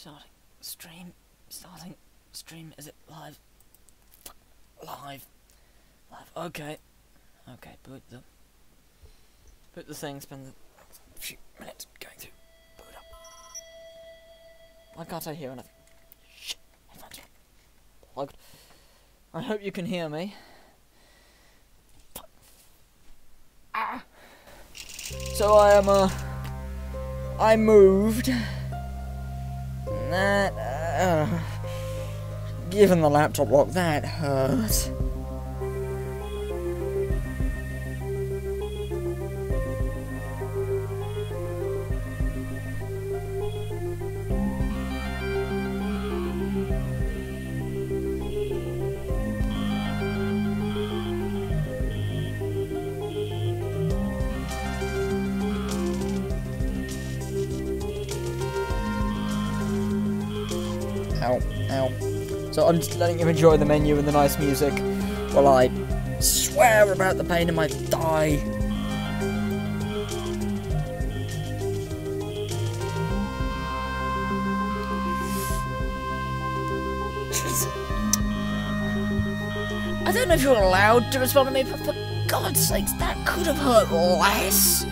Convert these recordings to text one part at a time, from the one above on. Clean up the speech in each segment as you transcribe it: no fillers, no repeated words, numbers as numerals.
Starting stream. Starting stream. Is it live? Live. Okay. Okay. Boot the thing. Spend a few minutes going through. Boot up. Why can't I hear anything? Shit. Headphones are plugged. I hope you can hear me. Ah. So I moved. That, given the laptop lock, that hurt. Ow. So I'm just letting you enjoy the menu and the nice music while I swear about the pain in my thigh. Jeez. I don't know if you're allowed to respond to me, but for God's sakes, that could have hurt less.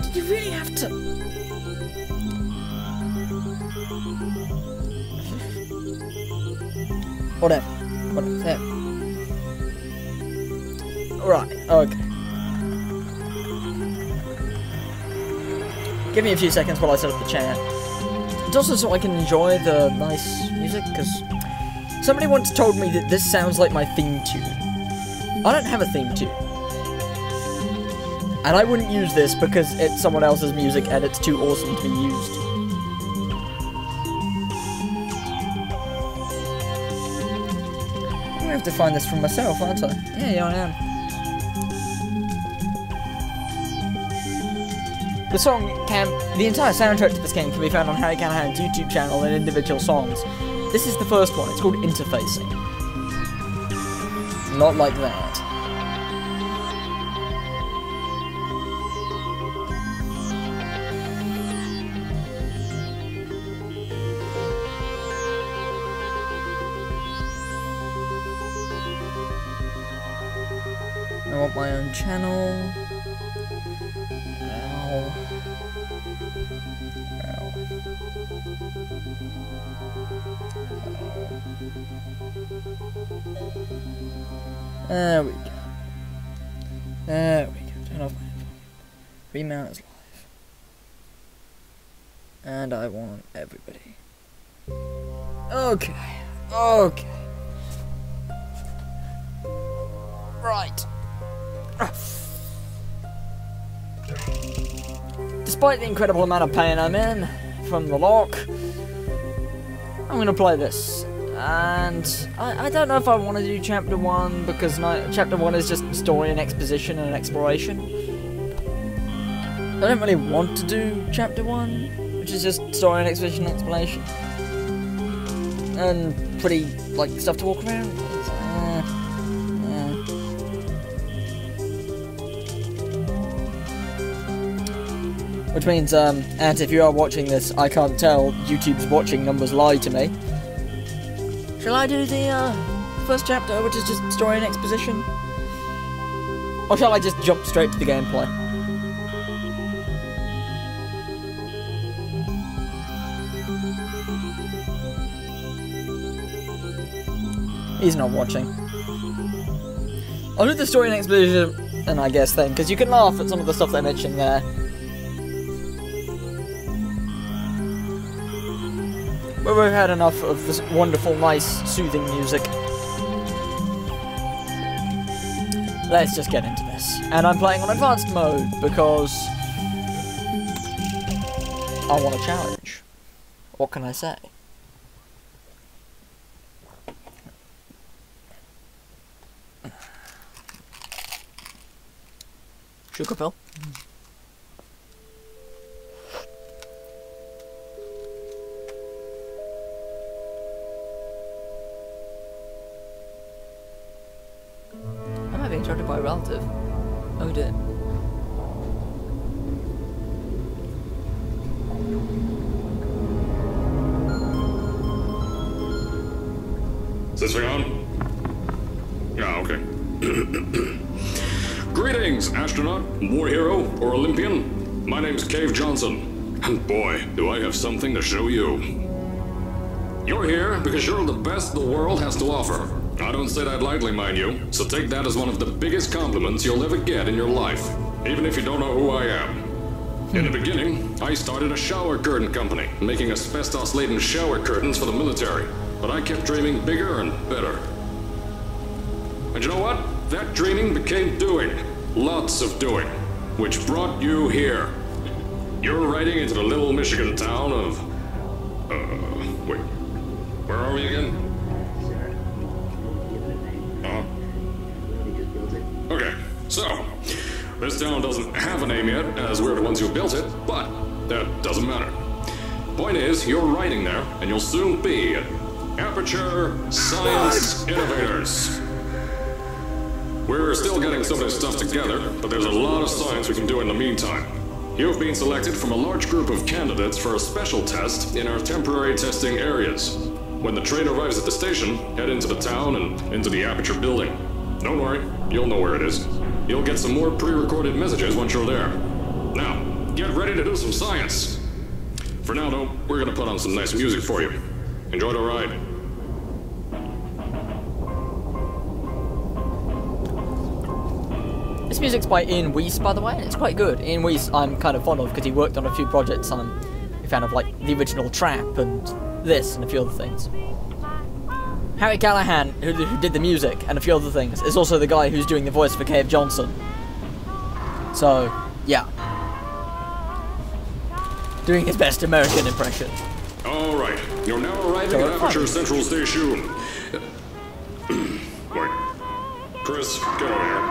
Did you really have to... Whatever. There. Right, okay. Give me a few seconds while I set up the chair. It's also so I can enjoy the nice music, because somebody once told me that this sounds like my theme tune. I don't have a theme tune. And I wouldn't use this because it's someone else's music and it's too awesome to be used. I have to find this for myself, aren't I? Yeah, I am. The entire soundtrack to this game can be found on Harry Callahan's YouTube channel and individual songs. This is the first one. It's called Interfacing. Not like that. I want my own channel. Ow. There we go. There we go. Turn off my headphone. Remount is live. And I want everybody. Okay. Okay. Right. Despite the incredible amount of pain I'm in from the lock, I'm gonna play this. And I don't know if I want to do chapter 1 because chapter 1 is just story and exposition and exploration. I don't really want to do chapter 1, which is just story and exposition and exploration. And pretty, like, stuff to walk around. Which means, and if you are watching this, I can't tell, YouTube's watching numbers lie to me. Shall I do the, first chapter, which is just story and exposition? Or shall I just jump straight to the gameplay? He's not watching. I'll do the story and exposition, and I guess then, because you can laugh at some of the stuff they mention there. But we've had enough of this wonderful, nice, soothing music. Let's just get into this. And I'm playing on advanced mode because I want a challenge. What can I say? Sugar pill? Interrupted by a relative. Oh dear. this thing on? Yeah, okay. Greetings, astronaut, war hero, or Olympian. My name's Cave Johnson, and boy, do I have something to show you. You're here because you're the best the world has to offer. I don't say that lightly, mind you, so take that as one of the biggest compliments you'll ever get in your life, even if you don't know who I am. In the beginning, I started a shower curtain company, making asbestos-laden shower curtains for the military, but I kept dreaming bigger and better. And you know what? That dreaming became doing. Lots of doing. Which brought you here. You're riding into the little Michigan town of... wait. Where are we again? Okay, so... This town doesn't have a name yet, as we're the ones who built it, but that doesn't matter. Point is, you're riding there, and you'll soon be at Aperture Science Innovators. We're still getting some of this stuff together, but there's a lot of science we can do in the meantime. You've been selected from a large group of candidates for a special test in our temporary testing areas. When the train arrives at the station, head into the town and into the Aperture building. Don't worry, you'll know where it is. You'll get some more pre-recorded messages once you're there. Now, get ready to do some science. For now, though, we're gonna put on some nice music for you. Enjoy the ride. This music's by Ian Weiss, by the way, and it's quite good. Ian Weiss I'm kind of fond of because he worked on a few projects. I'm a fan of like the original Trap and this and a few other things. Harry Callahan, who did the music and a few other things, is also the guy who's doing the voice for Cave Johnson. So, yeah. Doing his best American impression. Alright, you're now arriving at Aperture Central Station. Wait. Chris, get over here.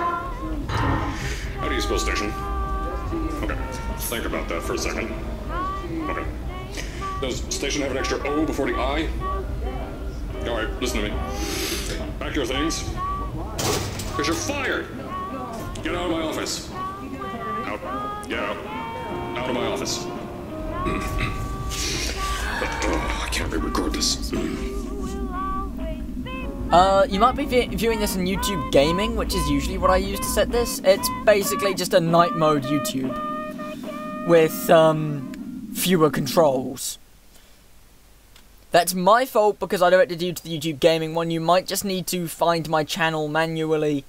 How do you spell station? Okay, think about that for a second. Okay. Does station have an extra O before the I? Alright, listen to me. Pack your things. Because you're fired! Get out of my office. Out. Get out. Out of my office. I can't re-record this. You might be viewing this in YouTube Gaming, which is usually what I use to set this. It's basically just a night mode YouTube with fewer controls. That's my fault because I directed you to the YouTube Gaming one. You might just need to find my channel manually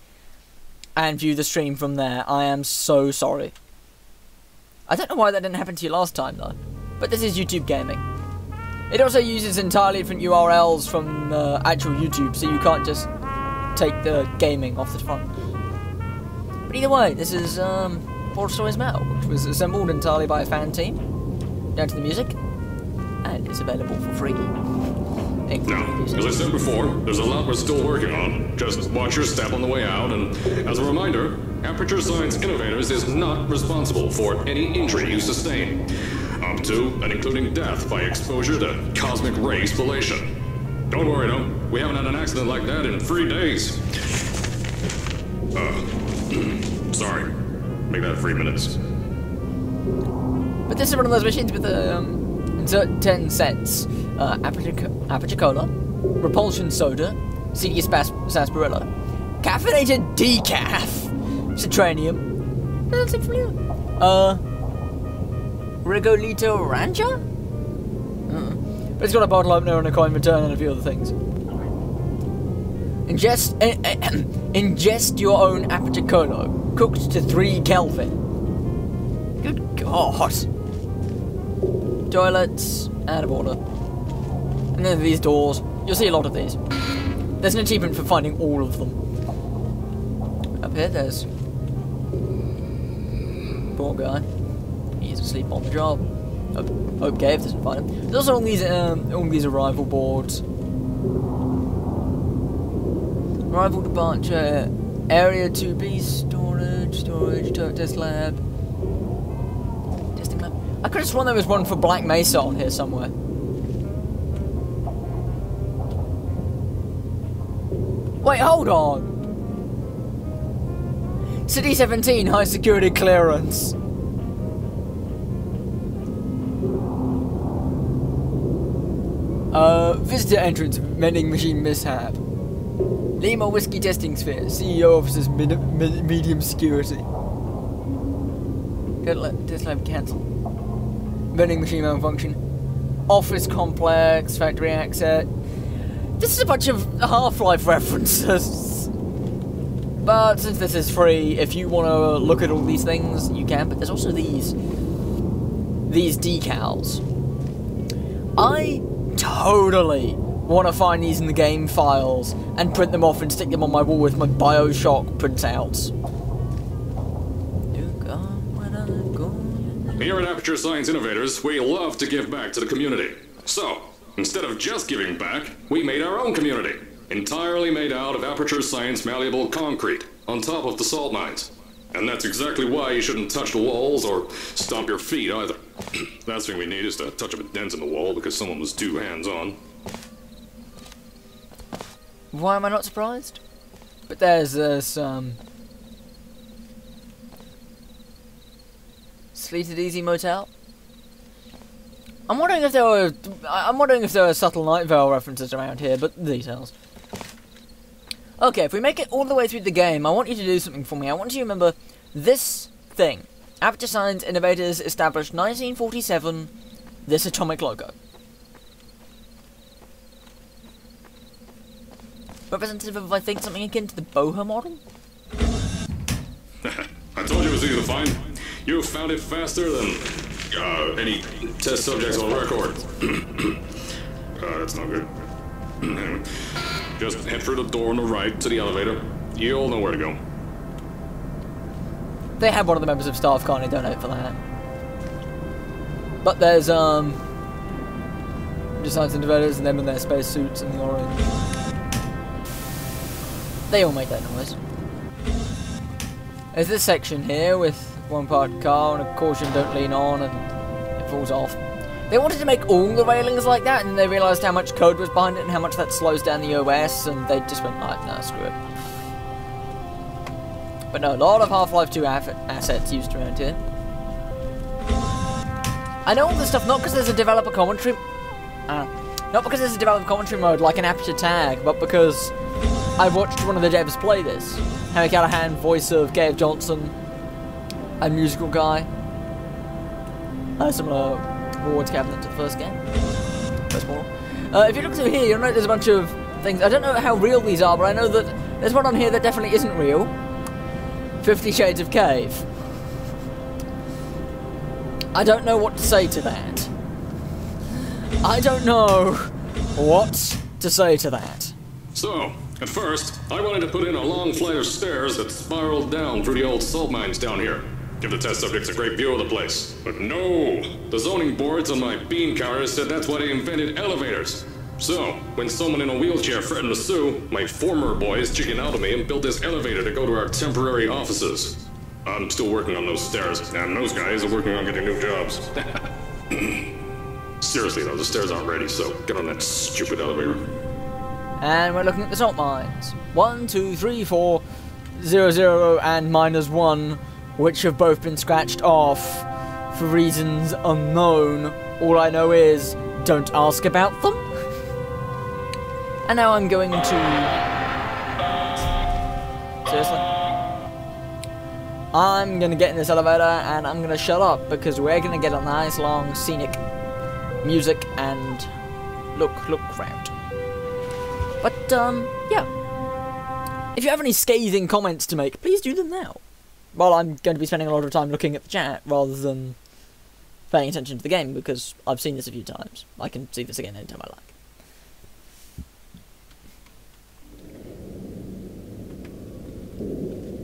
and view the stream from there. I am so sorry. I don't know why that didn't happen to you last time though, but this is YouTube Gaming. It also uses entirely different URLs from actual YouTube, so you can't just take the gaming off the front. But either way, this is Four Stories Metal, which was assembled entirely by a fan team, down to the music, and it's available for free. Now, as I said before, there's a lot we're still working on. Just watch your step on the way out, and as a reminder, Aperture Science Innovators is not responsible for any injury you sustain. Up to and including death by exposure to cosmic ray spallation. Don't worry though, we haven't had an accident like that in 3 days. Sorry. Make that 3 minutes. But this is one of those machines with insert 10 cents. Aperture Cola, Repulsion Soda, CD Sarsaparilla, Caffeinated Decaf, Citranium, that's it for you. Rigolito Rancher? But it's got a bottle opener and a coin return and a few other things. Ingest your own Aperture Cola, cooked to 3 Kelvin. Good God. Toilets, out of order. And then these doors. You'll see a lot of these. There's an achievement for finding all of them. Up here, there's... poor guy. He's asleep on the job. Hope Cave doesn't find him. There's also all these arrival boards. Arrival departure, area 2B, storage, test lab, testing lab. I could have sworn there was one for Black Mesa on here somewhere. Wait, hold on. City 17, high security clearance. Visitor entrance, vending machine mishap. Lima Whiskey Testing Sphere. CEO offices medium security. Dislike cancel. Vending machine malfunction. Office complex. Factory access. This is a bunch of Half-Life references. But since this is free, if you want to look at all these things, you can. But there's also these decals. I totally want to find these in the game files and print them off and stick them on my wall with my Bioshock printouts. Here at Aperture Science Innovators, we love to give back to the community. So, instead of just giving back, we made our own community. Entirely made out of Aperture Science malleable concrete, on top of the salt mines. And that's exactly why you shouldn't touch the walls or stomp your feet either. Last thing we need is to touch up a dent in the wall because someone was too hands-on. Why am I not surprised? But there's some Sleated Easy Motel. I'm wondering if there were subtle Night Vale references around here, but details. Okay, if we make it all the way through the game, I want you to do something for me. I want you to remember this thing. Aperture Science Innovators established 1947, this atomic logo. Representative of, I think, something akin to the Boha model? I told you it was easy to find. You found it faster than any test subjects on record. That's not good. Anyway, just head through the door on the right to the elevator. You'll know where to go. They have one of the members of staff kindly donate for that. But there's Science Innovators and them in their space suits and the orange. They all make that noise. There's this section here with one parked car and a caution don't lean on and it falls off. They wanted to make all the railings like that and then they realised how much code was behind it and how much that slows down the OS and they just went like, nah, screw it. But no, a lot of Half-Life 2 assets used around here. I know all this stuff not because there's a developer commentary... not because there's a developer commentary mode like an Aperture tag, but because I watched one of the devs play this. Harry Callahan, voice of Gabe Johnson, a musical guy. Similar rewards cabinet to the first game. First model. If you look through here, you'll note there's a bunch of things. I don't know how real these are, but I know that there's one on here that definitely isn't real. 50 Shades of Cave. I don't know what to say to that. I don't know what to say to that. So, at first, I wanted to put in a long flight of stairs that spiraled down through the old salt mines down here. Give the test subjects a great view of the place. But no! The zoning boards on my bean counters said that's why they invented elevators. So, when someone in a wheelchair threatened to sue, my former boys chickened out of me and built this elevator to go to our temporary offices. I'm still working on those stairs, and those guys are working on getting new jobs. Seriously though, the stairs aren't ready, so get on that stupid elevator. And we're looking at the salt mines. 1, 2, 3, 4, 0, 0, and -1, which have both been scratched off for reasons unknown. All I know is, don't ask about them. And now I'm going to... Seriously? I'm gonna get in this elevator and I'm gonna shut up because we're gonna get a nice long scenic music and look round. But, yeah. If you have any scathing comments to make, please do them now. Well, I'm going to be spending a lot of time looking at the chat rather than paying attention to the game because I've seen this a few times. I can see this again anytime I like.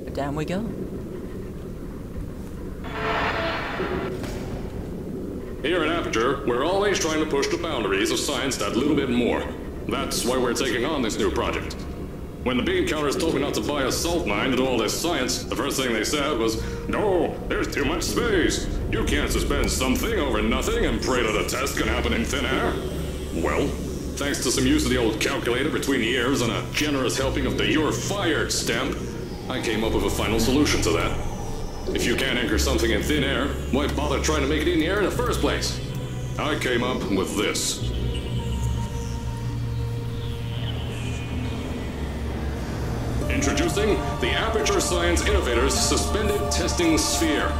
But down we go. Here at Aperture, we're always trying to push the boundaries of science that little bit more. That's why we're taking on this new project. When the bean counters told me not to buy a salt mine to do all this science, the first thing they said was, "No, there's too much space. You can't suspend something over nothing and pray that a test can happen in thin air." Well, thanks to some use of the old calculator between the ears and a generous helping of the "you're fired" stamp, I came up with a final solution to that. If you can't anchor something in thin air, why bother trying to make it in the air in the first place? I came up with this. Introducing the Aperture Science Innovators Suspended Testing Sphere.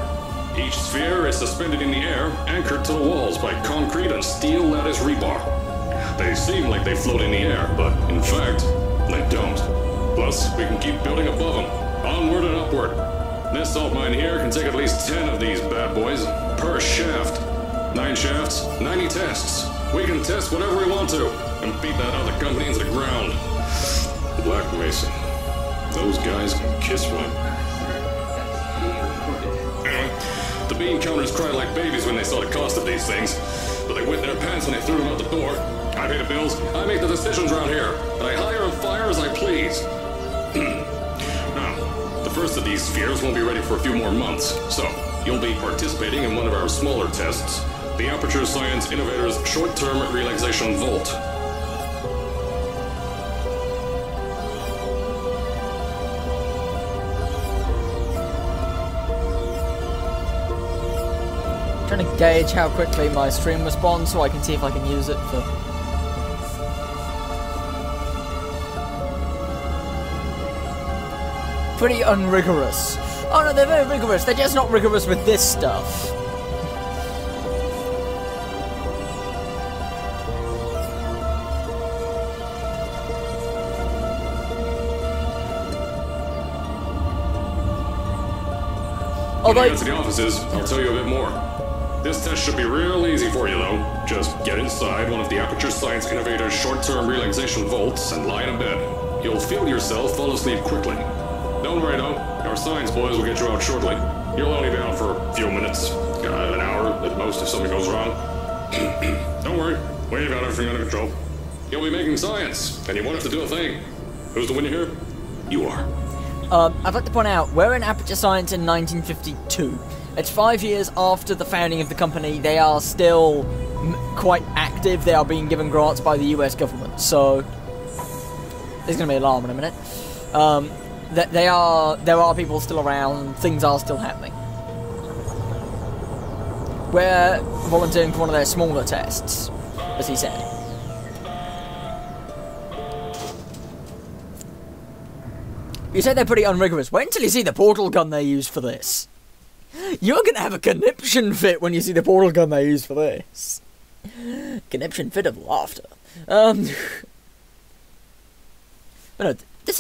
Each sphere is suspended in the air, anchored to the walls by concrete and steel lattice rebar. They seem like they float in the air, but in fact, they don't. Plus, we can keep building above them, onward and upward. This salt mine here can take at least 10 of these bad boys per shaft. 9 shafts, 90 tests. We can test whatever we want to and beat that other company into the ground. Black Mason. Those guys can kiss one. Anyway, the bean counters cried like babies when they saw the cost of these things, but they wet their pants when they threw them out the door. I pay the bills, I make the decisions around here, and I hire and fire as I please. Now, the first of these spheres won't be ready for a few more months, so you'll be participating in one of our smaller tests, the Aperture Science Innovators Short-Term Relaxation Vault. Trying to gauge how quickly my stream responds so I can see if I can use it for... Pretty unrigorous. Oh no, they're very rigorous, they're just not rigorous with this stuff. Although, when you get to the offices, I'll tell you a bit more. This test should be real easy for you, though. Just get inside one of the Aperture Science Innovators short-term relaxation vaults and lie in a bed. You'll feel yourself fall asleep quickly. Don't worry, though. Our science boys will get you out shortly. You'll only be out for a few minutes, an hour at most if something goes wrong. Don't worry, we've got everything under control. You'll be making science, and you won't have to do a thing. Who's the winner here? You are. I'd like to point out, we're in Aperture Science in 1952. It's 5 years after the founding of the company. They are still quite active. They are being given grants by the US government. So, there's going to be an alarm in a minute. There are people still around. Things are still happening. We're volunteering for one of their smaller tests, as he said. You said they're pretty unrigorous. Wait until you see the portal gun they use for this. You're gonna have a conniption fit when you see the portal gun they use for this. Conniption fit of laughter. But no, this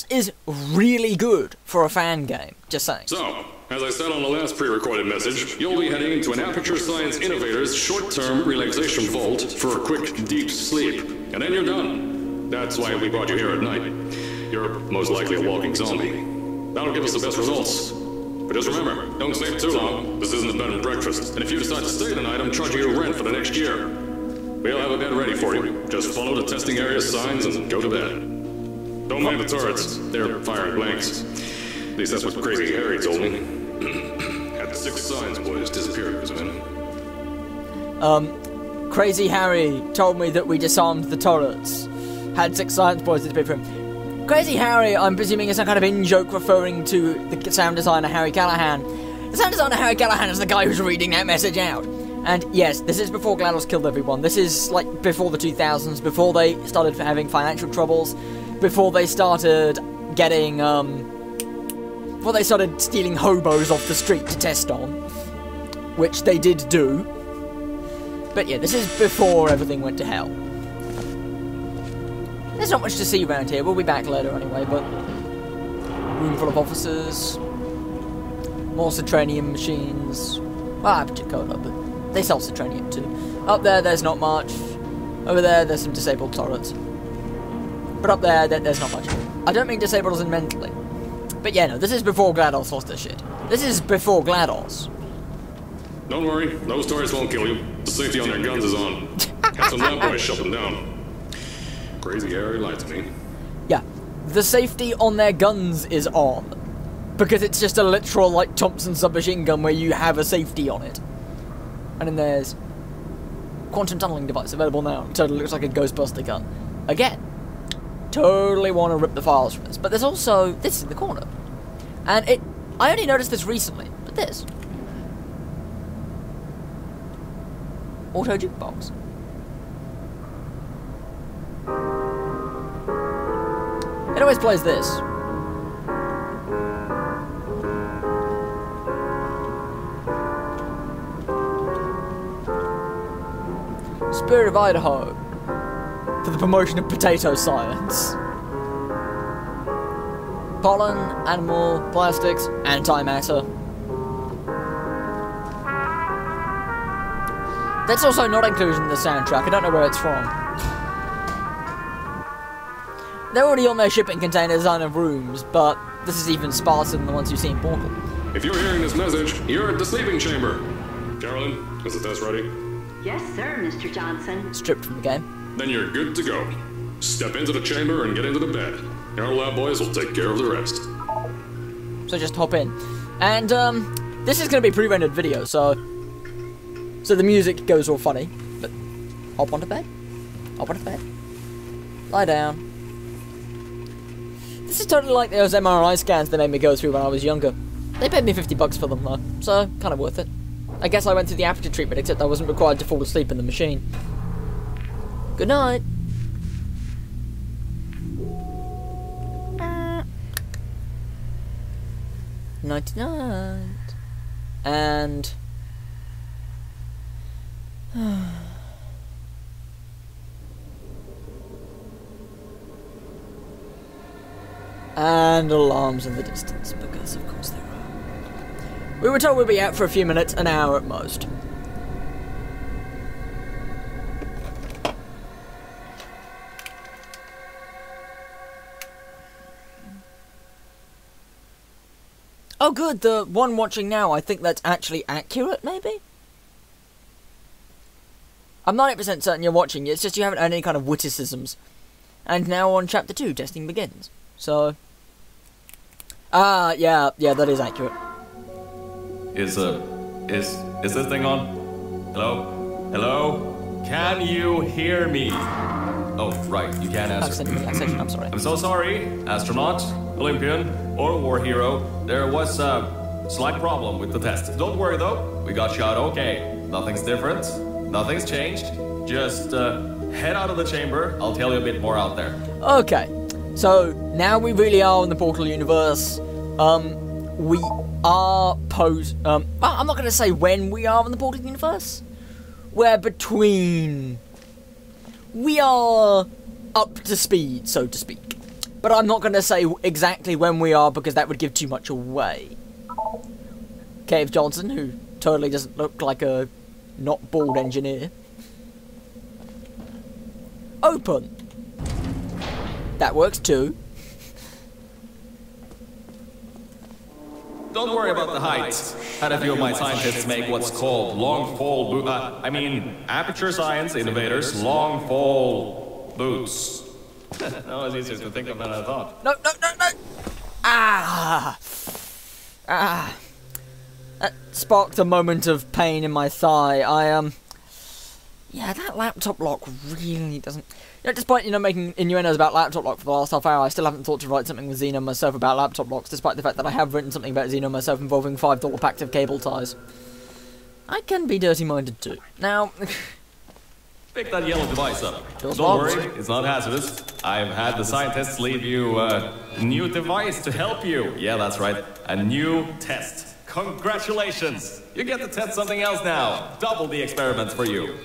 is really good for a fan game. Just saying. So, as I said on the last pre-recorded message, you'll be heading into an Aperture Science Innovators short-term relaxation vault for a quick, deep sleep. And then you're done. That's why we brought you here at night. You're most likely a walking zombie. That'll give us the best results. But just remember, don't stay too long. This isn't a bed and breakfast. And if you decide to stay the night, I'm charging you rent for the next year. We'll have a bed ready for you. Just follow the testing area signs and go to bed. Don't mind the turrets. They're firing blanks. At least that's what Crazy Harry told me. Had 6 science boys disappear because of him. Crazy Harry told me that we disarmed the turrets. Had 6 science boys disappear from him. Crazy Harry, I'm presuming, is some kind of in-joke referring to the sound designer Harry Callahan. The sound designer Harry Callahan is the guy who's reading that message out. And yes, this is before GLaDOS killed everyone. This is like before the 2000s, before they started having financial troubles, before they started getting, before they started stealing hobos off the street to test on, which they did do. But yeah, this is before everything went to hell. There's not much to see around here. We'll be back later anyway, but... room full of officers. More Citranium machines. Well, Aperture Cola, but they sell Citranium too. Up there, there's not much. Over there, there's some disabled turrets. But up there, there's not much. I don't mean disabled as in mentally. But yeah, no, this is before GLaDOS lost their shit. This is before GLaDOS. Don't worry, those turrets won't kill you. The safety on their guns is on. Have some lab boys shut them down. Crazy Harry lied to me. Yeah, the safety on their guns is on. Because it's just a literal, like, Thompson submachine gun where you have a safety on it. And then there's... quantum tunneling device available now. It totally looks like a Ghostbuster gun. Again, totally want to rip the files from this. But there's also this in the corner. And I only noticed this recently, but this. Auto jukebox. always plays this. Spirit of Idaho. For the promotion of potato science. Pollen, animal, plastics, antimatter. That's also not included in the soundtrack. I don't know where it's from. They're already on their shipping container design of rooms, but this is even sparser than the ones you see in Portal. If you're hearing this message, you're at the sleeping chamber. Carolyn, is the test ready? Yes, sir, Mr. Johnson. Stripped from the game. Then you're good to go. Step into the chamber and get into the bed. Our lab boys will take care of the rest. So just hop in. And, this is going to be pre-rendered video, so the music goes all funny. But hop onto bed. Hop onto bed. Lie down. This is totally like those MRI scans they made me go through when I was younger. They paid me $50 for them, though, so kind of worth it. I guess I went through the aperture treatment, except I wasn't required to fall asleep in the machine. Good night. Nighty-night. And... and alarms in the distance, because of course there are. We were told we'd be out for a few minutes, an hour at most. Oh good, the one watching now, I think that's actually accurate, maybe? I'm 90% certain you're watching, it's just you haven't heard any kind of witticisms. And now on chapter 2, testing begins. So... yeah, that is accurate. Is this thing on? Hello? Hello? Can you hear me? Oh, right, you can't answer. Relaxation, I'm sorry. I'm so sorry, astronaut, Olympian, or war hero. There was a slight problem with the test. Don't worry though, we got shot okay. Nothing's different, nothing's changed. Just head out of the chamber, I'll tell you a bit more out there. Okay, so now we really are in the Portal universe. We are I'm not going to say when we are in the Portal universe. We're between... We are up to speed, so to speak. But I'm not going to say exactly when we are because that would give too much away. Cave Johnson, who totally doesn't look like a not bald engineer. Open. That works too. Don't worry about the heights. Had a few of my scientists make what's called long-fall aperture science innovators long-fall boots. That was easier to think of than I thought. No! That sparked a moment of pain in my thigh. Yeah, that laptop lock really doesn't... You know, despite, making innuendos about laptop lock for the last half hour, I still haven't thought to write something with Xeno myself about laptop locks, despite the fact that I have written something about Xeno myself involving $5 packs of cable ties. I can be dirty-minded too. Now... Pick that yellow device up. Don't worry, it's not hazardous. I've had the scientists leave you a new device to help you. Yeah, that's right. A new test. Congratulations! You get to test something else now. Double the experiments for you.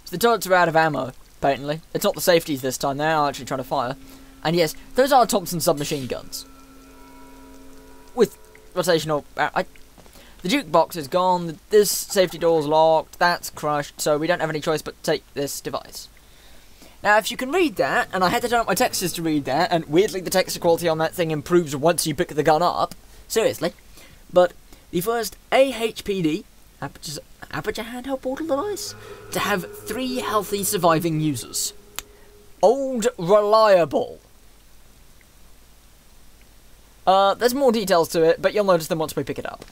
So the turrets are out of ammo, patently. It's not the safeties this time, they are actually trying to fire. And yes, those are Thompson submachine guns. With rotational... The jukebox is gone, this safety door's locked, that's crushed, so we don't have any choice but to take this device. Now, if you can read that, and I had to turn up my textures to read that, and weirdly the texture quality on that thing improves once you pick the gun up, seriously, but the first AHPD, Aperture Handheld Portal device, to have 3 healthy surviving users. Old reliable. There's more details to it, but you'll notice them once we pick it up.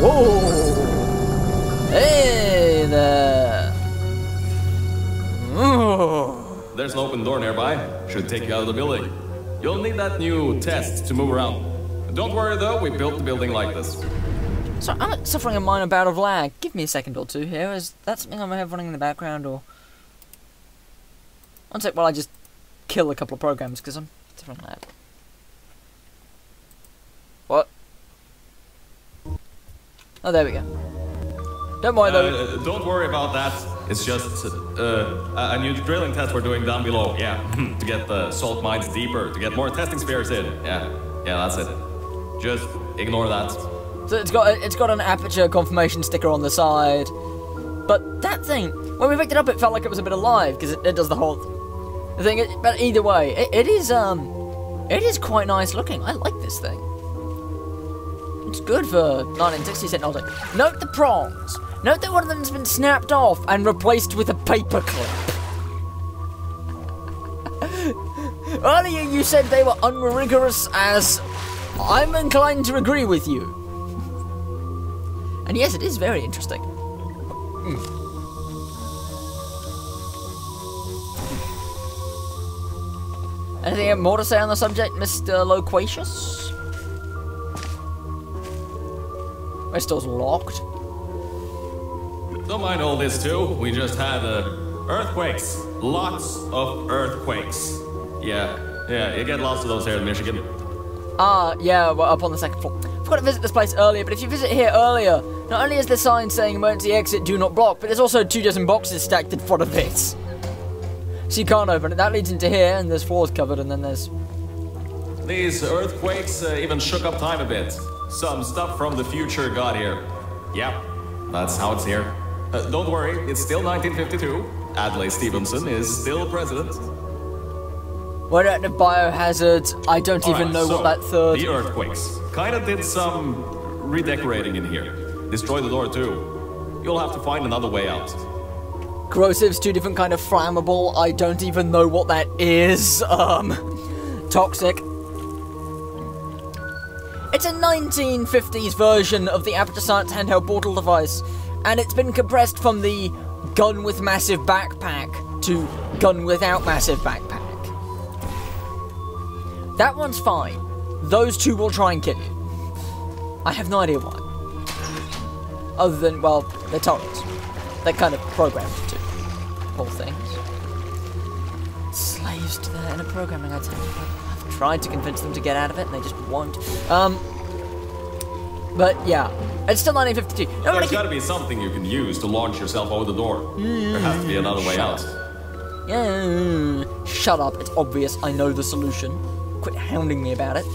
Whoa! Hey there! Ooh. There's an open door nearby. Should take you out of the building. You'll need that new test to move around. Don't worry though, we built the building like this. So I'm suffering a minor bout of lag. Give me a second or two here. Is that something I may have running in the background, or... One sec while I just kill a couple of programs, because I'm suffering lag. What? Oh, there we go. Don't worry though. Don't worry about that. It's just a new drilling test we're doing down below. Yeah, to get the salt mines deeper, to get more testing spheres in. Yeah, that's it. Just ignore that. So it's got an aperture confirmation sticker on the side, but that thing, when we picked it up, it felt like it was a bit alive because it does the whole thing. But either way, it is quite nice looking. I like this thing. It's good for 1960s technology. Note the prongs. Note that one of them's been snapped off and replaced with a paper clip. Earlier you said they were unrigorous, as I'm inclined to agree with you. And yes, it is very interesting. Anything more to say on the subject, Mr. Loquacious? My store's locked. Don't mind all this too. We just had earthquakes. Lots of earthquakes. Yeah, you get lots of those here in Michigan. Yeah, well, up on the second floor. I forgot to visit this place earlier, but if you visit here earlier, not only is there sign saying emergency exit, do not block, but there's also 2 dozen boxes stacked in front of it. So you can't open it. That leads into here, and there's floors covered, and then there's... These earthquakes even shook up time a bit. Some stuff from the future got here. Yep, that's how it's here. Don't worry, it's still 1952. Adlai Stevenson is still president. Radioactive biohazard, I don't even know what that third... The earthquakes. Kinda did some redecorating in here. Destroyed the door too. You'll have to find another way out. Corrosives, 2 different kind of flammable, I don't even know what that is. Toxic. It's a 1950s version of the Aperture Science handheld portal device, and it's been compressed from the gun with massive backpack to gun without massive backpack. That one's fine. Those 2 will try and kill you. I have no idea why. Other than, well, they're turrets. They're kind of programmed to pull things. Slaves to their inner programming, I'd say. I've tried to convince them to get out of it, and they just won't. But yeah, it's still 1952. There's gotta be something you can use to launch yourself over the door. There has to be another way out. Yeah, shut up, it's obvious, I know the solution. Quit hounding me about it.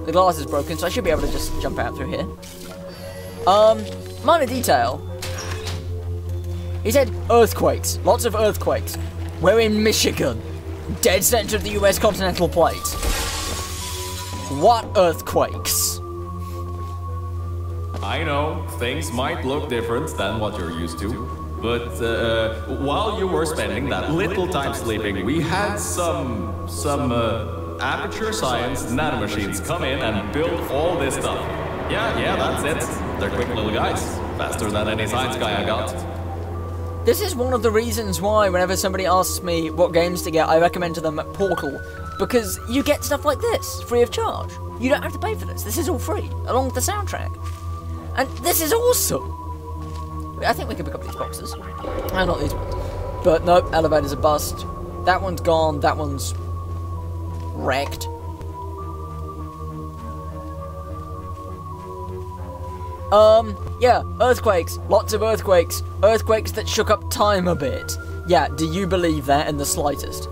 The glass is broken, so I should be able to just jump out through here. Minor detail. He said earthquakes, lots of earthquakes. We're in Michigan, dead center of the US continental plate. What earthquakes? I know, things might look different than what you're used to, but while you were spending that little time sleeping, we had some Aperture Science nanomachines come in and build all this stuff. Yeah, that's it. They're quick little guys, faster than any science guy I got. This is one of the reasons why whenever somebody asks me what games to get, I recommend to them Portal, because you get stuff like this, free of charge. You don't have to pay for this. This is all free, along with the soundtrack. And this is awesome! I think we can pick up these boxes. Not these ones. But nope, elevator's a bust. That one's gone, that one's wrecked. Yeah, earthquakes. Lots of earthquakes. Earthquakes that shook up time a bit. Yeah, do you believe that in the slightest?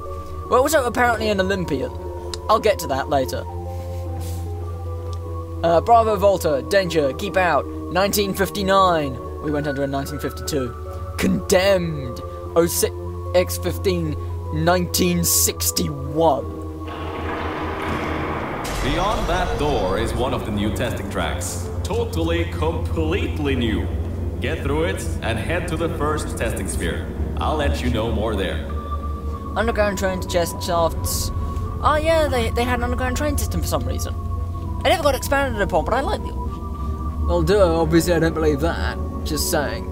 We're also apparently an Olympian. I'll get to that later. Bravo Volta, danger, keep out. 1959. We went under in 1952. Condemned. 06X15, 1961. Beyond that door is one of the new testing tracks. Totally, completely new. Get through it and head to the first testing sphere. I'll let you know more there. Underground train to chest shafts. Oh yeah, they had an underground train system for some reason. I never got expanded upon, but I like the option. Well, duh, obviously I don't believe that. Just saying.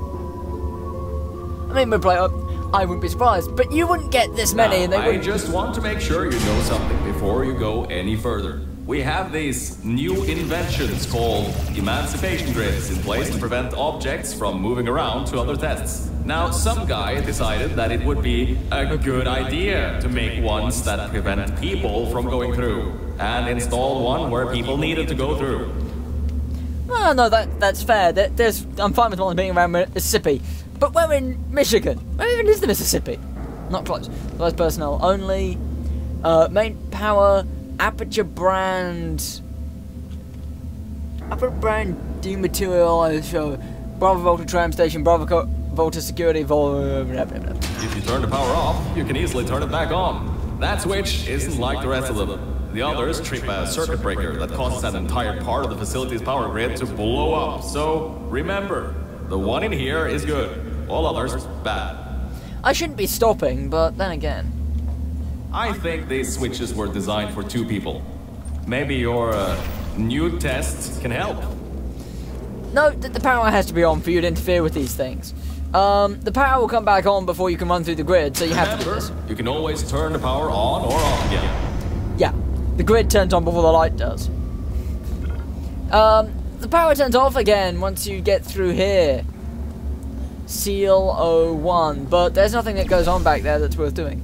I mean, we'd play up. I wouldn't be surprised, but you wouldn't get this many, and they wouldn't. I just want to make sure you know something before you go any further. we have these new inventions called emancipation grids in place to prevent objects from moving around to other tests. Now, some guy decided that it would be a good idea to make ones that prevent people from going through, and install one where people needed to go through. Oh, no, that's fair. I'm fine with one being around Mississippi, but we're in Michigan. Where even is the Mississippi? Not close. Close personnel only. Main power, aperture brand dematerialized. Bravo Volta tram station, Bravo Volta security, blah, blah, blah, blah. If you turn the power off, you can easily turn it back on. That switch isn't like the rest of them. The others trip a circuit breaker that causes an entire part of the facility's power grid to blow up. So remember, the one in here is good, all others bad. I shouldn't be stopping, but then again, I think these switches were designed for two people. Maybe your new test can help. No, the power has to be on for you to interfere with these things. The power will come back on before you can run through the grid, so you have to do this. You can always turn the power on or off again. Yeah, the grid turns on before the light does. The power turns off again once you get through here. Seal 01, but there's nothing that goes on back there that's worth doing.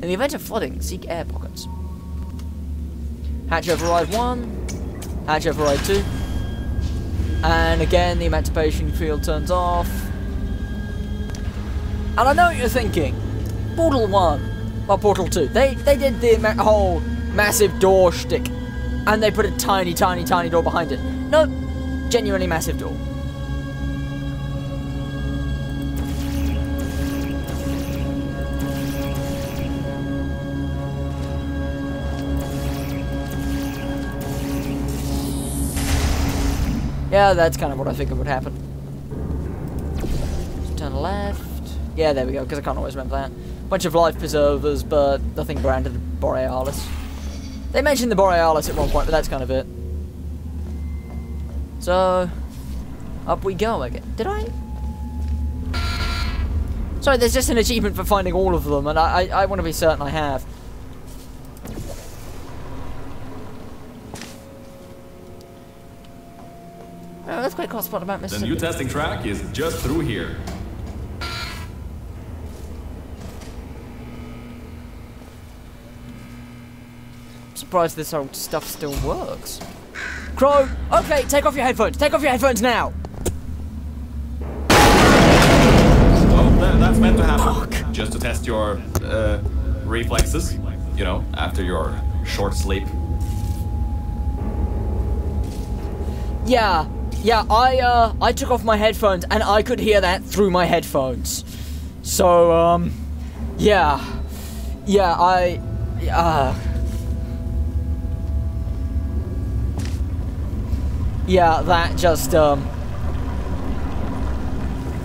In the event of flooding, seek air pockets. Hatch override 1, hatch override 2, and again the emancipation field turns off. And I know what you're thinking. Portal 1, well, Portal 2, they did the whole massive door shtick, and they put a tiny door behind it. No, genuinely massive door. Yeah, that's kind of what I figured would happen. Just turn left. Yeah, there we go, because I can't always remember that. Bunch of life preservers, but nothing branded Borealis. They mentioned the Borealis at one point, but that's kind of it. So, up we go again. Did I? Sorry, there's just an achievement for finding all of them, and I want to be certain I have. That's quite cool spot about Mississippi. The new testing track is just through here. I'm surprised this old stuff still works. Crow! Okay, take off your headphones! Take off your headphones now! Oh, that's meant to happen. Fuck. Just to test your, reflexes. You know, after your short sleep. Yeah, I took off my headphones and I could hear that through my headphones. So, yeah,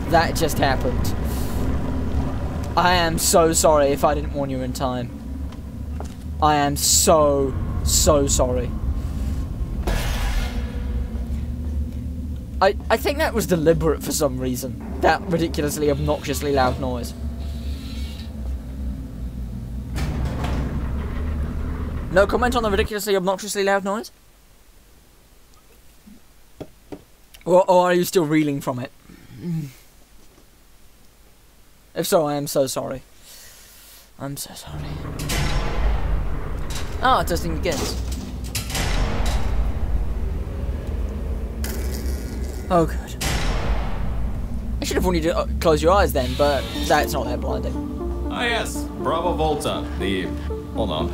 that just happened. I am so sorry if I didn't warn you in time. I am so sorry. I think that was deliberate for some reason. That ridiculously, obnoxiously loud noise. No comment on the ridiculously, obnoxiously loud noise? Or are you still reeling from it? If so, I am so sorry. I'm so sorry. Ah, testing begins. Oh, good. I should have warned you to close your eyes then, but that's not that blinding. Ah, yes. Bravo Volta. Hold on.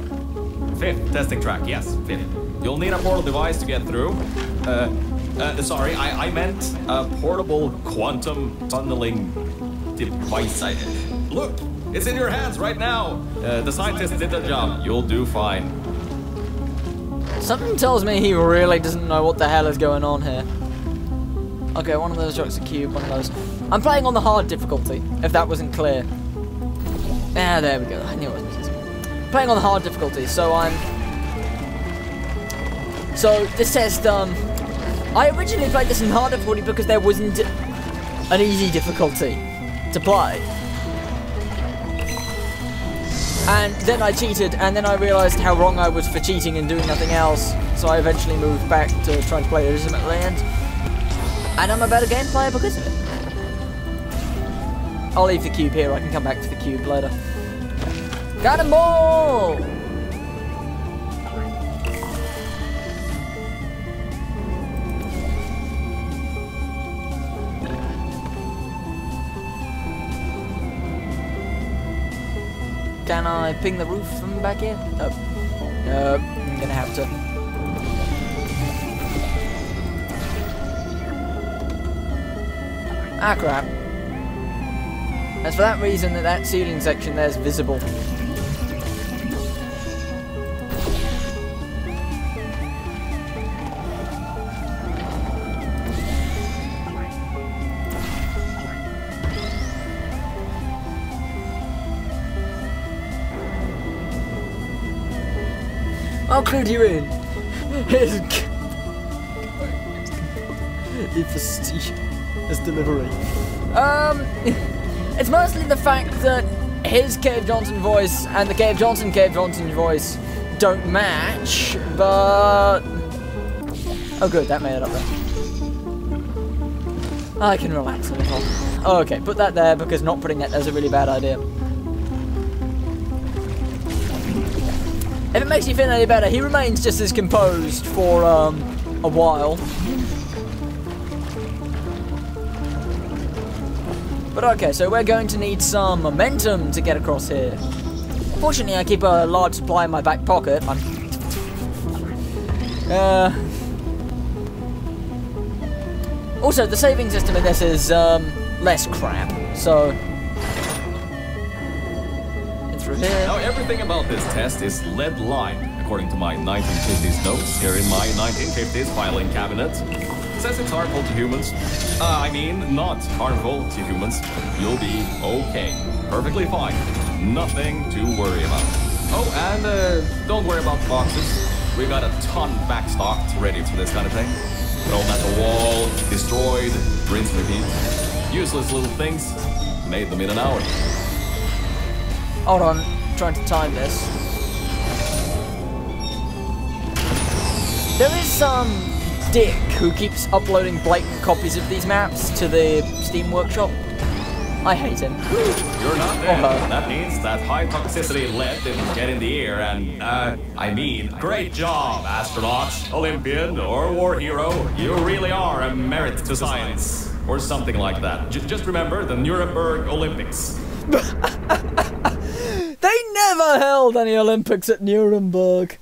5th testing track. Yes, 5th. You'll need a portal device to get through. Sorry, I meant a portable quantum tunneling device. Look, it's in your hands right now. The scientist did their job. You'll do fine. Something tells me he really doesn't know what the hell is going on here. Okay, one of those drops a cube, one of those. I'm playing on the hard difficulty, if that wasn't clear. Ah, there we go. I knew it wasn't easy. Playing on the hard difficulty, so this test, I originally played this in hard difficulty because there wasn't an easy difficulty to play. And then I cheated, and then I realised how wrong I was for cheating and doing nothing else. So I eventually moved back to trying to play legitimately, and I'm a better game player because of it. I'll leave the cube here, I can come back to the cube later. Got 'em all! Can I ping the roof from back here? Nope. Nope, I'm gonna have to. Ah, crap. It's for that reason that ceiling section there's visible. I'll clue you in. His delivery. It's mostly the fact that his Cave Johnson voice and the Cave Johnson voice don't match, but... Oh good, that made it up there. I can relax a little. Oh, okay, put that there because not putting that there's a really bad idea. If it makes you feel any better, he remains just as composed for a while. But okay, so we're going to need some momentum to get across here. Fortunately, I keep a large supply in my back pocket. Also, the saving system in this is less crap, so... Through here. Now, everything about this test is lead line, according to my 1950s notes here in my 1950s filing cabinet. It says it's harmful to humans. I mean, not harmful to humans. You'll be okay. Perfectly fine. Nothing to worry about. Oh, and don't worry about the boxes. We got a ton backstocked ready for this kind of thing. Thrown at the wall, destroyed, rinse, repeat. Useless little things. Made them in an hour. Hold on, I'm trying to time this. There is some dick who keeps uploading blatant copies of these maps to the Steam Workshop. I hate him. You're not there. That means that high toxicity lead didn't get in the air and, I mean, great job, astronaut, Olympian, or war hero. You really are a merit to science. Or something like that. Just remember the Nuremberg Olympics. They never held any Olympics at Nuremberg.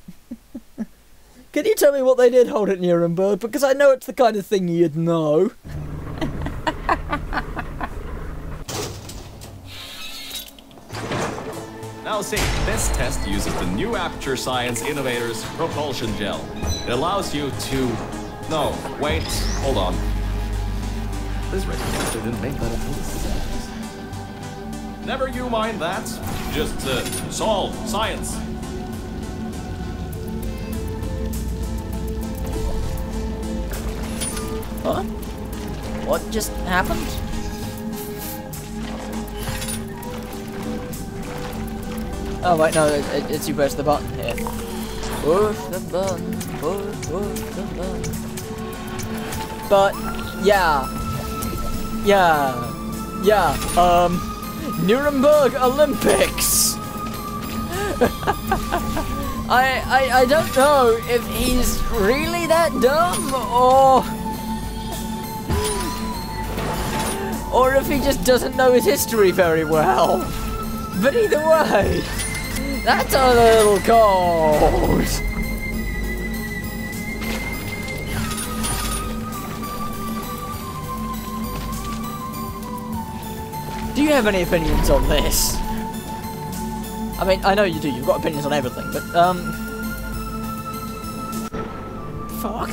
Can you tell me what they did hold at Nuremberg? Because I know it's the kind of thing you'd know. Now see, this test uses the new Aperture Science Innovators Propulsion Gel. It allows you to... No, wait, hold on. This register didn't make that until the 70s. Never you mind that. Just solve science. Huh? What just happened? Oh wait, no, it's you press the button here. Push the button, push the button. But, yeah, Nuremberg Olympics! I don't know if he's really that dumb, or if he just doesn't know his history very well. But either way, that's a little cold. Do you have any opinions on this? I mean, I know you do, you've got opinions on everything, but, fuck.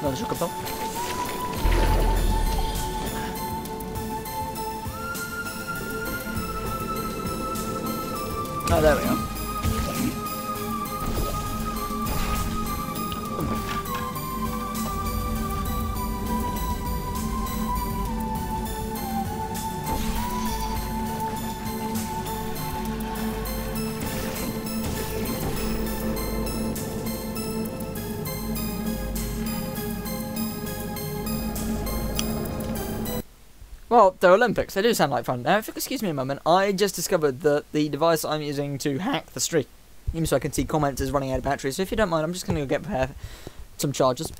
Another sugar pill. Oh, there we go. Well, the Olympics, they do sound like fun. Now, if you'll excuse me a moment, I just discovered that the device I'm using to hack the stream, so I can see comments, is running out of battery. So if you don't mind, I'm just going to go get some chargers.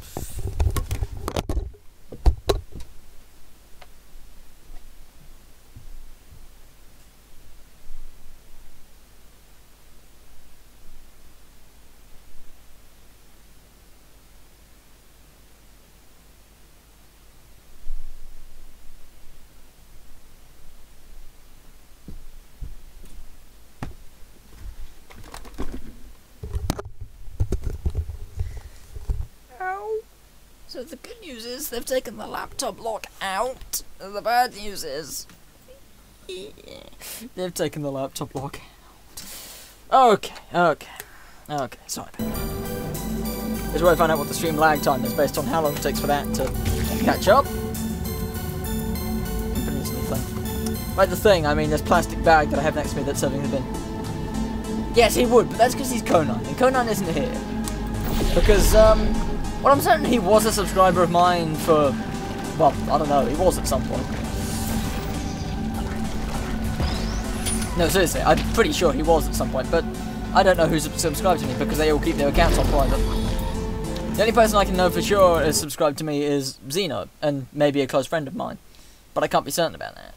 So the good news is they've taken the laptop lock out. The bad news is they've taken the laptop lock out. Okay, sorry. This is where I find out what the stream lag time is based on how long it takes for that to catch up. Like the thing, I mean, this plastic bag that I have next to me that's serving the bin. Yes, he would, but that's because he's Conan, and Conan isn't here. Because, well, I'm certain he was a subscriber of mine for, well, I don't know, he was at some point. No, seriously, I'm pretty sure he was at some point, but I don't know who's subscribed to me because they all keep their accounts on private. The only person I can know for sure is subscribed to me is Xeno, and maybe a close friend of mine, but I can't be certain about that.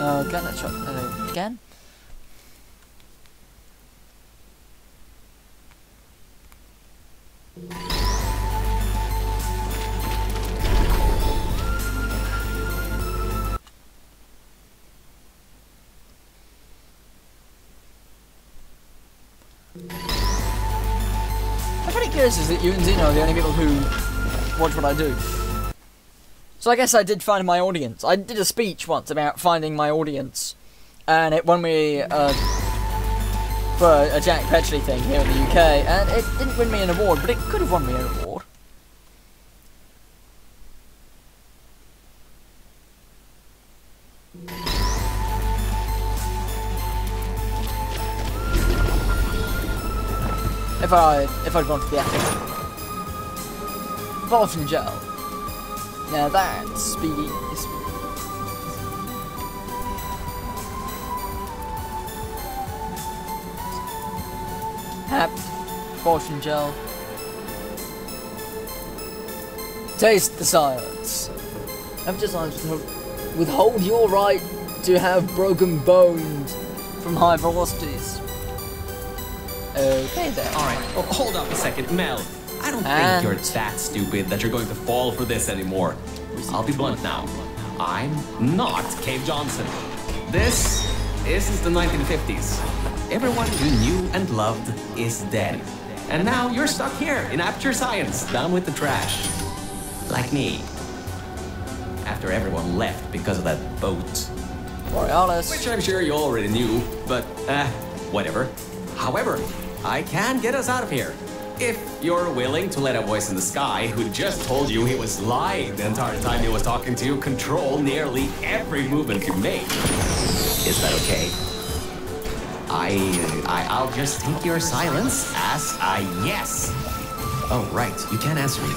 Okay, let's try again. I'm pretty curious is that you and Xeno are the only people who watch what I do. So I guess I did find my audience. I did a speech once about finding my audience, and it won me for a Jack Petchley thing here in the UK, and it didn't win me an award, but it could have won me an award. If I'd gone for the acting. Bolton Gel. Now that's speedy. Hap, Bolton Gel. Taste the silence. Emphasize withhold your right to have broken bones from high velocities. Okay then. Alright, well, hold up a second, Mel. I don't think you're that stupid that you're going to fall for this anymore. I'll be blunt now. I'm not Cave Johnson. This isn't the 1950s. Everyone you knew and loved is dead. And now you're stuck here in Aperture Science, down with the trash. Like me. After everyone left because of that boat. Borealis. Which I'm sure you already knew, but, whatever. However, I can get us out of here. If you're willing to let a voice in the sky who just told you he was lying the entire time he was talking to you control nearly every movement you make. Is that okay? I'll just take your silence as a yes. Oh, right, you can't answer me.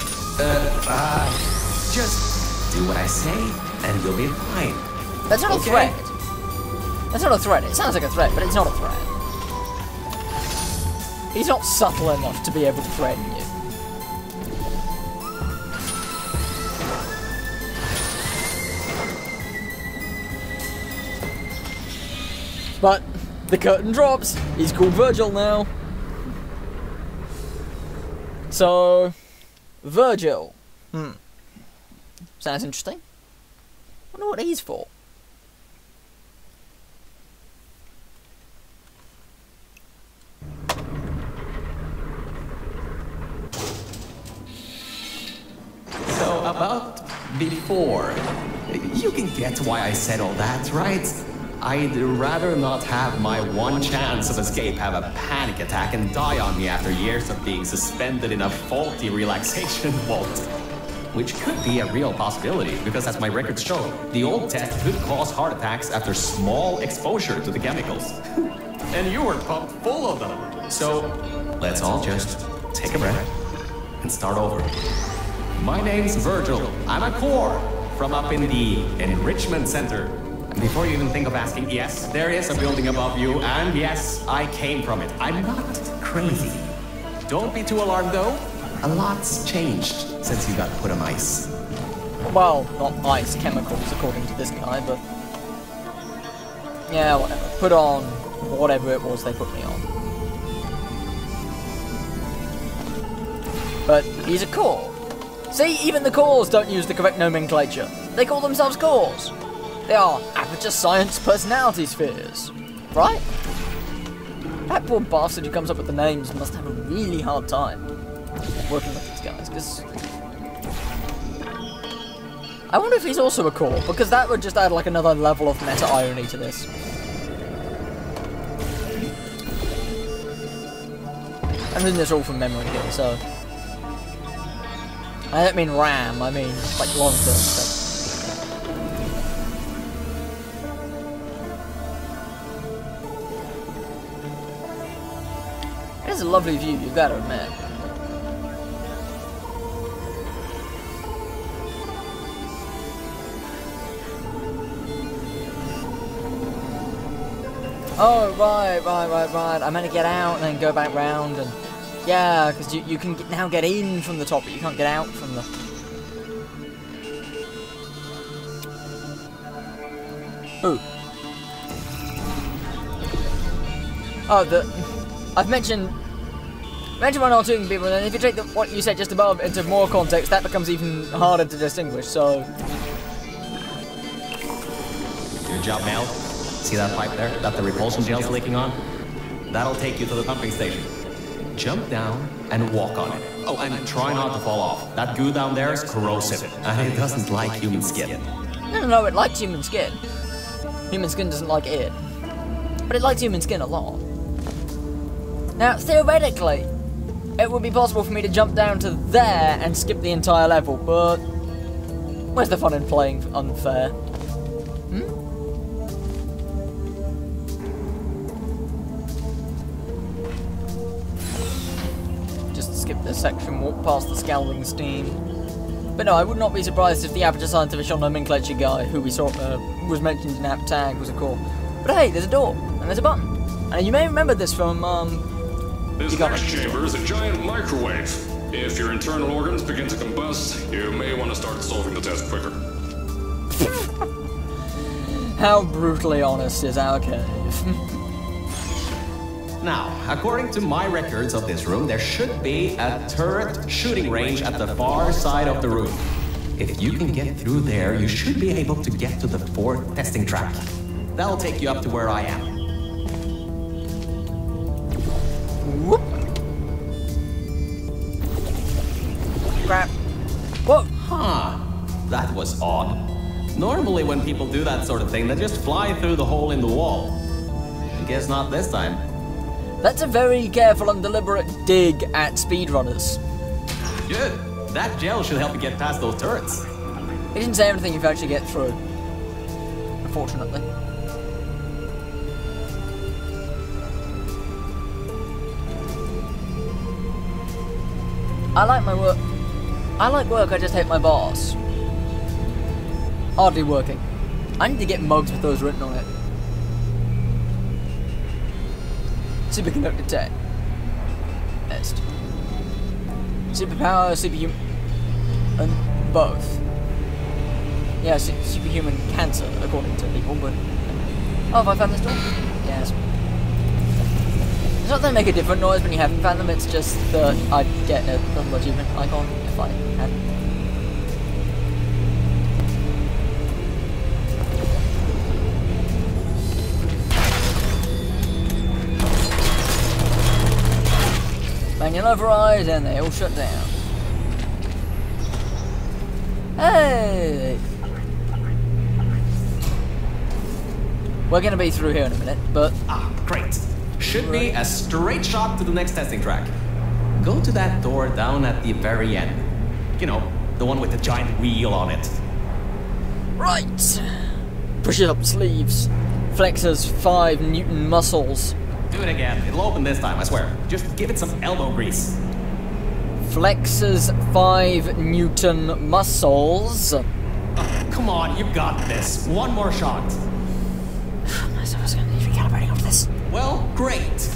Just do what I say and you'll be fine. That's not a threat. That's not a threat. It sounds like a threat, but it's not a threat. He's not subtle enough to be able to threaten you. But the curtain drops. He's called Virgil now. So, Virgil. Sounds interesting. Wonder what he's for. So, about before. You can get why I said all that, right? I'd rather not have my one chance of escape have a panic attack and die on me after years of being suspended in a faulty relaxation vault. Which could be a real possibility, because as my records show, the old test could cause heart attacks after small exposure to the chemicals. and you were pumped full of them. So, let's all just take a breath and start over. My name's Virgil. I'm a core from up in the Enrichment Center. And before you even think of asking, yes, there is a building above you, and yes, I came from it. I'm not crazy. Don't be too alarmed, though. A lot's changed since you got put on ice. Well, not ice, chemicals, according to this guy, but... yeah, whatever. Put on whatever it was they put me on. But he's a core. See, even the cores don't use the correct nomenclature. They call themselves cores. They are aperture science personality spheres. Right? That poor bastard who comes up with the names must have a really hard time working with these guys, because... I wonder if he's also a core, because that would just add like another level of meta-irony to this. I'm doing this all from memory here, so... I don't mean RAM, I mean like long-term stuff. It is a lovely view, you've got to admit. Oh, right. I'm gonna get out and then go back round and... yeah, because you can now get in from the top, but you can't get out from the... Ooh. Oh, I've mentioned one or two people, and if you take what you said just above into more context, that becomes even harder to distinguish, so... Good job, Mel. See that pipe there that the repulsion gel's leaking on? That'll take you to the pumping station. Jump down and walk on it. Oh, and try not to fall off. That goo down there is corrosive, and it doesn't like human skin. No, it likes human skin. Human skin doesn't like it. But it likes human skin a lot. Now, theoretically, it would be possible for me to jump down to there and skip the entire level, but... where's the fun in playing unfair? Skip this section, walk past the scalding steam. But no, I would not be surprised if the aperture scientific nomenclature guy, who we saw was mentioned in app tag, was a core. But hey, there's a door, and there's a button. And you may remember this from, This next chamber is a giant microwave. If your internal organs begin to combust, you may want to start solving the test quicker. How brutally honest is our cave? Now, according to my records of this room, there should be a turret shooting range at the far side of the room. If you can get through there, you should be able to get to the 4th testing track. That'll take you up to where I am. Whoop. Crap. Whoa. Huh. That was odd. Normally when people do that sort of thing, they just fly through the hole in the wall. I guess not this time. That's a very careful and deliberate dig at speedrunners. Good. That gel should help you get past those turrets. He didn't say anything you've actually get through. Unfortunately. I like my work. I like work, I just hate my boss. Hardly working. I need to get mugs with those written on it. Superconductor tech. Best. Superpower, superhuman. And both. Yeah, superhuman cancer, according to people, but... oh, have I found this door? Yes. It's not that they make a different noise when you haven't found them, it's just that I'd get a little achievement icon if I had. Manual override, and they all shut down. Hey! We're gonna be through here in a minute, but... ah, great. Should be a straight shot to the next testing track. Go to that door down at the very end. You know, the one with the giant wheel on it. Right! Push it up sleeves. Flexes 5 Newton muscles. Do it again. It'll open this time, I swear. Just give it some elbow grease. Flexes 5 Newton muscles. Oh, come on, you got this. One more shot. I was going to need recalibrating after this. Well, great.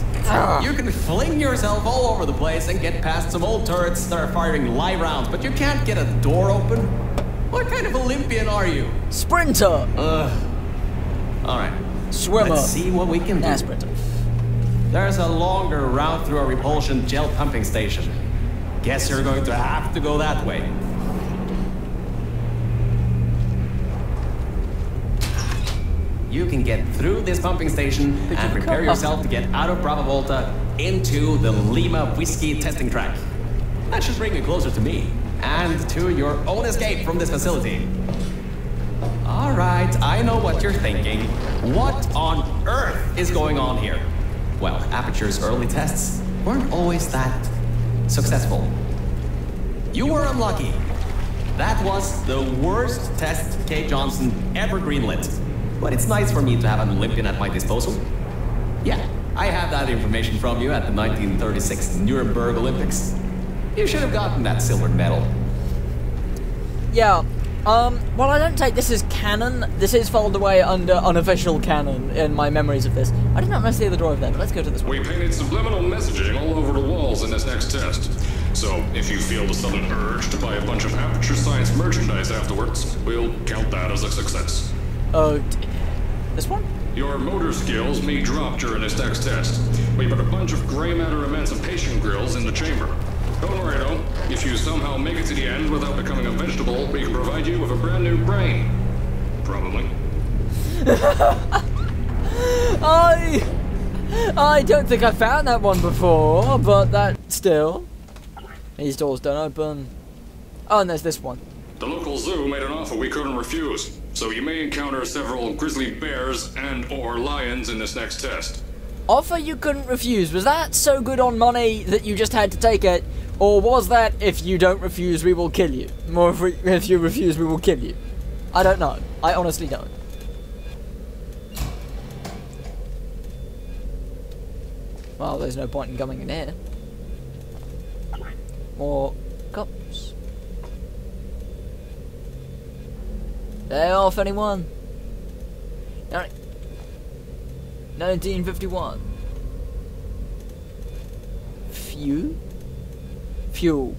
You can fling yourself all over the place and get past some old turrets that are firing live rounds, but you can't get a door open? What kind of Olympian are you? Sprinter. Alright. Swimmer. Let's see what we can do. Sprinter. There's a longer route through a repulsion gel pumping station. Guess you're going to have to go that way. You can get through this pumping station and prepare yourself to get out of Bravo Volta into the Lima Whiskey testing track. That should bring you closer to me and to your own escape from this facility. All right, I know what you're thinking. What on earth is going on here? Well, Aperture's early tests weren't always that successful. You were unlucky. That was the worst test Kate Johnson ever greenlit. But it's nice for me to have an Olympian at my disposal. Yeah, I have that information from you at the 1936 Nuremberg Olympics. You should have gotten that silver medal. Yeah, well, I don't take this as canon. This is filed away under unofficial canon in my memories of this. I did not know the other door over there, but let's go to this one. We painted subliminal messaging all over the walls in this next test. So, if you feel the sudden urge to buy a bunch of Aperture Science merchandise afterwards, we'll count that as a success. Oh, this one? Your motor skills may drop during this next test. We put a bunch of gray matter emancipation grills in the chamber. Don't worry though, if you somehow make it to the end without becoming a vegetable, we can provide you with a brand new brain. Probably. I don't think I found that one before, but that still. These doors don't open. Oh, and there's this one. The local zoo made an offer we couldn't refuse, so you may encounter several grizzly bears and/or lions in this next test. Offer you couldn't refuse. Was that so good on money that you just had to take it? Or was that, if you don't refuse, we will kill you? More if you refuse, we will kill you. I don't know. I honestly don't. Well, there's no point in coming in here. More cups. Day off, anyone? 1951. Fuel.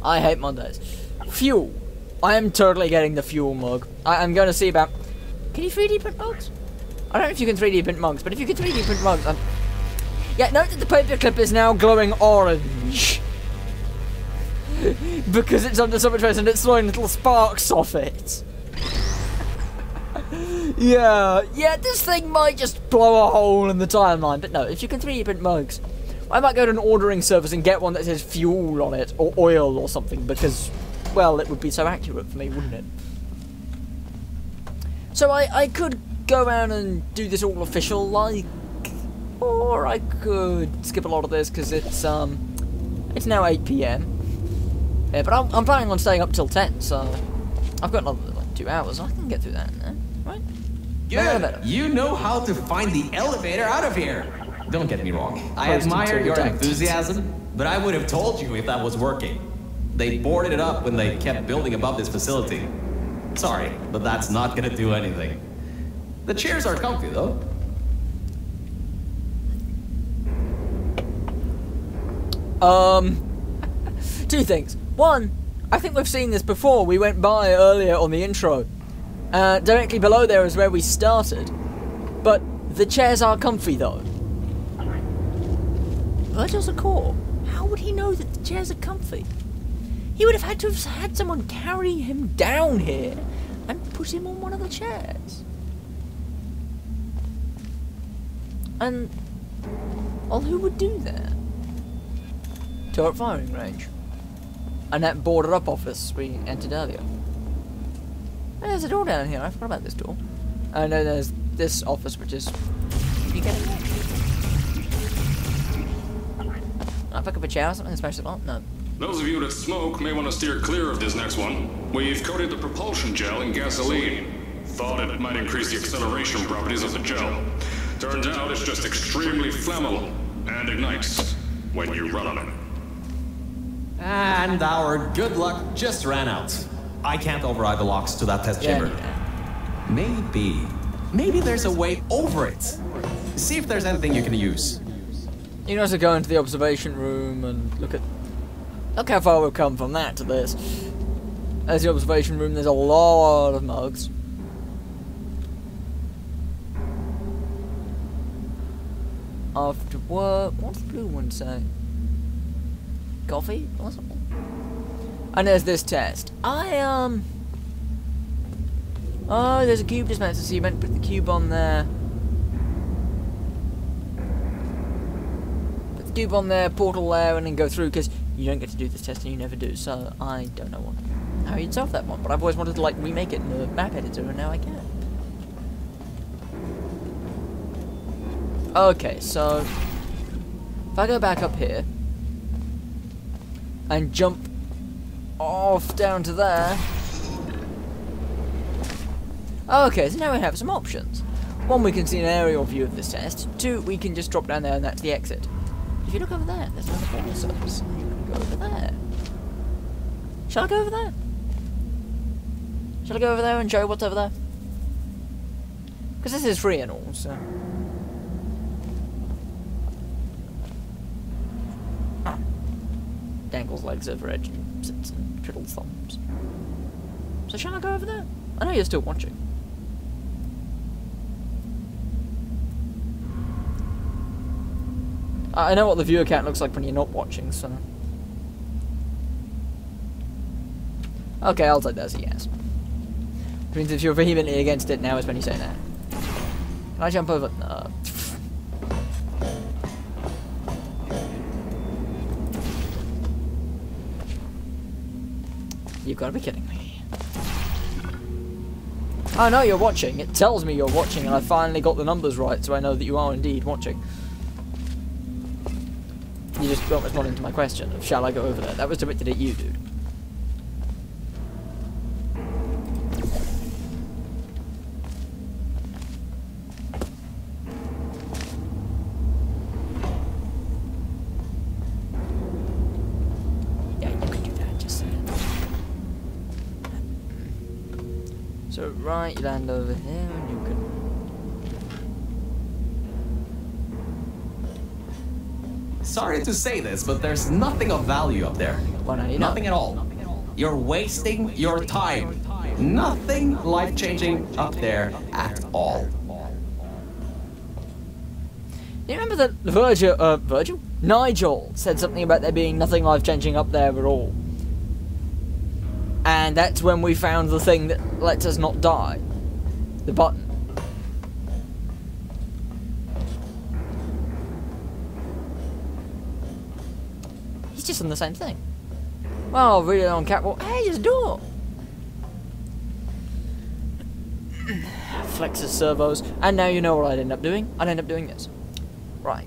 I hate Mondays. Fuel. I am totally getting the fuel mug. I'm going to see about... Can you 3D print mugs? I don't know if you can 3D print mugs, but if you can 3D print mugs... Yeah, note that the paperclip is now glowing orange. Because it's under so much pressure and it's throwing little sparks off it. Yeah, this thing might just blow a hole in the timeline, but no, if you can 3D print mugs, I might go to an ordering service and get one that says fuel on it, or oil or something, because, well, it would be so accurate for me, wouldn't it? So I could go around and do this all official, like, or I could skip a lot of this, because it's now 8 PM. Yeah, but I'm planning on staying up till 10, so I've got another, like, 2 hours, I can get through that, right? Good. You know how to find the elevator out of here. Don't get me wrong. I admire your enthusiasm, but I would have told you if that was working. They boarded it up when they kept building above this facility. Sorry, but that's not gonna do anything. The chairs are comfy, though. Two things. One, I think we've seen this before. We went by earlier on the intro. Directly below there is where we started. But the chairs are comfy, though. Virgil's a core. How would he know that the chairs are comfy? He would have had to have had someone carry him down here and put him on one of the chairs. And, well, who would do that? Turret firing range. And that boarded up office we entered earlier. And there's a door down here, I forgot about this door. And then there's this office which is... Can you get in there? Can I pick up a chair or something and smash it on? No. Those of you that smoke may want to steer clear of this next one. We've coated the propulsion gel in gasoline. Thought it might increase the acceleration properties of the gel. Turns out it's just extremely flammable and ignites when you run on it. And our good luck just ran out. I can't override the locks to that test chamber. Maybe there's a way over it. See if there's anything you can use. You can also go into the observation room and look how far we've come from that to this. There's the observation room, there's a lot of mugs. After work, what's the blue one say? Coffee or something? And there's this test. Oh, there's a cube dispenser, so you meant to put the cube on there. Put the cube on there, portal there, and then go through, because you don't get to do this test and you never do, so I don't know how you'd solve that one, but I've always wanted to, like, remake it in the map editor, and now I can. Okay, so if I go back up here and jump off down to there. Okay, so now we have some options. One, we can see an aerial view of this test. Two, we can just drop down there and that's the exit. If you look over there, there's another portal surface. You can go over there. Shall I go over there? Shall I go over there and show you what's over there? Because this is free and all, so... Dangles legs over edge and sits and twiddles thumbs. So shall I go over there? I know you're still watching. I know what the viewer count looks like when you're not watching, so... Okay, I'll take that as a yes. Which means if you're vehemently against it, now is when you say that. Can I jump over? No. You've got to be kidding me. Oh no, you're watching. It tells me you're watching, and I finally got the numbers right, so I know that you are indeed watching. You just weren't responding to my question of shall I go over there. That was directed at you, dude. So right, you land over here and you can... Sorry to say this, but there's nothing of value up there. Well, now you know. Nothing at all. You're wasting your time. Nothing life-changing up there at all. Do you remember that Nigel said something about there being nothing life-changing up there at all? And that's when we found the thing that lets us not die. The button. He's just on the same thing. Well, really on catwalk. Hey, there's a door! Flexes servos. And now you know what I'd end up doing. I'd end up doing this. Right.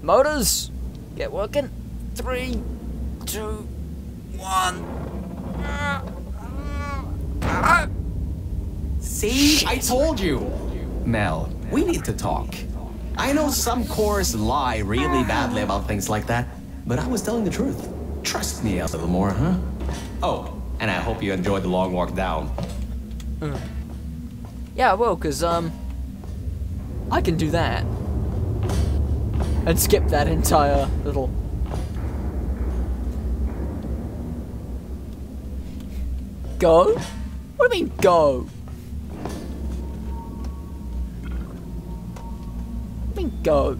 Motors! Get working. 3, 2, 1. See? I told you! Mel, we need to talk. I know some cores lie really badly about things like that, but I was telling the truth. Trust me a little more, huh? Oh, and I hope you enjoyed the long walk down. Yeah, I will, because, I can do that. And skip that entire little... Go? What do you mean, go? What do you mean, go?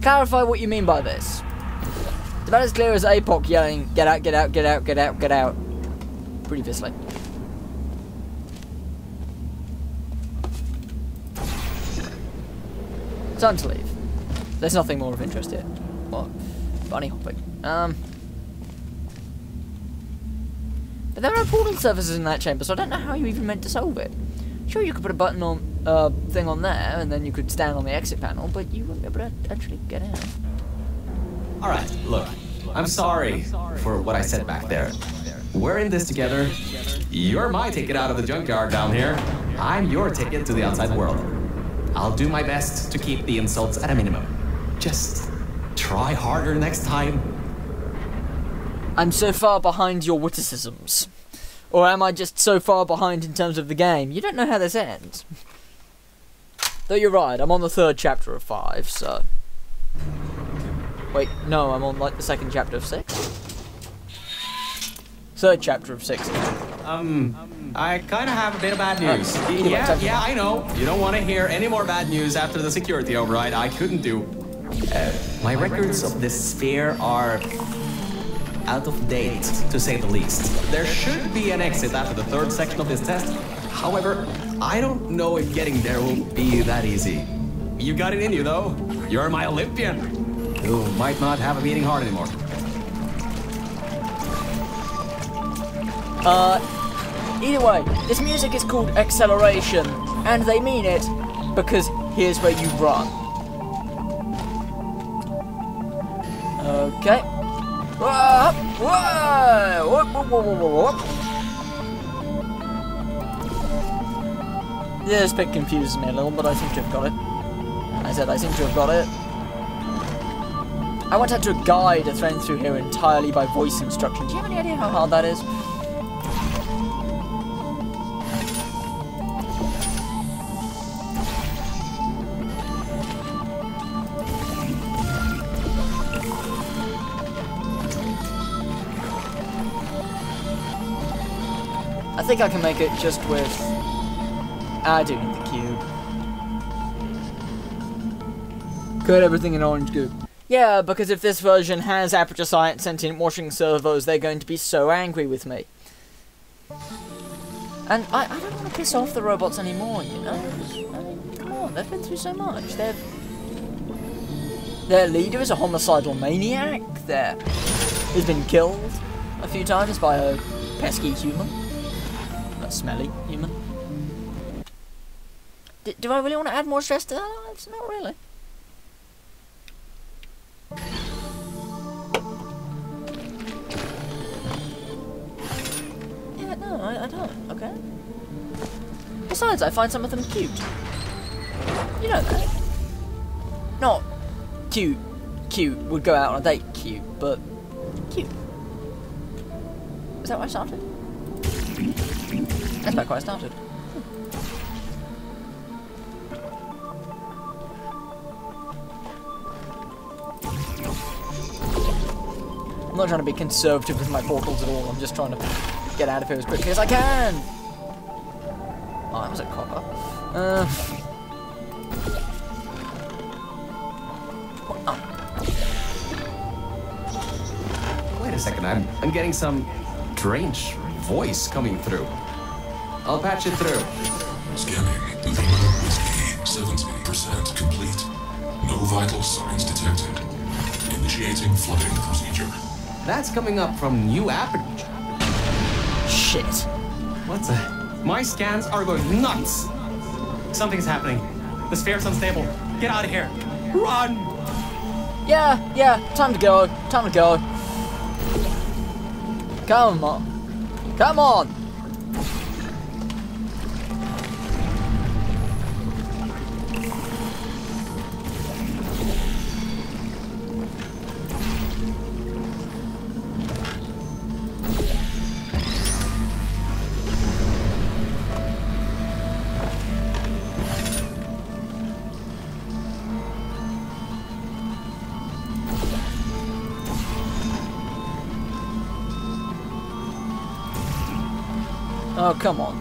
Clarify what you mean by this. It's about as clear as APOC yelling, get out, get out, get out, get out, get out. Previously. Time to leave. There's nothing more of interest here. What? Bunny hopping. But there are portal surfaces in that chamber, so I don't know how you even meant to solve it. Sure, you could put a button on, thing on there, and then you could stand on the exit panel, but you wouldn't be able to actually get out. Alright, look. I'm sorry for what I said back there. We're in this together. You're my ticket out of the junkyard down here. I'm your ticket to the outside world. I'll do my best to keep the insults at a minimum. Just try harder next time. I'm so far behind your witticisms. Or am I just so far behind in terms of the game? You don't know how this ends. Though you're right, I'm on the 3rd chapter of 5, so... Wait, no, I'm on like the 2nd chapter of 6? 3rd chapter of 6. I kind of have a bit of bad news. Yeah, I know. You don't want to hear any more bad news after the security override. I couldn't do. My records of this sphere are out of date, to say the least. There should be an exit after the 3rd section of this test. However, I don't know if getting there will be that easy. You got it in you, though. You're my Olympian, who might not have a beating heart anymore. Either way, this music is called Acceleration, and they mean it, because here's where you run. Okay. Whoa, whoa, whoop, whoop, whoop, whoop, whoop. This bit confuses me a little, but I seem to have got it. I seem to have got it. I once had to guide a train through here entirely by voice instructions. Do you have any idea how hard that is? I think I can make it just with... I do need the cube. Coat everything in orange goo. Yeah, because if this version has Aperture Science sentient washing servos, they're going to be so angry with me. And I don't want to piss off the robots anymore, you know? I mean, come on, they've been through so much. Their leader is a homicidal maniac. He's been killed a few times by a pesky human. A smelly human. Do I really want to add more stress to their lives? Not really. Yeah, no, I don't, okay? Besides, I find some of them cute. You know that. Not cute, would go out on a date cute, but cute. Is that where I started? That's back where I started. I'm not trying to be conservative with my portals at all, I'm just trying to get out of here as quickly as I can! Oh, that was a copper. Wait a second, I'm getting some strange voice coming through. I'll patch it through. Scanning. The mode is 70% complete. No vital signs detected. Initiating flooding procedure. That's coming up from new Aperture. Shit. What the? My scans are going nuts. Something's happening. The sphere's unstable. Get out of here. Run! Yeah, time to go. Come on. Come on! Oh, come on.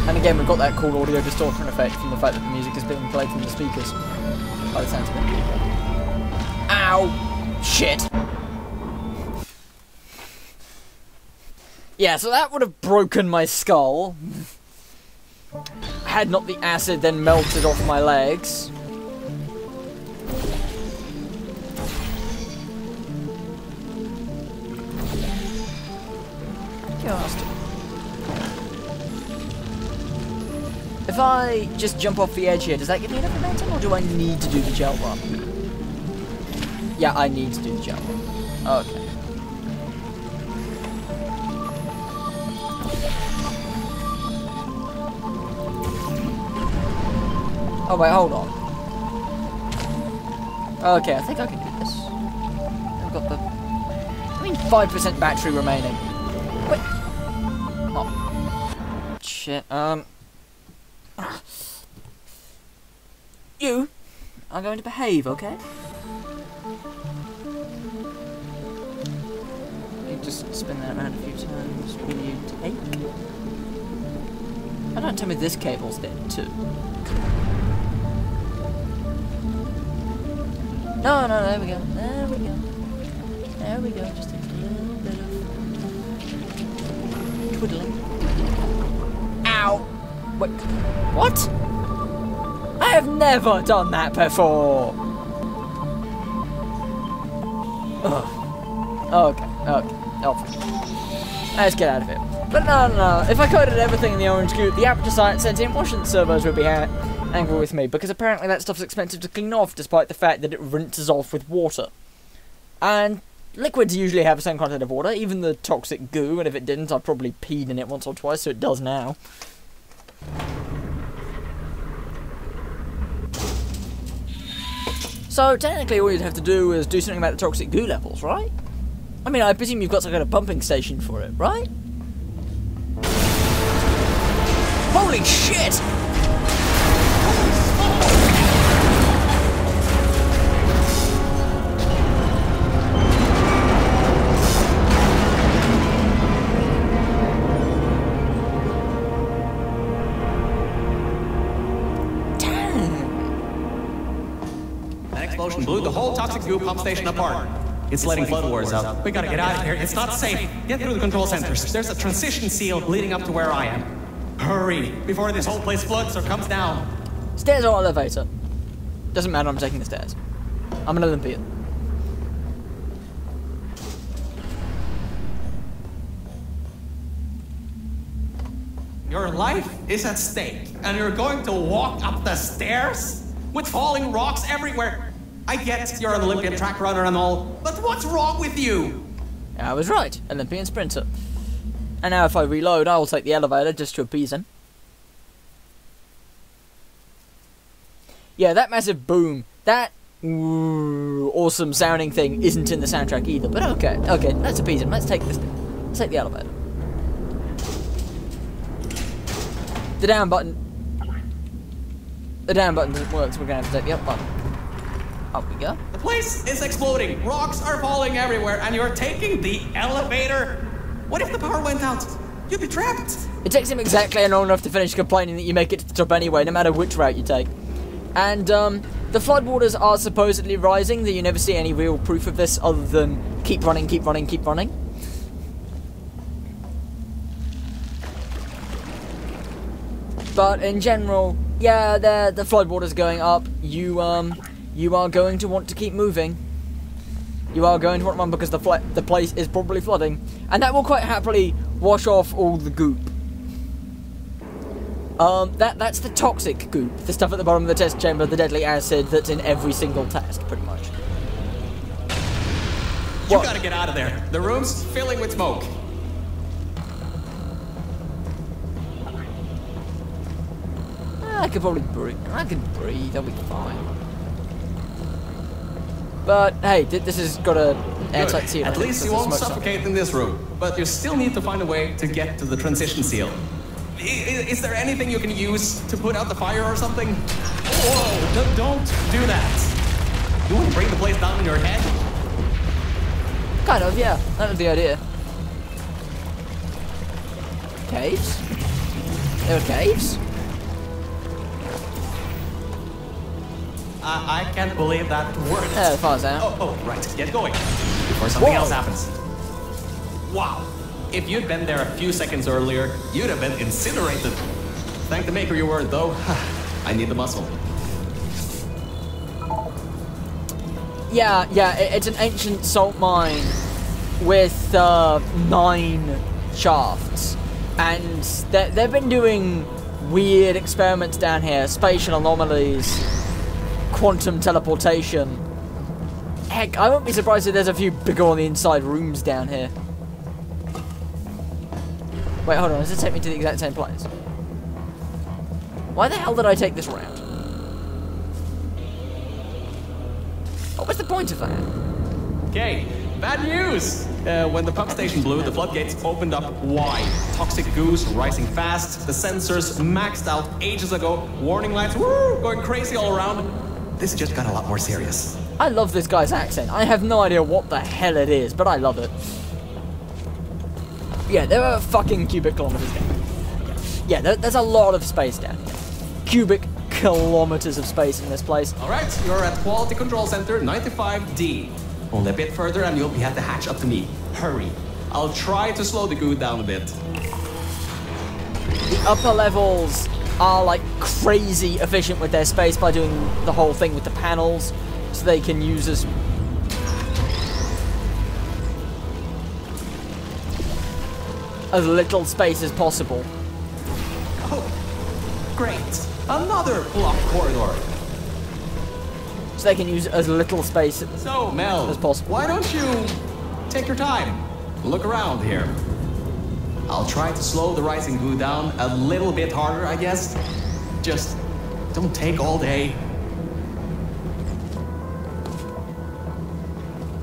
And again, we've got that cool audio distortion effect from the fact that the music is being played from the speakers. By the sounds of it. Ow! Shit! Yeah, so that would have broken my skull. Had not the acid then melted off my legs. If I just jump off the edge here, does that give me enough momentum, or do I need to do the gel run? Yeah, I need to do the gel run. Okay. Oh wait, hold on. Okay, I think I can do this. I've got the... 5% battery remaining. Wait. Oh. Shit, You are going to behave, okay? You just spin that around a few times. Will you take? Oh, don't tell me this cable's dead too. No, there we go. There we go. There we go. Just a little bit of twiddling. Ow! Wait. What? I have never done that before! Ugh. Okay. Let's get out of here. But no. If I coded everything in the orange goop, the Aperture Science Sentient Washington servers would be angry with me, because apparently that stuff's expensive to clean off, despite the fact that it rinses off with water. And liquids usually have the same content of water, even the toxic goo, and if it didn't, I'd probably peed in it once or twice, so it does now. So technically all you'd have to do is do something about the toxic goo levels, right? I mean, I presume you've got some kind of pumping station for it, right? Holy shit! Blew the whole toxic goo pump station apart. It's letting flood wars out. We gotta get out of here. It's not safe. Get through the control centers. There's a transition seal leading up to where I am. Hurry, before this whole place floods or comes down. Stairs or elevator? Doesn't matter, I'm taking the stairs. I'm an Olympian. Your life is at stake, and you're going to walk up the stairs? With falling rocks everywhere. I get you're an Olympian track runner and all, but what's wrong with you? I was right, Olympian sprinter. And now if I reload, I'll take the elevator just to appease him. Yeah, that massive boom, that awesome sounding thing isn't in the soundtrack either, but okay, let's appease him. Let's take this thing. Let's take the elevator. The down button. The down button doesn't work, so we're gonna have to take the up button. Up we go. The place is exploding. Rocks are falling everywhere, and you're taking the elevator? What if the power went out? You'd be trapped. It takes him exactly long enough to finish complaining that you make it to the top anyway, no matter which route you take. And, the floodwaters are supposedly rising, though you never see any real proof of this other than keep running. But in general, yeah, the floodwaters going up. You are going to want to keep moving. You are going to want to run because the place is probably flooding, and that will quite happily wash off all the goop. That's the toxic goop, the stuff at the bottom of the test chamber, the deadly acid that's in every single test, pretty much. You gotta get out of there. The room's filling with smoke. I could probably breathe. I can breathe. I'll be fine. But hey, this has got a airtight seal. At least you won't suffocate in this room. But you still need to find a way to get to the transition seal. Is there anything you can use to put out the fire or something? Whoa! Don't do that. You want to bring the place down in your head? Kind of, yeah. That was the idea. Caves? There were caves? I can't believe that worked. Yeah, the fire's out. Oh, right. Get going. Before something else happens. Wow. If you'd been there a few seconds earlier, you'd have been incinerated. Thank the maker you were, though. I need the muscle. Yeah, it's an ancient salt mine with 9 shafts. And they've been doing weird experiments down here, spatial anomalies, quantum teleportation. Heck, I won't be surprised if there's a few bigger on the inside rooms down here. Wait, hold on, does it take me to the exact same place? Why the hell did I take this route? What was the point of that? Okay, bad news! When the pump station blew, the floodgates opened up wide. Toxic goose rising fast, the sensors maxed out ages ago, warning lights woo, going crazy all around. This just got a lot more serious. I love this guy's accent. I have no idea what the hell it is, but I love it. Yeah, there are fucking cubic kilometers down here. Yeah, there's a lot of space down here. Cubic kilometers of space in this place. Alright, you're at Quality Control Center 95D. Only a bit further and you'll be at the hatch up to me. Hurry. I'll try to slow the goo down a bit. The upper levels are like crazy efficient with their space by doing the whole thing with the panels, so they can use as little space as possible. Oh, great. Another block corridor. So they can use as little space So, Mel, as possible. why don't you take your time? Look around here. I'll try to slow the rising goo down a little bit harder, I guess. Just don't take all day.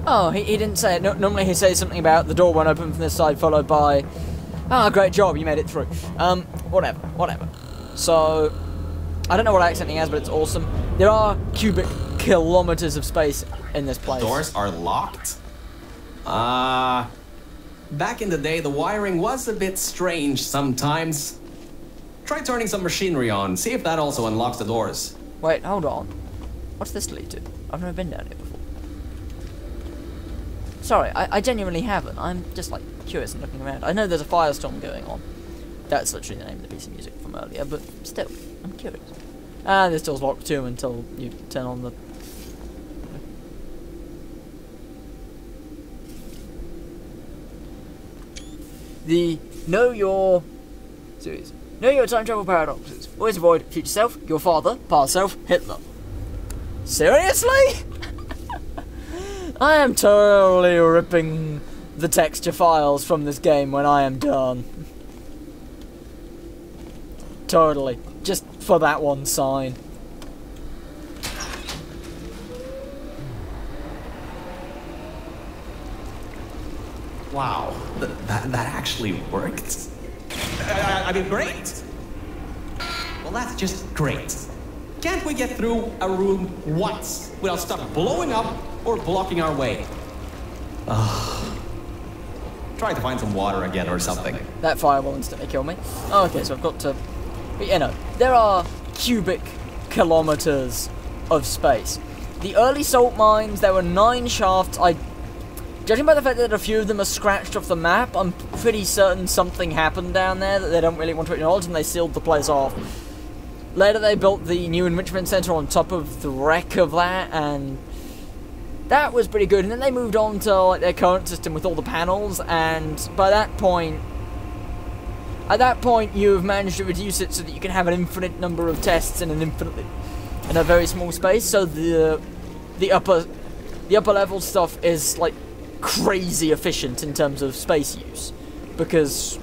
Oh, he didn't say it. No, normally he says something about the door won't open from this side, followed by, ah, great job, you made it through. Whatever. So, I don't know what accent he has, but it's awesome. There are cubic kilometers of space in this place. Doors are locked? Back in the day, the wiring was a bit strange sometimes. Try turning some machinery on, see if that also unlocks the doors. Wait, hold on. What's this lead to? I've never been down here before. Sorry, I genuinely haven't. I'm just, like, curious and looking around. I know there's a firestorm going on. That's literally the name of the piece of music from earlier, but still, I'm curious. And this door's locked too until you turn on the... Know your time travel paradoxes. Always avoid future self, your father, past self, Hitler. Seriously? I am totally ripping the texture files from this game when I am done. Totally. Just for that one sign. Wow, that actually worked. I mean, great. Well, that's just great. Can't we get through a room once without stuff blowing up or blocking our way? Try to find some water again or something. That fire will instantly kill me. Oh, okay, so I've got to... But, you know, there are cubic kilometers of space. The early salt mines, there were 9 shafts. Judging by the fact that a few of them are scratched off the map, I'm pretty certain something happened down there that they don't really want to acknowledge, and they sealed the place off. Later they built the new enrichment center on top of the wreck of that, and that was pretty good. And then they moved on to like their current system with all the panels, and by that point, you've managed to reduce it so that you can have an infinite number of tests in in a very small space. So the upper level stuff is like crazy efficient in terms of space use, because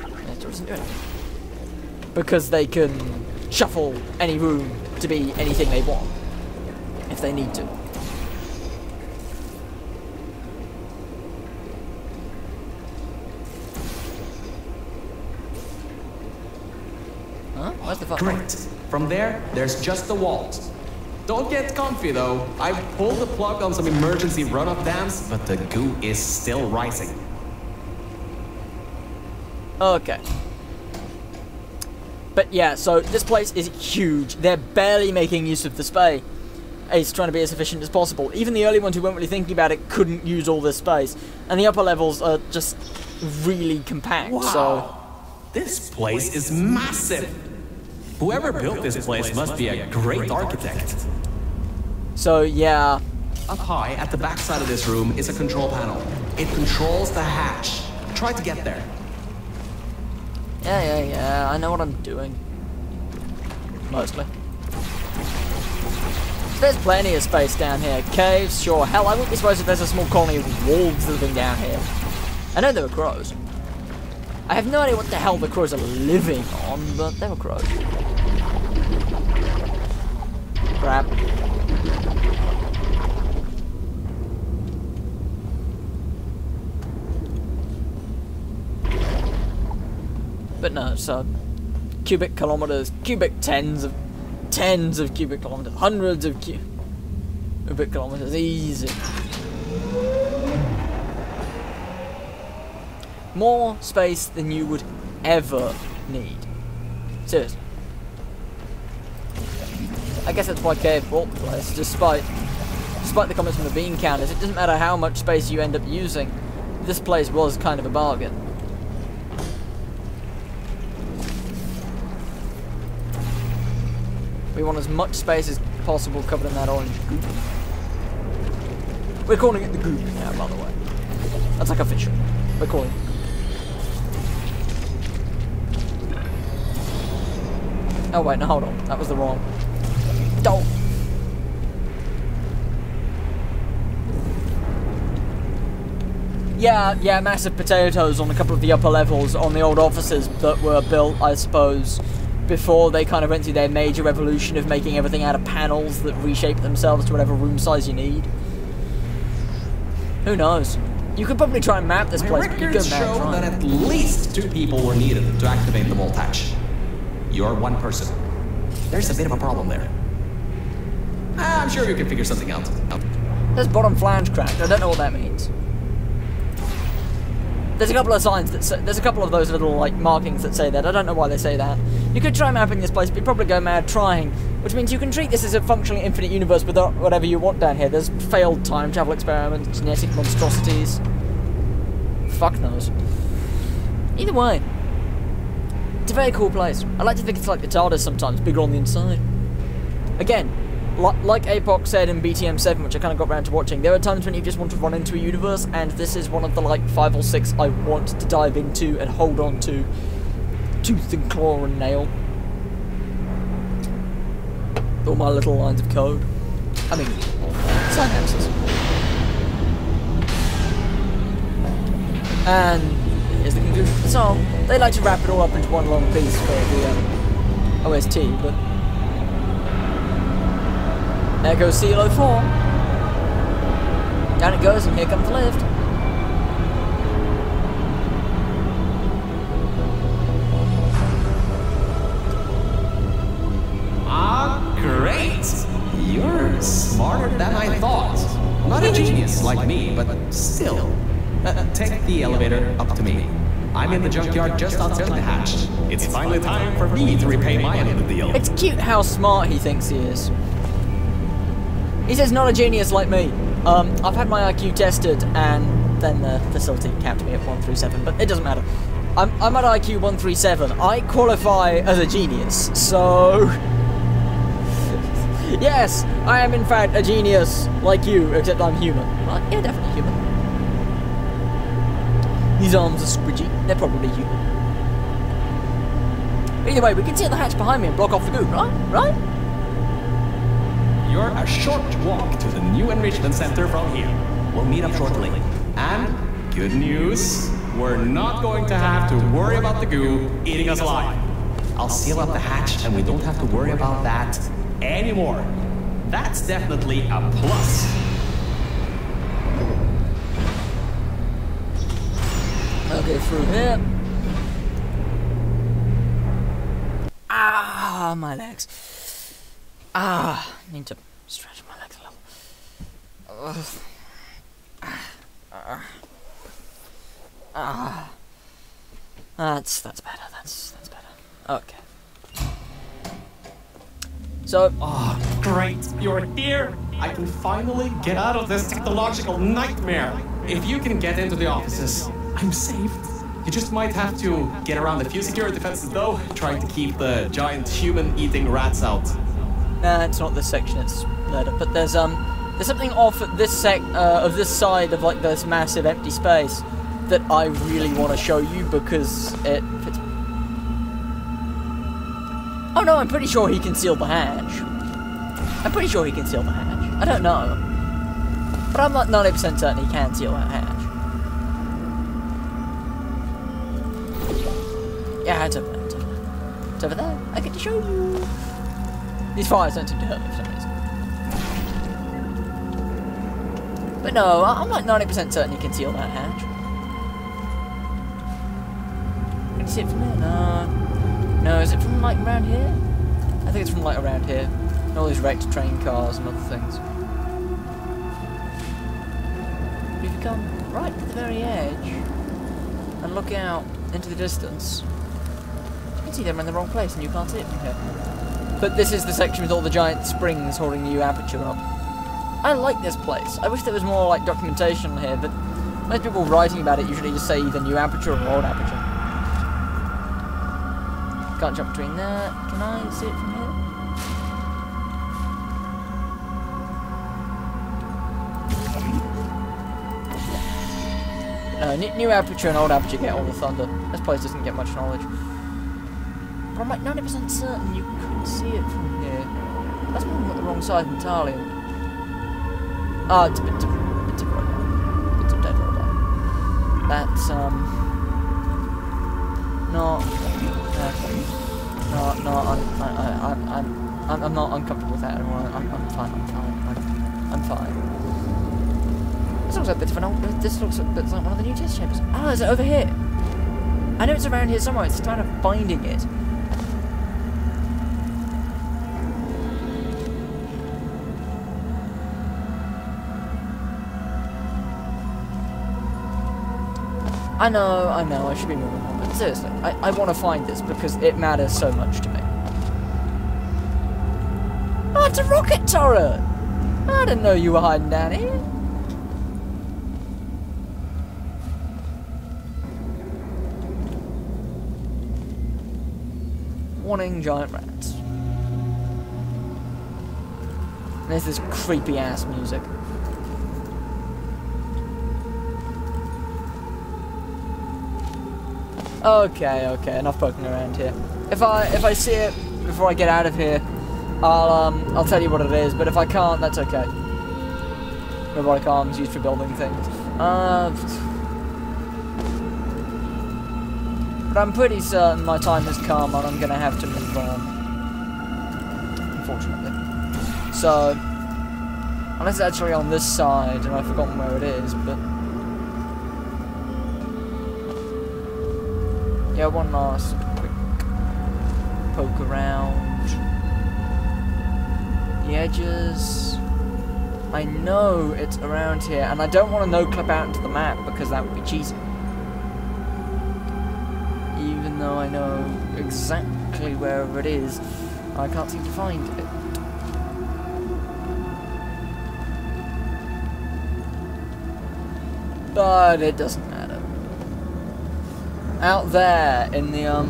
it doesn't do anything. Because they can shuffle any room to be anything they want if they need to. Huh? Where's the fuck? Great. From there, there's just the walls. Don't get comfy though. I pulled the plug on some emergency run-up dams, but the goo is still rising. Okay. But yeah, so this place is huge. They're barely making use of the space. It's trying to be as efficient as possible. Even the early ones who weren't really thinking about it couldn't use all this space. And the upper levels are just really compact, Wow. so... This place is massive. Whoever built this place must be a great architect. So, yeah. Up high, at the back side of this room, is a control panel. It controls the hatch. Try to get there. Yeah, I know what I'm doing. Mostly. There's plenty of space down here. Caves, sure. Hell, I wouldn't be surprised if there's a small colony of wolves living down here. I know there were crows. I have no idea what the hell the crows are living on, but they were crows. Crap. But no, so cubic kilometers, cubic tens of cubic kilometers, hundreds of cubic kilometers, easy. More space than you would ever need. Seriously. I guess that's why Cave bought the place, despite the comments from the bean counters. It doesn't matter how much space you end up using, this place was kind of a bargain. We want as much space as possible covered in that orange goop. We're calling it the goop now, by the way. That's like official. We're calling it. Oh wait, no, hold on. That was the wrong. Don't. Yeah, massive potatoes on a couple of the upper levels on the old offices that were built, I suppose, before they kind of went through their major revolution of making everything out of panels that reshape themselves to whatever room size you need. Who knows? You could probably try and map this place, but you could show that at least 2 people were needed to activate the vault hatch. You're 1 person. There's a bit of a problem there. I'm sure you can figure something out. There's bottom flange cracked. I don't know what that means. There's a couple of signs that say, there's a couple of those little like markings that say that. I don't know why they say that. You could try mapping this place, but you'd probably go mad trying, which means you can treat this as a functionally infinite universe with whatever you want down here. There's failed time travel experiments, genetic monstrosities. Fuck knows. Either way, it's a very cool place. I like to think it's like the TARDIS sometimes, bigger on the inside. Again, like Apoc said in BTM 7, which I kind of got around to watching, there are times when you just want to run into a universe, and this is one of the like 5 or 6 I want to dive into and hold on to tooth and claw and nail. All my little lines of code. I mean, synapses. And here's the conclusion of the song. They like to wrap it all up into one long piece for the OST, but there goes CLO 4. Down it goes, and here comes the lift. Ah, great! You're smarter than I thought. Not a genius like me, but still. Take the elevator up to me. I'm in the junkyard just outside the hatch. It's finally time for me to repay my end of the deal. It's cute how smart he thinks he is. He says not a genius like me. I've had my IQ tested, and then the facility capped me at 137, but it doesn't matter. I'm at IQ 137. I qualify as a genius, so yes, I am in fact a genius like you, except I'm human. Well, yeah, definitely human. These arms are squidgy. They're probably human. Either way, we can see the hatch behind me and block off the goo, right? You're a short walk to the new enrichment center from here. We'll meet up shortly. And good news, we're not going to have to worry about the goo eating us alive. I'll seal up the hatch and we don't have to worry about that anymore. That's definitely a plus. Okay, through here. Ah, my legs. Ah, need to stretch my legs a little. That's better. That's better. Okay. So, Oh, great, you're here. I can finally get out of this technological nightmare. If you can get into the offices, I'm safe. You just might have to get around a few security fences though, trying to keep the giant human-eating rats out. nah, it's not this section. It's later. But there's something off at this of this side of like this massive empty space that I really want to show you because it fits Oh no, I'm pretty sure he can seal the hatch. I'm pretty sure he can seal the hatch. I don't know. But I'm like 90% certain he can seal that hatch. Yeah, it's over there. It's over there. It's over there. I get to show you. These fires don't seem to hurt me for some reason. But no, I'm like 90% certain he can seal that hatch. Can you see it from here? No. No, is it from like around here? I think it's from like around here. And all these wrecked train cars and other things. But if you come right to the very edge and look out into the distance, you can see them in the wrong place and you can't see it from here. But this is the section with all the giant springs holding the aperture up. I like this place. I wish there was more like documentation here, but most people writing about it usually just say either new aperture or old aperture. Can't jump between that. Can I see it from here? No, new aperture and old aperture get all the thunder. This place doesn't get much knowledge. But I'm like 90% certain you couldn't see it from here. That's maybe not the wrong side entirely. Ah, it's a bit of road. Bits of dead road. That's, not... No, I'm not uncomfortable with that anymore. I'm fine. I'm fine. This looks like a bit of an old. This looks like one of the new test chambers. Ah, is it over here? I know it's around here somewhere. It's just a matter of finding it. I know, I should be moving on, but seriously, I want to find this because it matters so much to me. Oh, it's a rocket turret! I didn't know you were hiding down here. Warning, giant rats. And there's this creepy ass music. Okay, enough poking around here. If I see it before I get out of here, I'll tell you what it is, but if I can't, that's okay. Robotic arms used for building things. But I'm pretty certain my time has come and I'm gonna have to move on. Unfortunately. So, unless it's actually on this side, and I've forgotten where it is, but... Yeah, one last quick poke around the edges. I know it's around here, and I don't want to no-clip out into the map because that would be cheesy. Even though I know exactly where it is, I can't seem to find it. But it doesn't matter. Out there in the, I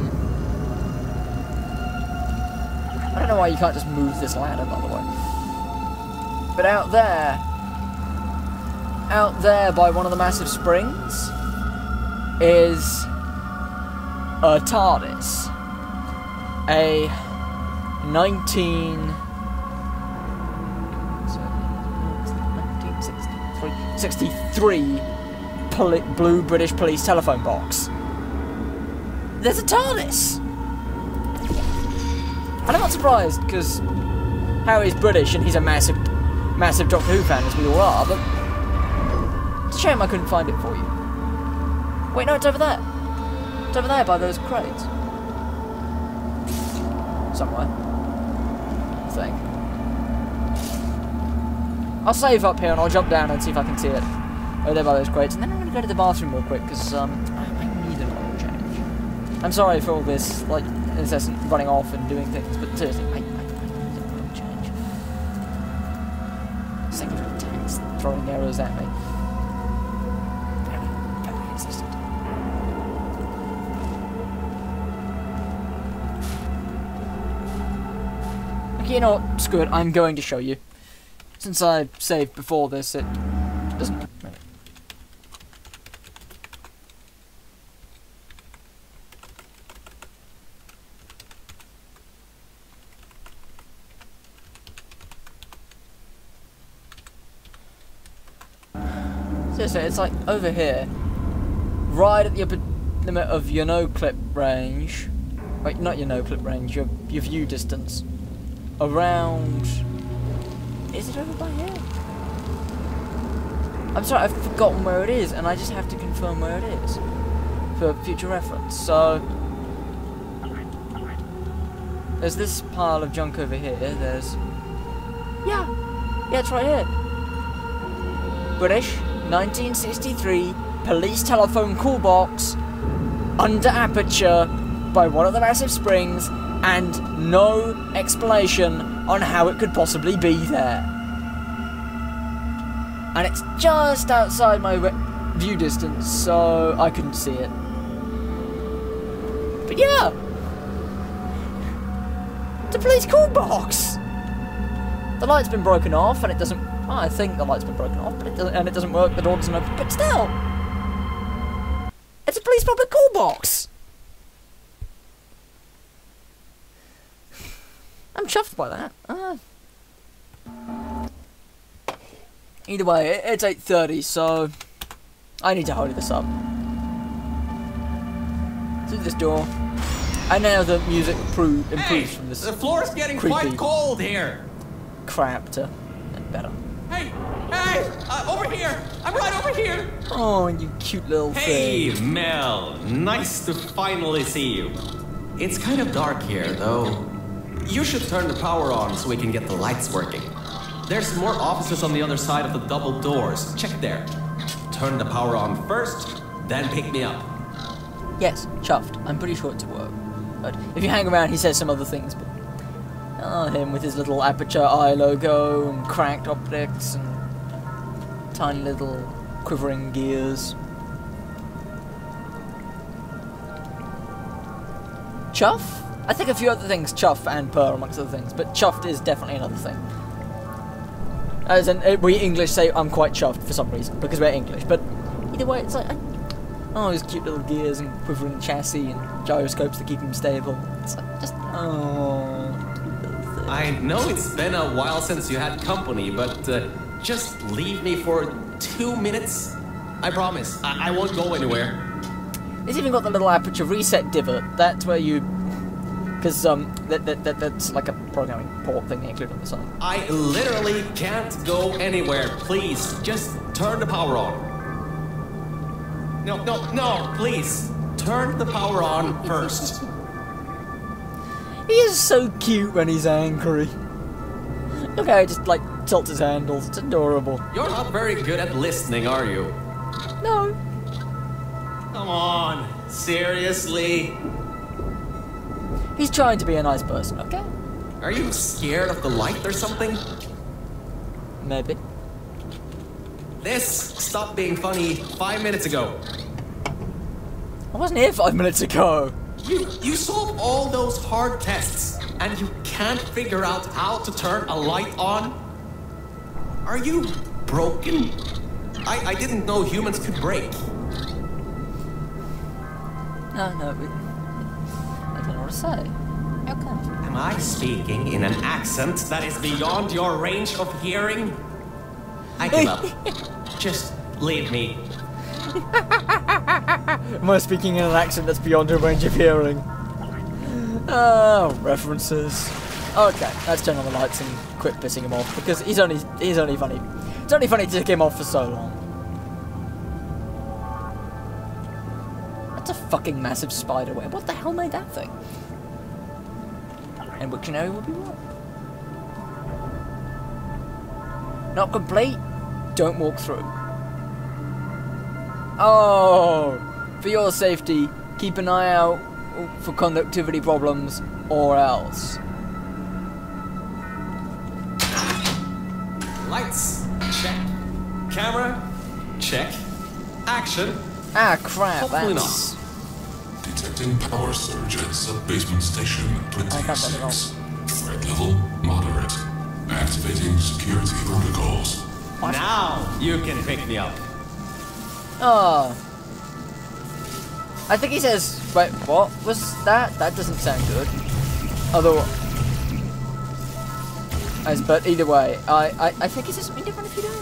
don't know why you can't just move this ladder, by the way. But out there by one of the massive springs, is a TARDIS. A 1963 blue British police telephone box. There's a TARDIS! And I'm not surprised, because Harry's British and he's a massive Doctor Who fan, as we all are, but it's a shame I couldn't find it for you. Wait, no, it's over there. It's over there by those crates. Somewhere. I think. I'll save up here and I'll jump down and see if I can see it. Over there by those crates, and then I'm going to go to the bathroom real quick, because I need an oil change. I'm sorry for all this, like, incessant running off and doing things, but seriously, I need an oil change. Secondary tanks throwing arrows at me. Very insistent. Okay, you know what? Screw it, I'm going to show you. Since I saved before this, it doesn't matter. Seriously, it's like over here. Right at the upper limit of your no-clip range. Wait, not your no-clip range, your view distance. Around... Is it over by here? I'm sorry, I've forgotten where it is, and I just have to confirm where it is. For future reference, so... There's this pile of junk over here, there's... Yeah, it's right here. British, 1963, police telephone call box, under aperture, by one of the massive springs, and no explanation on how it could possibly be there. And it's just outside my view distance, so I couldn't see it. But yeah! It's a police call box! The light's been broken off, and it doesn't... Oh, I think the light's been broken off, but it doesn't work, the door doesn't open, but still! It's a police public call box! I'm chuffed by that. Either way, it's 8:30, so I need to hurry this up. Through this door. And now the music improves from this. The floor's getting quite cold here. Crap to better. Hey, over here. I'm right over here. Oh, you cute little thing. Hey, Mel. Nice to finally see you. It's kind of dark here, though. You should turn the power on so we can get the lights working. There's more offices on the other side of the double doors. Check there. Turn the power on first, then pick me up. Yes, chuffed. I'm pretty sure it's work. But if you hang around, he says some other things. But him with his little aperture eye logo and cracked optics and tiny little quivering gears. Chuff? I think a few other things, chuff and purr amongst other things, but chuffed is definitely another thing. As in, we English say I'm quite chuffed for some reason, because we're English, but either way, it's like, oh, those cute little gears and quivering chassis and gyroscopes to keep him stable. It's like, just, oh, little thing. I know it's been a while since you had company, but just leave me for 2 minutes. I promise, I won't go anywhere. It's even got the little aperture reset divot, that's where you... Because that's like a programming port thing they include on the side. I literally can't go anywhere. Please, just turn the power on. No, please. Turn the power on first. He is so cute when he's angry. Look how he just, like, tilts his handles. It's adorable. You're not very good at listening, are you? No. Come on. Seriously? He's trying to be a nice person, okay? Are you scared of the light or something? Maybe. This stopped being funny 5 minutes ago. I wasn't here 5 minutes ago. You solved all those hard tests, and you can't figure out how to turn a light on? Are you broken? I didn't know humans could break. No, I don't know what to say. How come? Am I speaking in an accent that is beyond your range of hearing? I give up. Just leave me. Am I speaking in an accent that's beyond your range of hearing? Oh, references. Okay, let's turn on the lights and quit pissing him off because he's only funny. It's only funny to take him off for so long. That's a fucking massive spider web. What the hell made that thing? And Wiktionary will be what? Not complete. Don't walk through. Oh, for your safety, keep an eye out for conductivity problems or else. Lights, check. Camera, check. Action. Ah, crap. Hopefully That's... not. Detecting power surge at sub-basement station I got that 26. Threat level moderate. Activating security protocols. What? Now you can pick me up. Oh. I think he says, wait, what was that? That doesn't sound good. Although, but either way, I think he says something different if you do.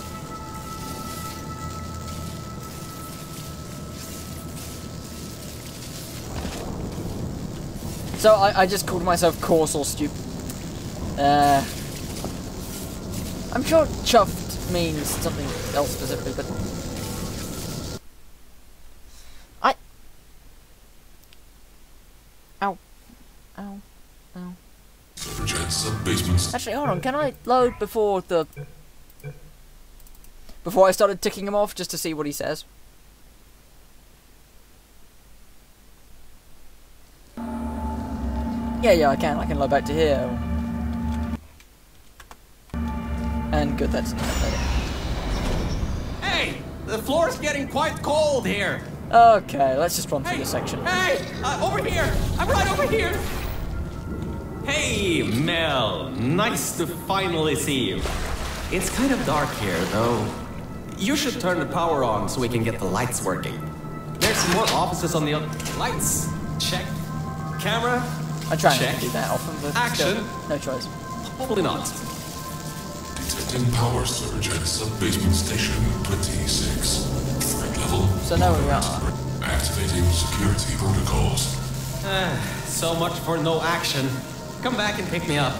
So I just called myself coarse or stupid. I'm sure chuffed means something else specifically, but Ow. Ow. Ow. Actually, hold on, can I load before I started ticking him off, just to see what he says? Yeah, I can load back to here. And good, that's not better. Hey! The floor's getting quite cold here! Okay, let's just run through this section. Hey! Over here! I'm right over here! Hey, Mel. Nice to finally see you. It's kind of dark here, though. You should turn the power on so we can get the lights working. There's some more offices on the other... Lights. Check. Camera. I try check. not to do that often, but Action. still, no choice. Probably not. Detecting power surge at sub-basement station 26. Threat level. So now we are. Activating security protocols. So much for no action. Come back and pick me up.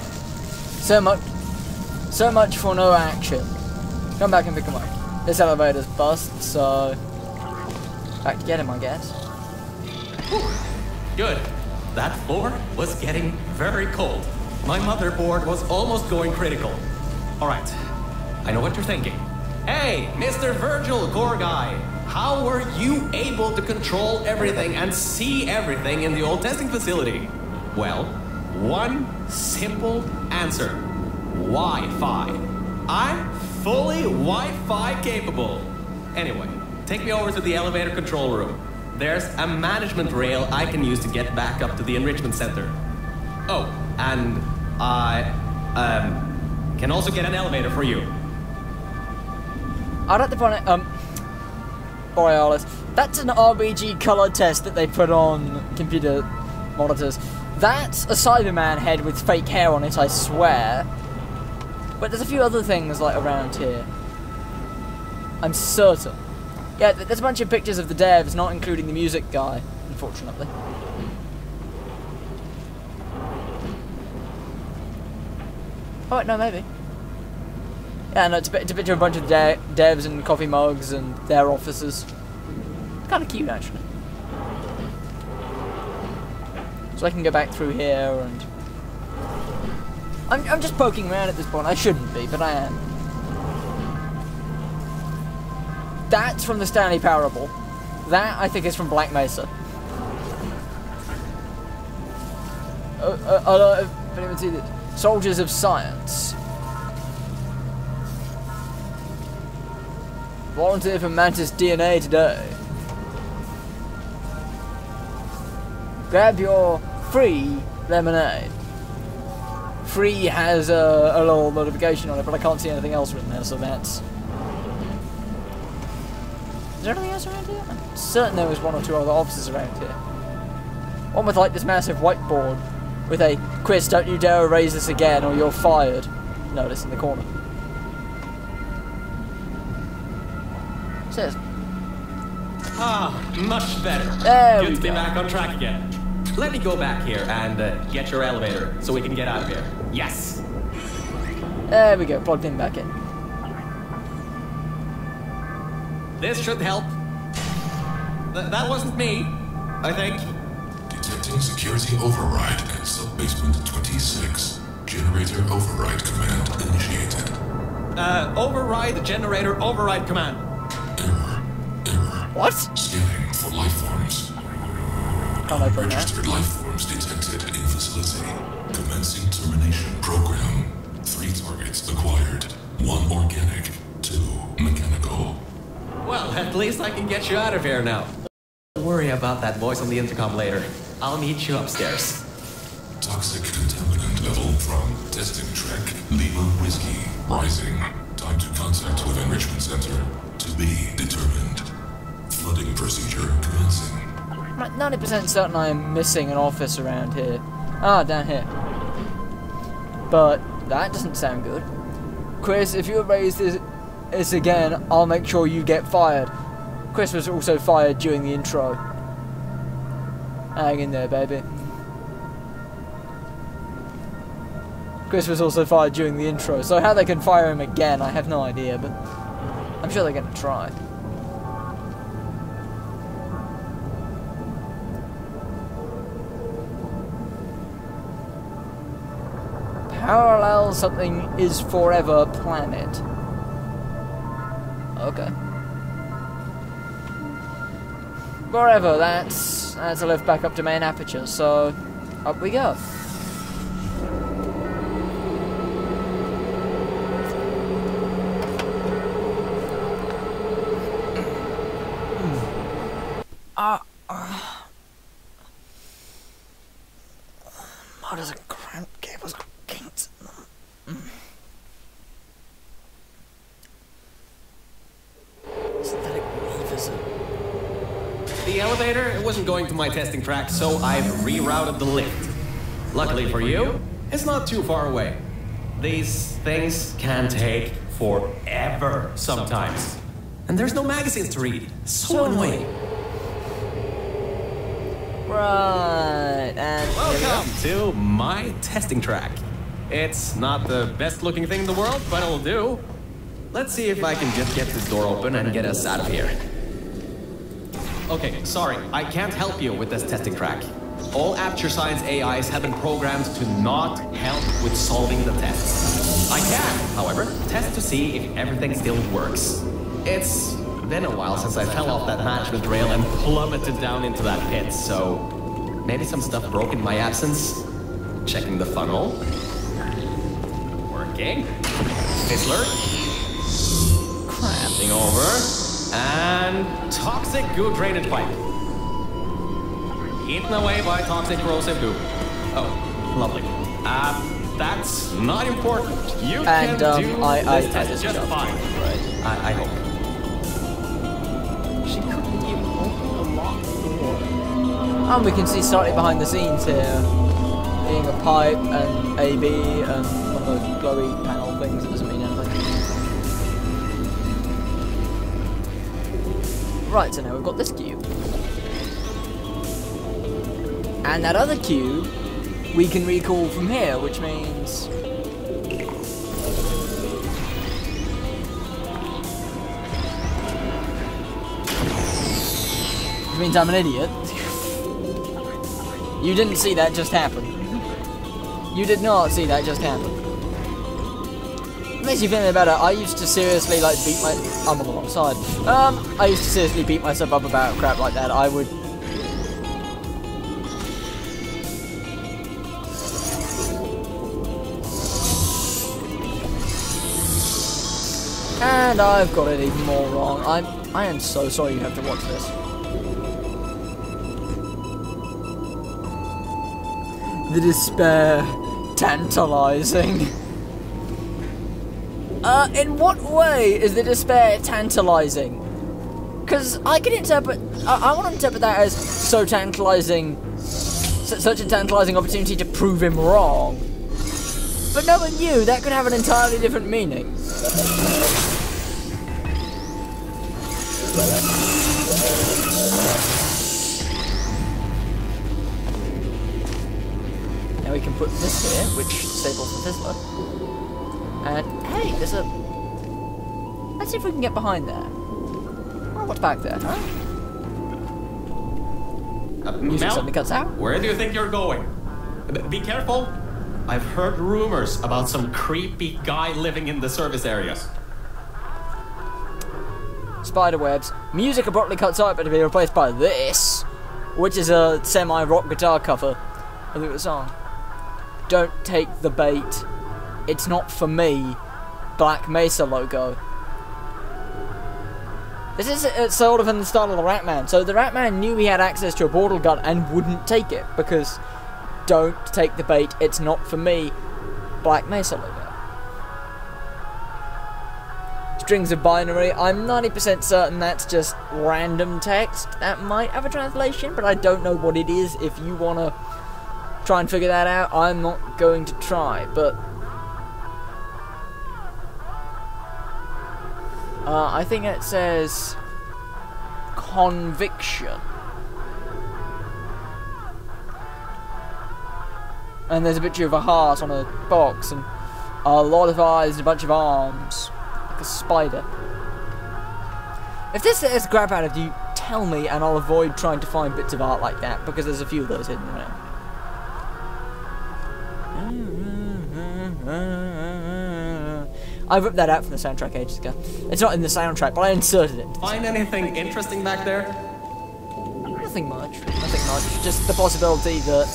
So much for no action. Come back and pick him up. This elevator's bust, so back to get him, I guess. Whew. Good. That floor was getting very cold. My motherboard was almost going critical. Alright, I know what you're thinking. Hey, Mr. Virgil, core guy. How were you able to control everything and see everything in the old testing facility? Well, one simple answer. Wi-Fi. I'm fully Wi-Fi capable. Anyway, take me over to the elevator control room. There's a management rail I can use to get back up to the enrichment center. Oh, and I can also get an elevator for you. I'd like to point out, Borealis, that's an RBG color test that they put on computer monitors. That's a Cyberman head with fake hair on it, I swear. But there's a few other things like around here. I'm certain. Yeah, there's a bunch of pictures of the devs, not including the music guy, unfortunately. Oh, wait, no, maybe. Yeah, no, it's a picture of a bunch of devs and coffee mugs and their offices. Kind of cute, actually. So I can go back through here and... I'm just poking around at this point. I shouldn't be, but I am. That's from the Stanley Parable. That, I think, is from Black Mesa. I don't know if anyone seen it. Soldiers of Science. Volunteer for Mantis DNA today. Grab your free lemonade. Free has a little notification on it, but I can't see anything else written there, so that's... Is there anything else around here? I'm certain there was one or two other offices around here. One with like this massive whiteboard with a quiz, don't you dare erase this again or you're fired. Notice in the corner. It says. Ah, much better. There Good we to be go. back on track again. Let me go back here and get your elevator so we can get out of here. Yes. There we go, plugged him back in. This should help. That wasn't me, I think. Detecting security override at sub-basement 26. Generator override command initiated. Override generator override command. Error. What? Scanning for life forms. Can't open that. Registered life forms detected in facility. Commencing termination program. 3 targets acquired. 1 organic, 2 mechanical. Well, at least I can get you out of here now. Don't worry about that voice on the intercom later. I'll meet you upstairs. Toxic contaminant level from testing track Lima Whiskey rising. Time to contact with enrichment center to be determined. Flooding procedure commencing. I'm 90% certain I am missing an office around here. Ah, down here. But that doesn't sound good. Chris, if you erase this again, I'll make sure you get fired. Chris was also fired during the intro. Hang in there, baby. Chris was also fired during the intro, so how they can fire him again, I have no idea, but I'm sure they're going to try. Parallel something is forever planet. Okay. Forever, that's a lift back up to main aperture, so up we go. Motors and cramp cables got kinks in them. Synthetic levers. The elevator, it wasn't going to my testing track, so I've rerouted the lift. Luckily for you, it's not too far away. These things can take forever sometimes. And there's no magazines to read. So annoying. Right, and Welcome to my testing track. It's not the best looking thing in the world, but it'll do. Let's see if I can just get this door open and get us out of here. Okay, sorry, I can't help you with this testing track. All Aperture Science AIs have been programmed to not help with solving the tests. I can, however, test to see if everything still works. It's been a while since I fell off that management rail and plummeted down into that pit, so maybe some stuff broke in my absence. Checking the funnel. Working. Fizzler. Cramping over. And toxic goo drainage pipe. Eaten away by toxic corrosive goo. Oh, lovely. That's not important. You can do this test just fine. Right. I hope. She couldn't even open the locked door. And we can see slightly behind the scenes here, being a pipe and AB and one of those glowy panel things that doesn't mean anything. Right, so now we've got this cube. And that other cube we can recall from here, which means... means I'm an idiot. You didn't see that just happen. You did not see that just happen. It makes you feel any better. I used to seriously like beat my... I'm on the wrong side. I used to seriously beat myself up about crap like that. I would... And I've got it even more wrong. I am so sorry you have to watch this. The despair, tantalizing. In what way is the despair tantalizing? Because I can interpret, I want to interpret that as so tantalizing, such a tantalizing opportunity to prove him wrong. But knowing you, that could have an entirely different meaning. Now we can put this here, which disables the fizzler. And hey, there's a... Let's see if we can get behind there. Oh, what's back there, huh? Usually something cuts out. Where do you think you're going? Be careful. I've heard rumors about some creepy guy living in the service areas. Spiderwebs. Music abruptly cuts out, but to be replaced by this, which is a semi-rock guitar cover of the song. Don't take the bait. It's not for me. Black Mesa logo. This is sort of in the style of the Ratman. So the Ratman knew he had access to a portal gun and wouldn't take it because don't take the bait. It's not for me. Black Mesa logo. Strings of binary. I'm 90% certain that's just random text. That might have a translation, but I don't know what it is. If you want to try and figure that out, I'm not going to try, but I think it says conviction. And there's a picture of a heart on a box, and a lot of eyes and a bunch of arms. Like a spider. If this is crap out of you, tell me, and I'll avoid trying to find bits of art like that, because there's a few of those hidden around. I ripped that out from the soundtrack ages ago. It's not in the soundtrack, but I inserted it. Find anything interesting back there? Nothing much. Nothing much. Just the possibility that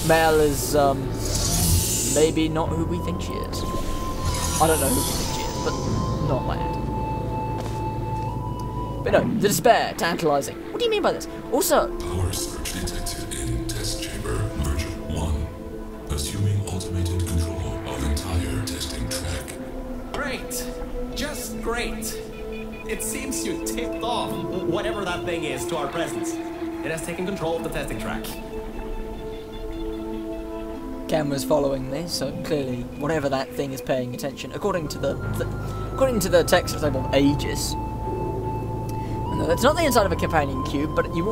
Mel is, maybe not who we think she is. I don't know who we think she is, but not that. But no, the despair, tantalizing. What do you mean by this? Also, Power surge detected in test chamber version 1. Assuming automated control of entire testing track. Great. Just great. It seems you tipped off whatever that thing is to our presence. It has taken control of the testing track. camera's following me, so clearly whatever that thing is paying attention. According to the text, it's labeled Aegis. No, that's not the inside of a companion cube, but you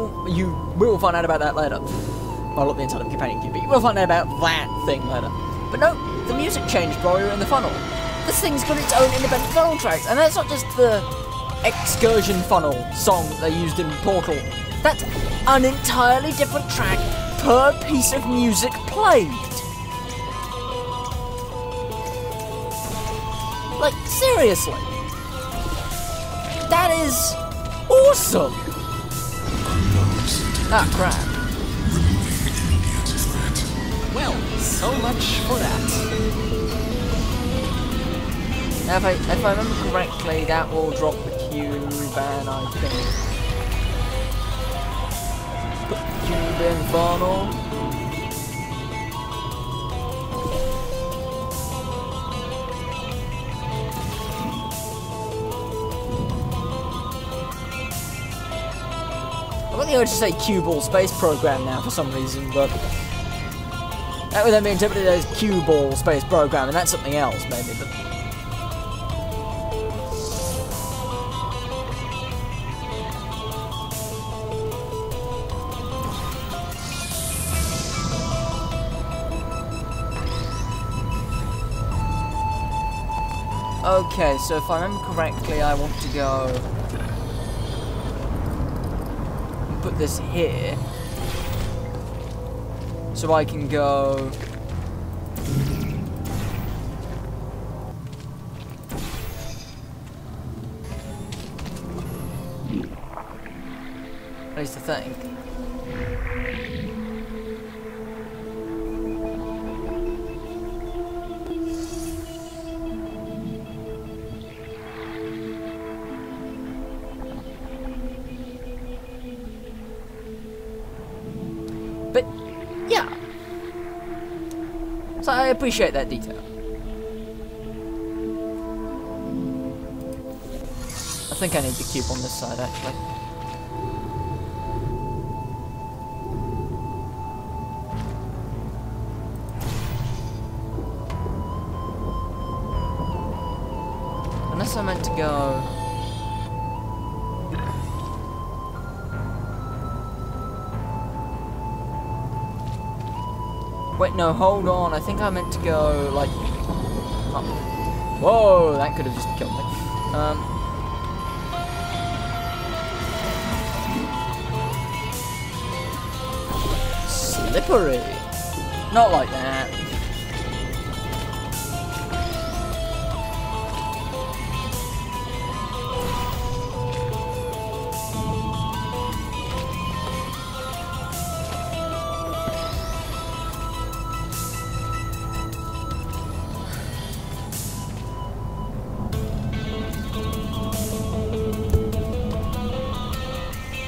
will find out about that later. Well, not the inside of a companion cube, but you will find out about that thing later. But no, the music changed while we were in the funnel. This thing's got its own independent funnel tracks, and that's not just the excursion funnel song that they used in Portal. That's an entirely different track per piece of music played. Like, seriously. That is awesome. Ah, crap. Well, so much for that. Now, if I remember correctly, that will drop the cube, and I think put the cube in funnel. I've got the urge to say cue ball space program now for some reason, but that would then be interpreted as cue ball space program, and that's something else, maybe. But okay, so if I remember correctly, I want to go and put this here, so I can go at least I think. But, yeah. So I appreciate that detail. I think I need the cube on this side, actually. Unless I meant to go... Wait, no, hold on. I think I meant to go, like... Oh. Whoa, that could have just killed me. Slippery. Not like that.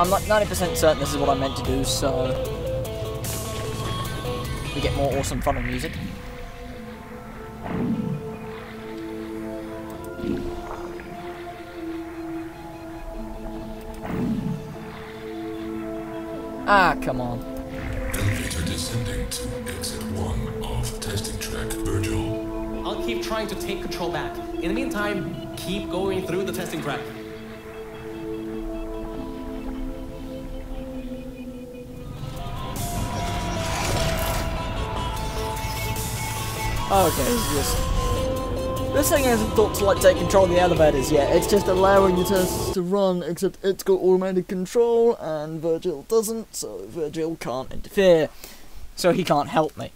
I'm like 90% certain this is what I meant to do, so we get more awesome funnel music. Ah, come on. Elevator descending to exit 1 of testing track Virgil. I'll keep trying to take control back. In the meantime, keep going through the testing track. Okay, it's just... This thing hasn't thought to, like, take control of the elevators yet. It's just allowing the tests to run, except it's got automated control, and Virgil doesn't, so Virgil can't interfere. So he can't help me.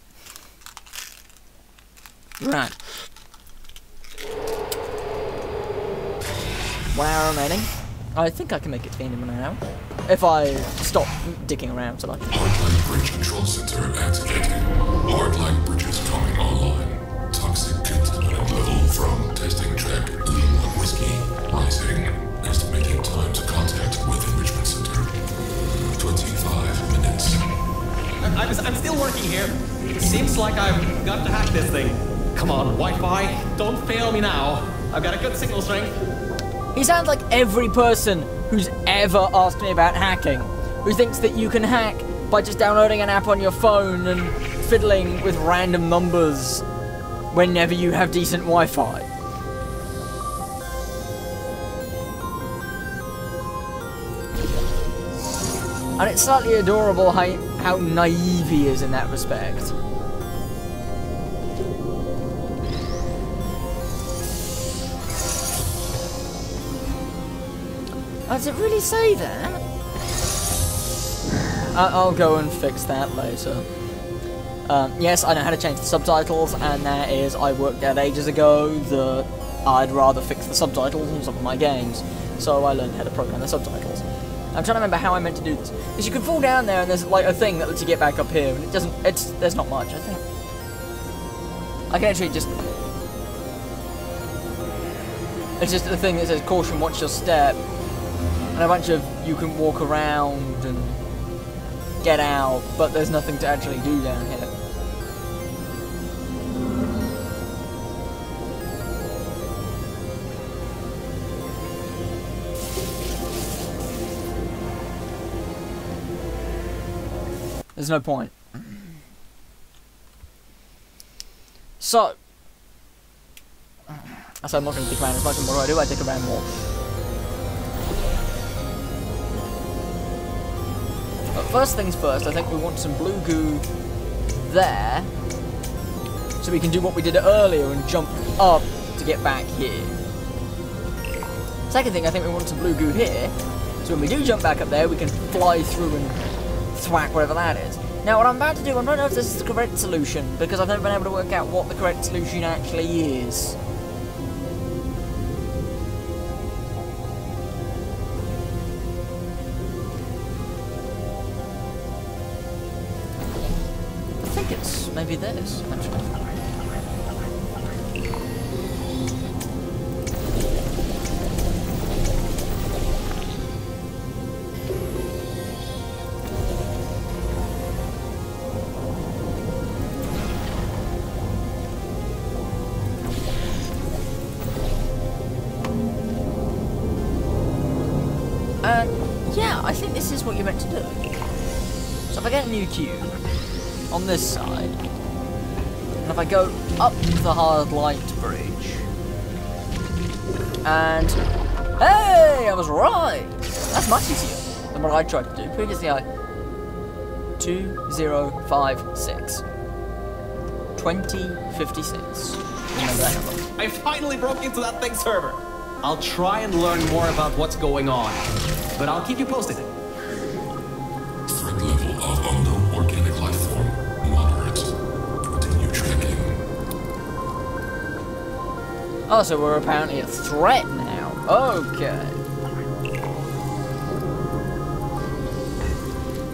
Right. 1 hour remaining. I think I can make it in 1 hour. If I stop dicking around so much. Hardline bridge control center activating. Hardline bridges coming online. Toxic contaminant level from testing track Lima Whiskey rising. Estimating time to contact with enrichment center. 25 minutes. I'm still working here. Seems like I've got to hack this thing. Come on, Wi-Fi, don't fail me now. I've got a good signal strength. He sounds like every person who's ever asked me about hacking, who thinks that you can hack by just downloading an app on your phone and fiddling with random numbers whenever you have decent Wi-Fi. And it's slightly adorable how naive he is in that respect. Does it really say that? I'll go and fix that later. Yes, I know how to change the subtitles, and that is, I worked out ages ago that I'd rather fix the subtitles on some of my games, so I learned how to program the subtitles. I'm trying to remember how I meant to do this, because you can fall down there and there's like a thing that lets you get back up here, and it doesn't, there's not much, I think. I can actually just... It's just the thing that says, caution, watch your step. And a bunch of, you can walk around and get out, but there's nothing to actually do down here. There's no point. So, I said I'm not going to dick around as much, and what do? I dick around more. But first things first, I think we want some blue goo there, so we can do what we did earlier and jump up to get back here. Second thing, I think we want some blue goo here, so when we do jump back up there, we can fly through and thwack whatever that is. Now what I'm about to do, I don't know if this is the correct solution, because I've never been able to work out what the correct solution actually is. I think it's maybe this, actually. Yeah, I think this is what you're meant to do. So if I get a new cube on this side, and if I go up the hard light bridge, and hey, I was right. That's much easier than what I tried to do previously. 2056 2056. Remember that number. I finally broke into that thing's server. I'll try and learn more about what's going on, but I'll keep you posted. Threat level of unknown organic life form moderate. Continue tracking. Oh, so we're apparently a threat now. Okay.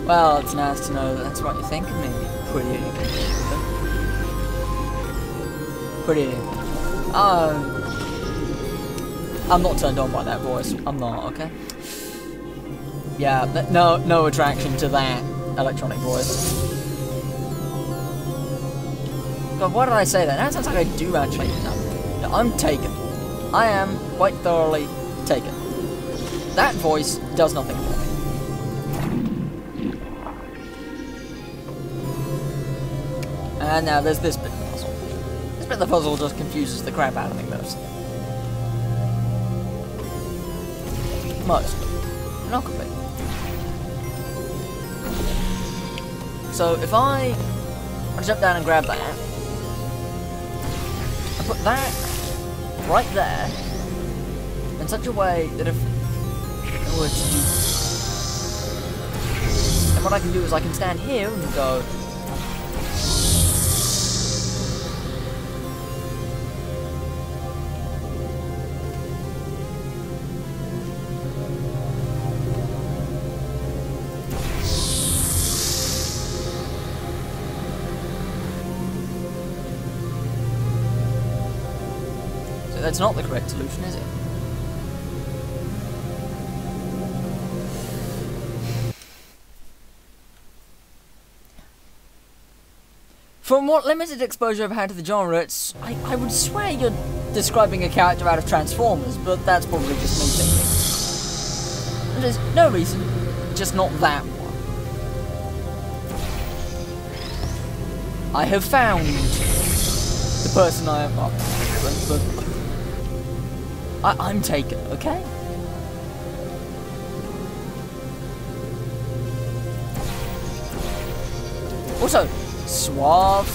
Well, it's nice to know that that's what you think of me. Pretty. I'm not turned on by that voice. I'm not, okay? Yeah, no attraction to that electronic voice. God, why did I say that? That sounds like I do actually. No, I'm taken. I am quite thoroughly taken. That voice does nothing for me. And now there's this bit of the puzzle. This bit of the puzzle just confuses the crap out of me most. Not completely. So if I jump down and grab that, I put that right there in such a way that if I were to do... And what I can do is I can stand here and go... That's not the correct solution, is it? From what limited exposure I've had to the genre, I would swear you're describing a character out of Transformers, but that's probably just me thinking. There's no reason, just not that one. I have found the person I am not, but I'm taken, okay? Also, suave?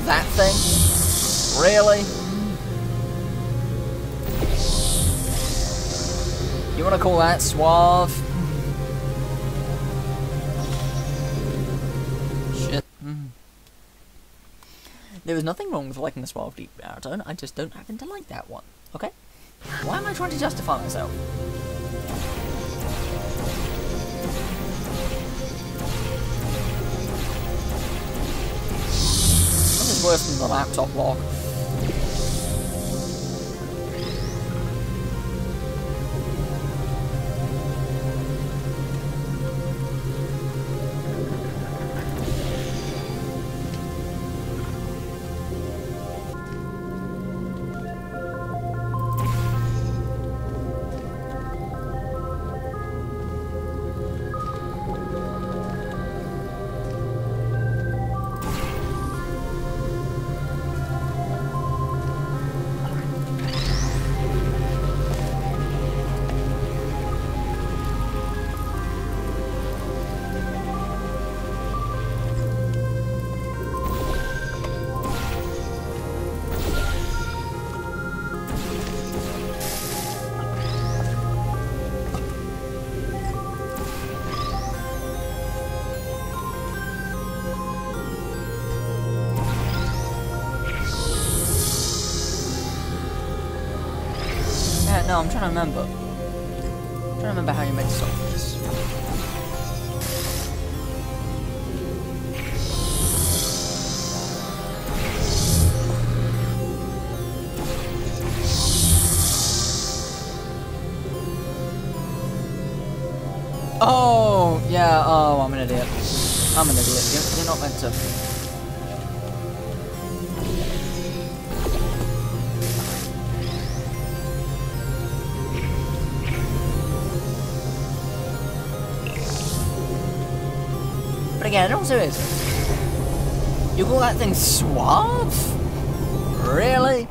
That thing? Really? You wanna call that suave? Shit. There was nothing wrong with liking the suave deep baritone, I just don't happen to like that one, okay? Why am I trying to justify myself? This is worse than the laptop lock. No, I'm trying to remember. How you meant to solve this. Oh, yeah, oh, I'm an idiot. I'm an idiot. You're not meant to... But again, it also is. You call that thing suave? Really?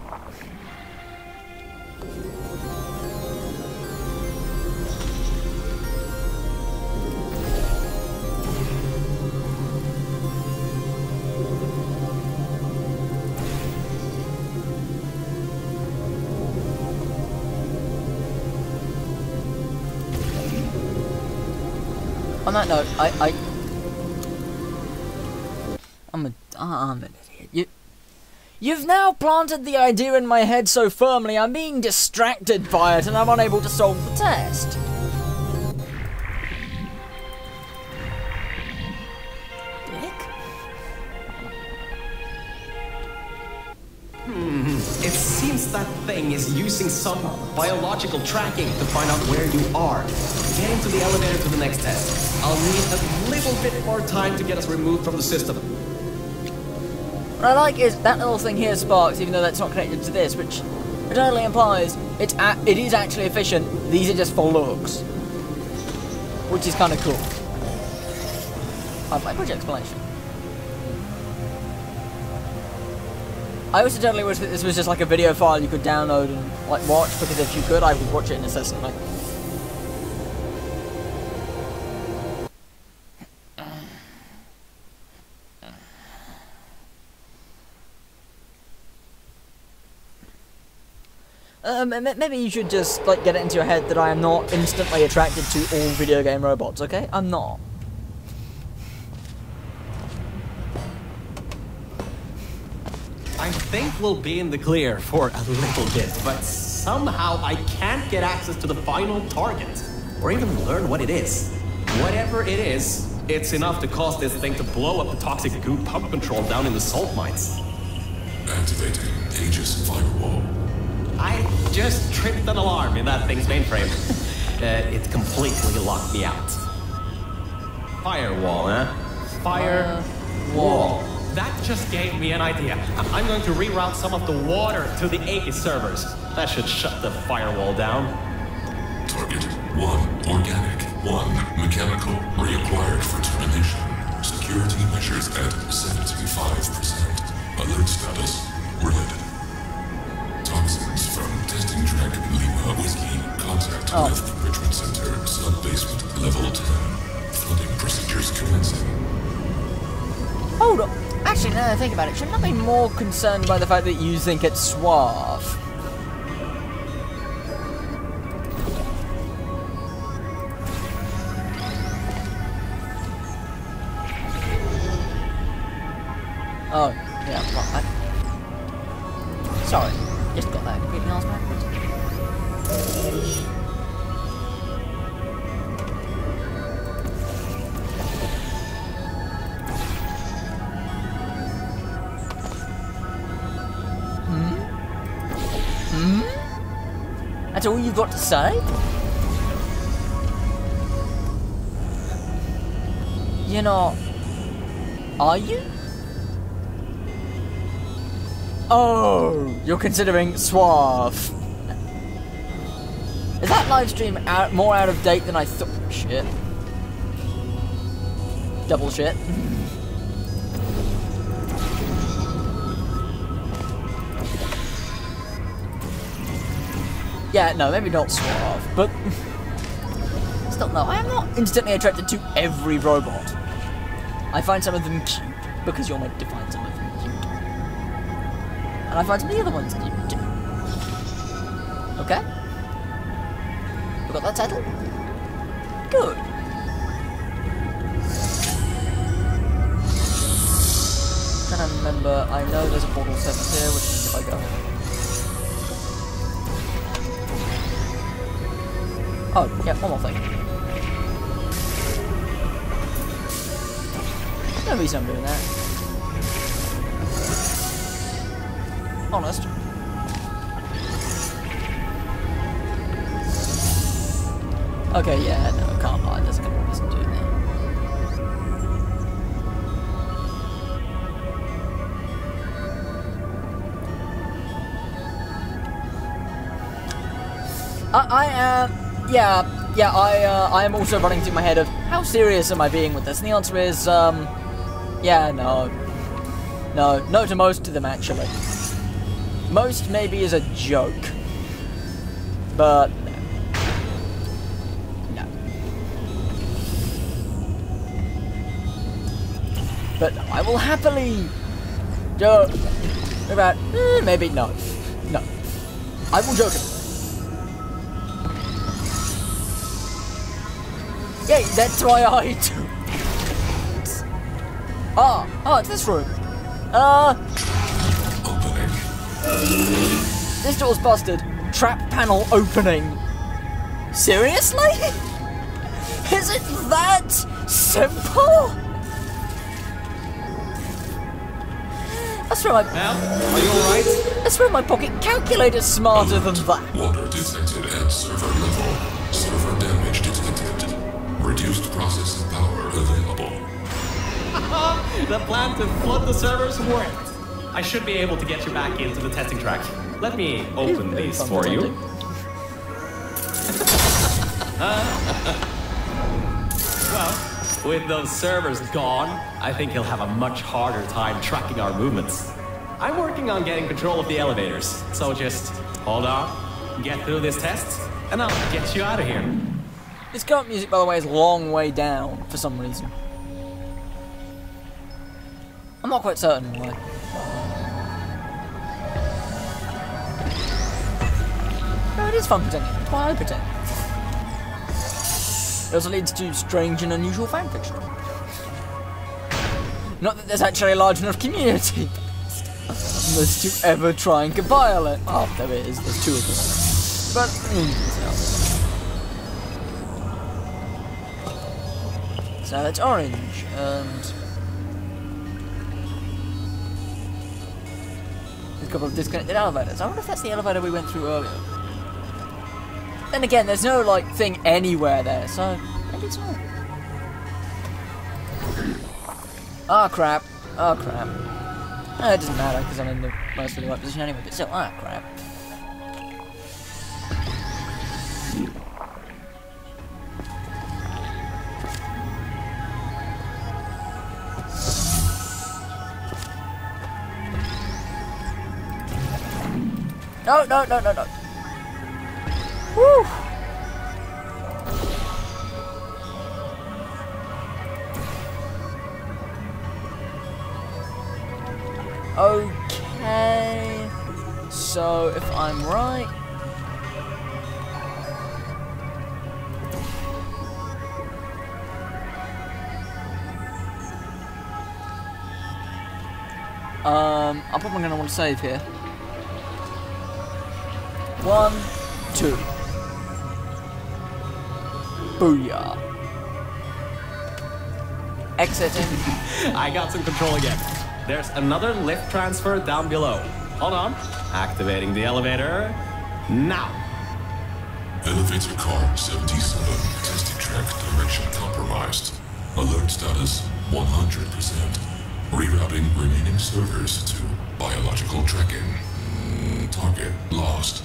On that note, I'm an idiot. You've now planted the idea in my head so firmly, I'm being distracted by it and I'm unable to solve the test. Dick? It seems that thing is using some biological tracking to find out where you are. Getting to the elevator to the next test. I'll need a little bit more time to get us removed from the system. What I like is that little thing here sparks, even though that's not connected to this, which totally implies it is actually efficient. These are just for looks, which is kind of cool. Hard language explanation. I also totally wish that this was just like a video file you could download and like watch, because if you could, I would watch it incessantly. Maybe you should just, like, get it into your head that I am not instantly attracted to all video game robots, okay? I'm not. I think we'll be in the clear for a little bit, but somehow I can't get access to the final target, or even learn what it is. Whatever it is, it's enough to cause this thing to blow up the toxic goo pump control down in the salt mines. Activating Aegis firewall. I just tripped an alarm in that thing's mainframe. It completely locked me out. Firewall, huh? Firewall. That just gave me an idea. I'm going to reroute some of the water to the Aegis servers. That should shut the firewall down. Target 1 organic, 1 mechanical, reacquired for termination. Security measures at 75%. Alert status related. Toxins from testing track Lima Whiskey. Contact with Enrichment Center, sub-basement, level 10. Flooding procedures commencing. Hold up. Actually, now that I think about it, shouldn't I be more concerned by the fact that you think it's suave? Oh, yeah, well, sorry, just got that completely ass backwards. That's all you've got to say? You're not... Are you? Oh, you're considering suave. Is that live stream more out of date than I thought? Shit. Double shit. Yeah, no, maybe not suave, but still, no, I am not instantly attracted to every robot. I find some of them cute, because you're meant to find some of them cute. And I find some of the other ones cute, too. Okay? We got that settled? Good. Trying to remember, I know there's a portal 7 here, which means if I go... Oh, yeah, one more thing. No reason I'm doing that. Honest. Okay, yeah, no, can't lie, there's a good reason doing that. I am also running through my head of how serious am I being with this, and the answer is, yeah, no to most of them actually. Most maybe is a joke, but no. But no, I will happily joke about maybe no. I will joke about it. Yeah, that's why I do. It's this room. Opening. This door's busted. Trap panel opening. Seriously? Is it that simple? That's where my... Mel, are you alright? That's where my pocket calculator's smarter than that. Water detected at server level. Server damage detected. Reduced processing power available. The plan to flood the servers worked. I should be able to get you back into the testing track. Let me open these for you. Well, with those servers gone, I think he'll have a much harder time tracking our movements. I'm working on getting control of the elevators, so just hold on, get through this test, and I'll get you out of here. This current music, by the way, is a long way down for some reason. I'm not quite certain why. it is fun pretending. It's why I pretend. It also leads to strange and unusual fanfiction. Not that there's actually a large enough community unless you ever try and compile it. Oh, there it is. There's 2 of them. But, so that's orange, and there's a couple of disconnected elevators. I wonder if that's the elevator we went through earlier. Then again, there's no, like, thing anywhere there, so maybe it's not. Ah, crap. Oh, crap. No, it doesn't matter, because I'm in the mostly the right position anyway, but still, ah, crap. No, no, no, no, no. Woo! Okay. So, if I'm right... I'm probably going to want to save here. 1, 2. Booyah. Exiting. I got some control again. There's another lift transfer down below. Hold on. Activating the elevator. Now. Elevator car 77. Testing track direction compromised. Alert status 100%. Rerouting remaining servers to biological tracking. Target lost.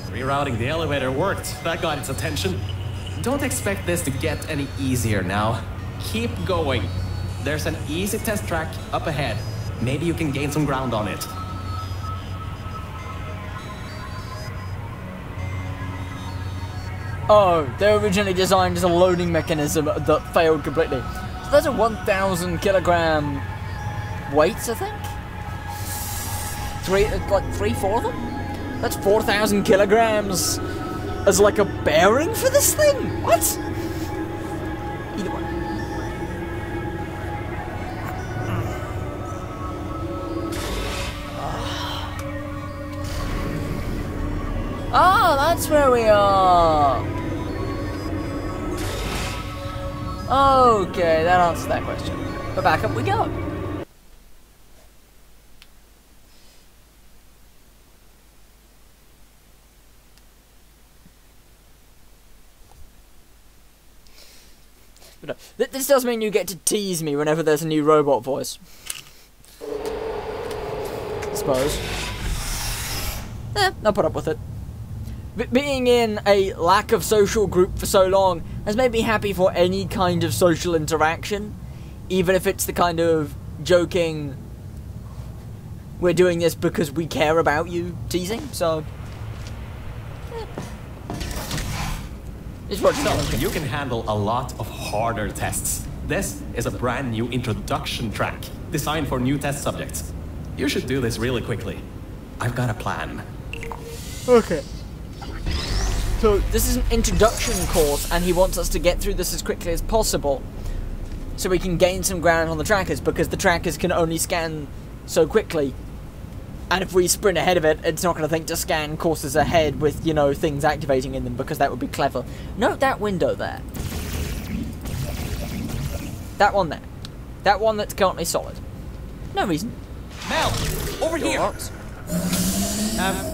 Rerouting the elevator worked. That got its attention. Don't expect this to get any easier now. Keep going. There's an easy test track up ahead. Maybe you can gain some ground on it. Oh, they were originally designed as a loading mechanism that failed completely. So that's a 1,000 kilogram weight, I think? 4 of them? That's 4,000 kilograms as like a bearing for this thing? What? Either way. Oh, that's where we are. Okay, that answers that question. But back up we go. But this does mean you get to tease me whenever there's a new robot voice. I suppose. I'll put up with it. Being in a lack of social group for so long has made me happy for any kind of social interaction, even if it's the kind of joking, we're doing this because we care about you teasing, so... You can handle a lot of harder tests. This is a brand new introduction track, designed for new test subjects. You should do this really quickly. I've got a plan. Okay. So, this is an introduction course, and he wants us to get through this as quickly as possible, so we can gain some ground on the trackers, because the trackers can only scan so quickly. And if we sprint ahead of it, it's not going to think to scan courses ahead with, you know, things activating in them, because that would be clever. Note that window there. That one there. That one that's currently solid. No reason. Mel, over here! What?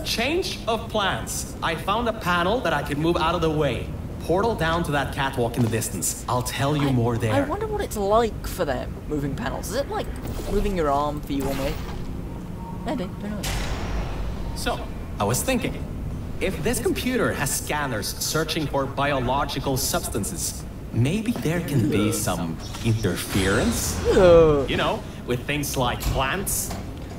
Change of plans. I found a panel that I can move out of the way. Portal down to that catwalk in the distance. I'll tell you more there. I wonder what it's like for them, moving panels. Is it like moving your arm for you or me? Maybe, who knows. So, I was thinking, if this computer has scanners searching for biological substances, maybe there can be some interference? You know, with things like plants.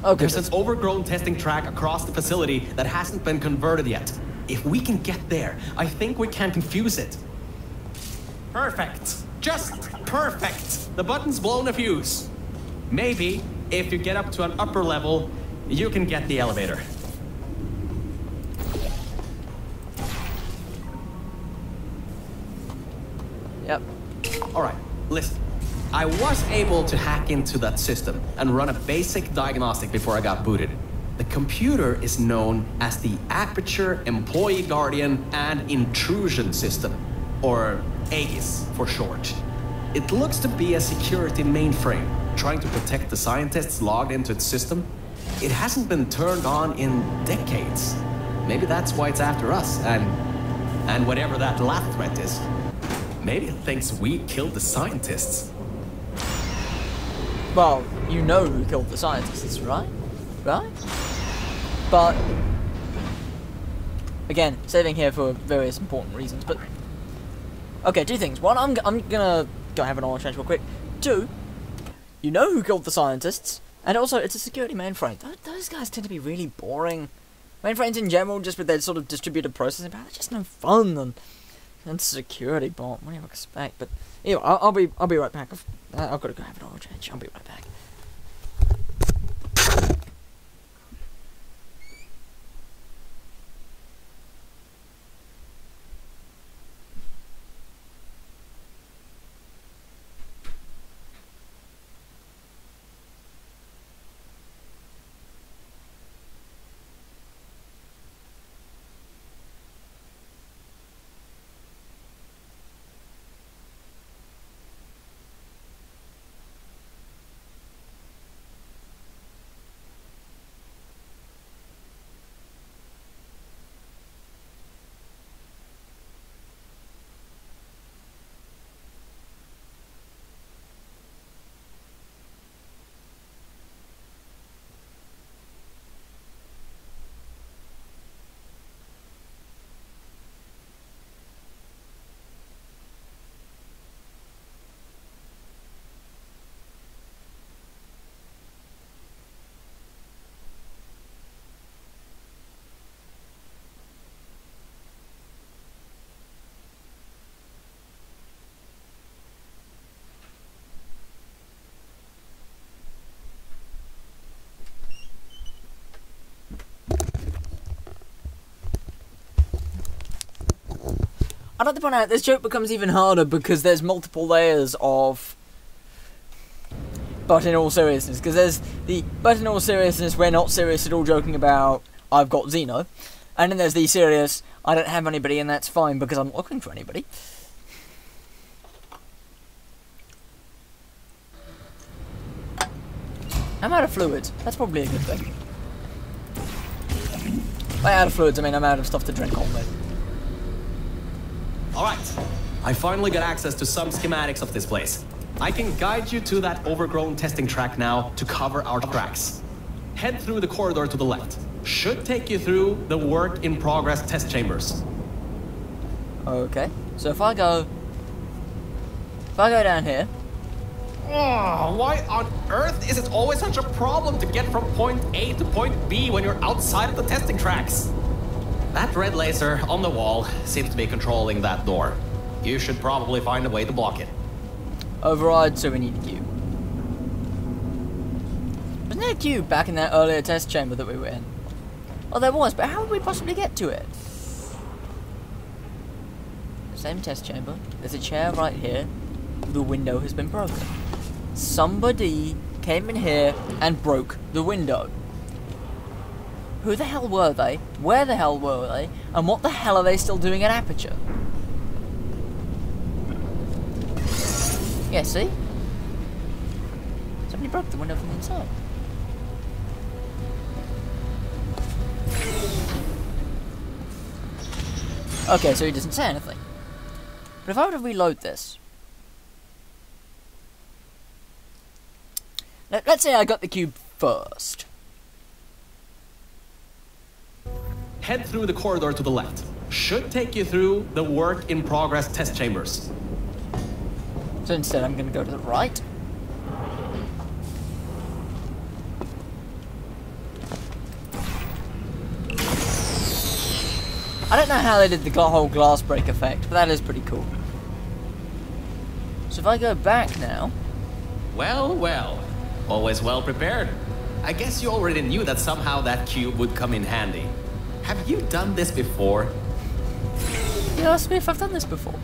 Okay. There's an overgrown testing track across the facility that hasn't been converted yet. If we can get there, I think we can confuse it. Perfect. Just perfect. The button's blown a fuse. Maybe, if you get up to an upper level, you can get the elevator. Alright, listen. I was able to hack into that system and run a basic diagnostic before I got booted. The computer is known as the Aperture Employee Guardian and Intrusion System, or AGIS for short. It looks to be a security mainframe, trying to protect the scientists logged into its system. It hasn't been turned on in decades. Maybe that's why it's after us, and whatever that last threat is. Maybe it thinks we killed the scientists. Well, you know who killed the scientists, right? Right? But again, saving here for various important reasons. But okay, two things. One, I'm gonna go have an oil change real quick. Two, you know who killed the scientists, and also it's a security mainframe. Those guys tend to be really boring. Mainframes in general, just with their sort of distributed processing power, they're just no fun. And security bot, what do you expect? But anyway, I'll be right back. I've got to go have an oil change. I'll be right back. I'd like to point out, this joke becomes even harder because there's multiple layers of but in all seriousness. Because there's the but in all seriousness, we're not serious at all joking about I've got Xeno. And then there's the serious, I don't have anybody and that's fine because I'm not looking for anybody. I'm out of fluids. That's probably a good thing. By out of fluids, I mean I'm out of stuff to drink only. Alright, I finally got access to some schematics of this place. I can guide you to that overgrown testing track now to cover our tracks. Head through the corridor to the left. Should take you through the work-in-progress test chambers. Okay, so if I go down here. Oh, why on earth is it always such a problem to get from point A to point B when you're outside of the testing tracks? That red laser on the wall seems to be controlling that door. You should probably find a way to block it. Override, so we need a cube. Wasn't there a cube back in that earlier test chamber that we were in? Oh, there was, but how would we possibly get to it? Same test chamber. There's a chair right here. The window has been broken. Somebody came in here and broke the window. Who the hell were they? Where the hell were they? And what the hell are they still doing at Aperture? Yeah, see? Somebody broke the window from the inside. Okay, so he doesn't say anything. But if I were to reload this... Let's say I got the cube first. Head through the corridor to the left. Should take you through the work-in-progress test chambers. So instead I'm going to go to the right. I don't know how they did the whole glass break effect, but that is pretty cool. So if I go back now... Well, well. Always well prepared. I guess you already knew that somehow that cube would come in handy. Have you done this before? You asked me if I've done this before.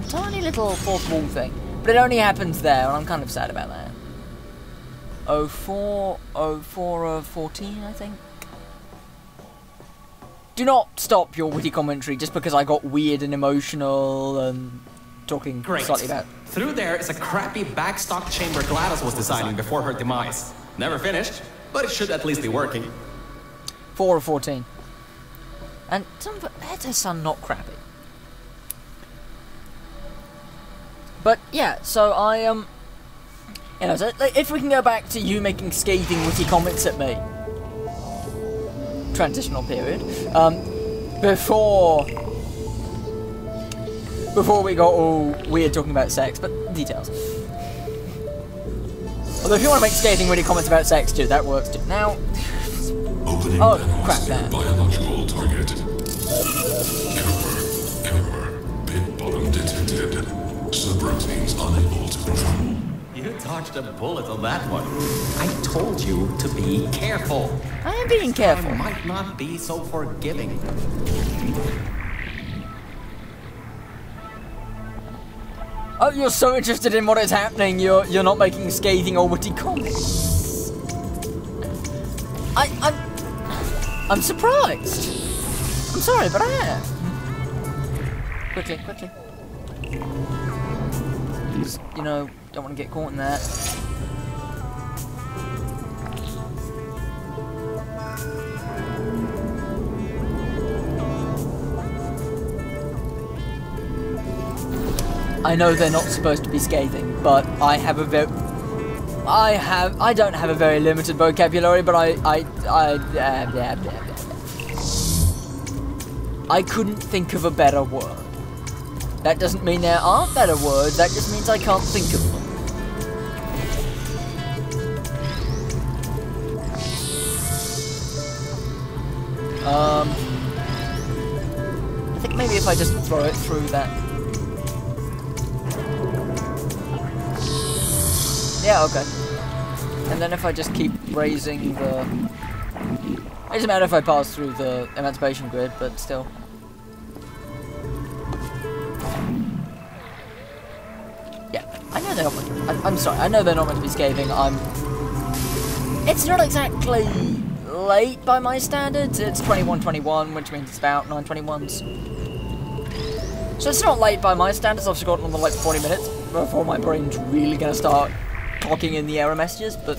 Tiny little fourth wall thing. But it only happens there, and I'm kind of sad about that. 04 of 14, I think. Do not stop your witty commentary just because I got weird and emotional and talking slightly about... Through there is a crappy backstock chamber Gladys was designing before her demise. Never finished, but it should at least be working. 4 of 14. And some of it does sound not crappy. But yeah, so I you know, so if we can go back to you making scathing witty comments at me. Transitional period. Before we got all weird talking about sex, but details. Although if you want to make scathing witty comments about sex too, that works too. Now, Opening crap, man. Biological target. Error. Pit bottom detected. Subroutines unable to control. You dodged a bullet on that one. I told you to be careful. I am being careful. I might not be so forgiving. Oh, you're so interested in what is happening, you're not making scathing or witty comments. I'm surprised. I'm sorry, but I am. Quickly. Just, you know, don't want to get caught in that. I know they're not supposed to be scathing, but I don't have a very limited vocabulary, but I couldn't think of a better word. That doesn't mean there aren't better words, that just means I can't think of them. I think maybe if I just throw it through that. Yeah, okay. And then if I just keep raising the... It doesn't matter if I pass through the emancipation grid, but still. Yeah, I know they're not meant to, I'm sorry, I know they're not meant to be scathing. It's not exactly late by my standards. It's 21:21, which means it's about 9:21s. So it's not late by my standards. I've forgotten another like 40 minutes before my brain's really gonna start talking in the error messages, but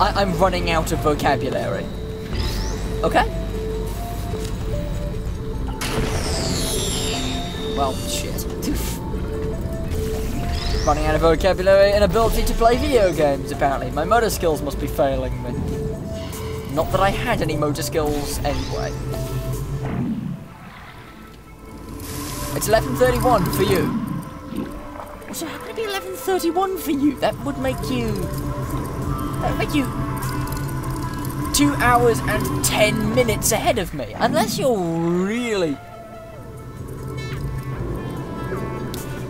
I'm running out of vocabulary. Okay? Well, shit. Running out of vocabulary and ability to play video games, apparently. My motor skills must be failing me. Not that I had any motor skills anyway. It's 11:31 for you. So how can it be 11:31 for you? That would make you... 2 hours and 10 minutes ahead of me. Unless you're really...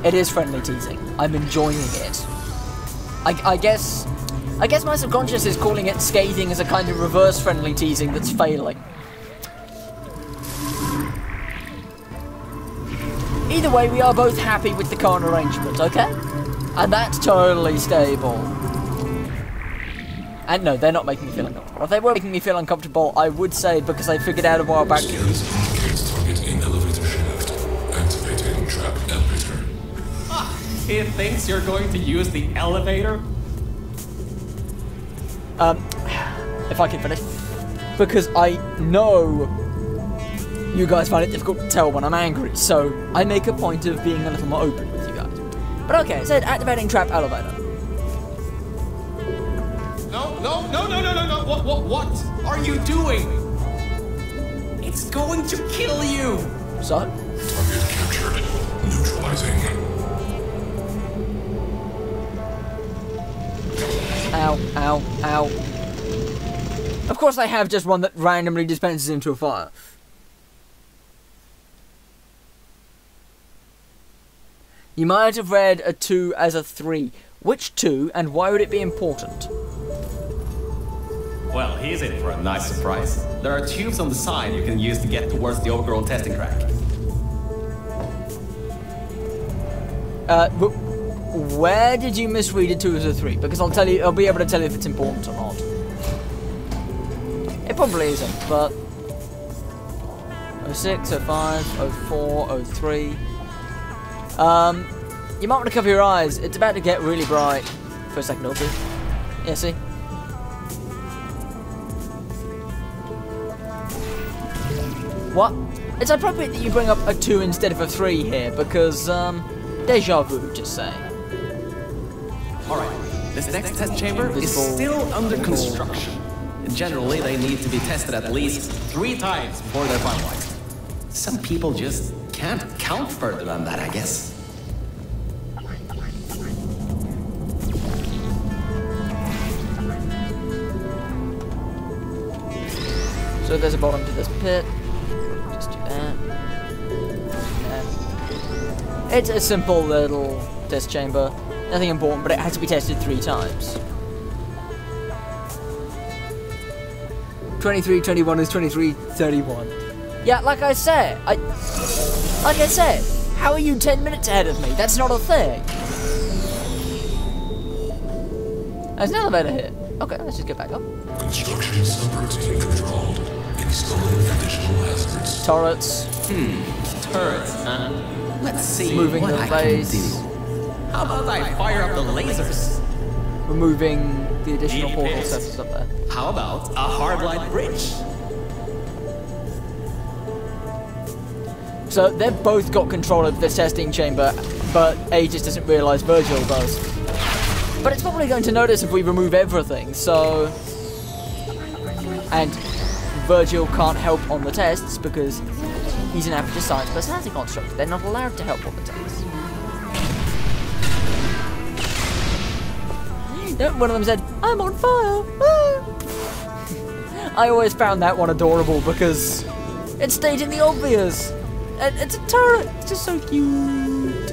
It is friendly teasing. I'm enjoying it. I guess my subconscious is calling it scathing as a kind of reverse friendly teasing that's failing. Either way, we are both happy with the current arrangement, okay? And that's totally stable. And no, they're not making me feel uncomfortable. If they were making me feel uncomfortable, I would say, because I figured out a while back... Scans indicates target in elevator shaft. Activating trap elevator. He thinks you're going to use the elevator? If I can finish. Because I know you guys find it difficult to tell when I'm angry, so I make a point of being a little more open with you guys. But okay, it said activating trap elevator. No. What are you doing? It's going to kill you. So? Target captured. Neutralizing. Ow. Of course I have just one that randomly dispenses into a fire. You might have read a 2 as a 3. Which 2, and why would it be important? Well, he's in for a nice surprise. There are tubes on the side you can use to get towards the overgrown testing track. Where did you misread it 2 as a 3? Because I'll be able to tell you if it's important or not. It probably isn't, but 06, 05, 04, 03. You might want to cover your eyes. It's about to get really bright for a second or two. Yeah, see? What? It's appropriate that you bring up a 2 instead of a 3 here, because, deja vu, just saying. Alright, this next test chamber is still under construction. Generally, they need to be tested at least 3 times before they're finalized. Some people just can't count further than that, I guess. So there's a bottom to this pit. Just do that. It's a simple little test chamber. Nothing important, but it has to be tested 3 times. 2321 is 2331. Yeah, like I said, how are you 10 minutes ahead of me? That's not a thing. There's an elevator here. Okay, let's just get back up. Construction subroutine controlled. Installing additional hazards. Turrets. Turrets, huh? Let's see Moving what the I can base. do. How about I fire up the lasers? Removing the additional GPS. portal surface up there. How about a hardline bridge? So they've both got control of this testing chamber, but A just doesn't realise Virgil does. But it's probably going to notice if we remove everything, so... And Virgil can't help on the tests because he's an aperture science personality construct. They're not allowed to help on the tests. One of them said, "I'm on fire!" I always found that one adorable because it's stating the obvious. It's a turret. It's just so cute.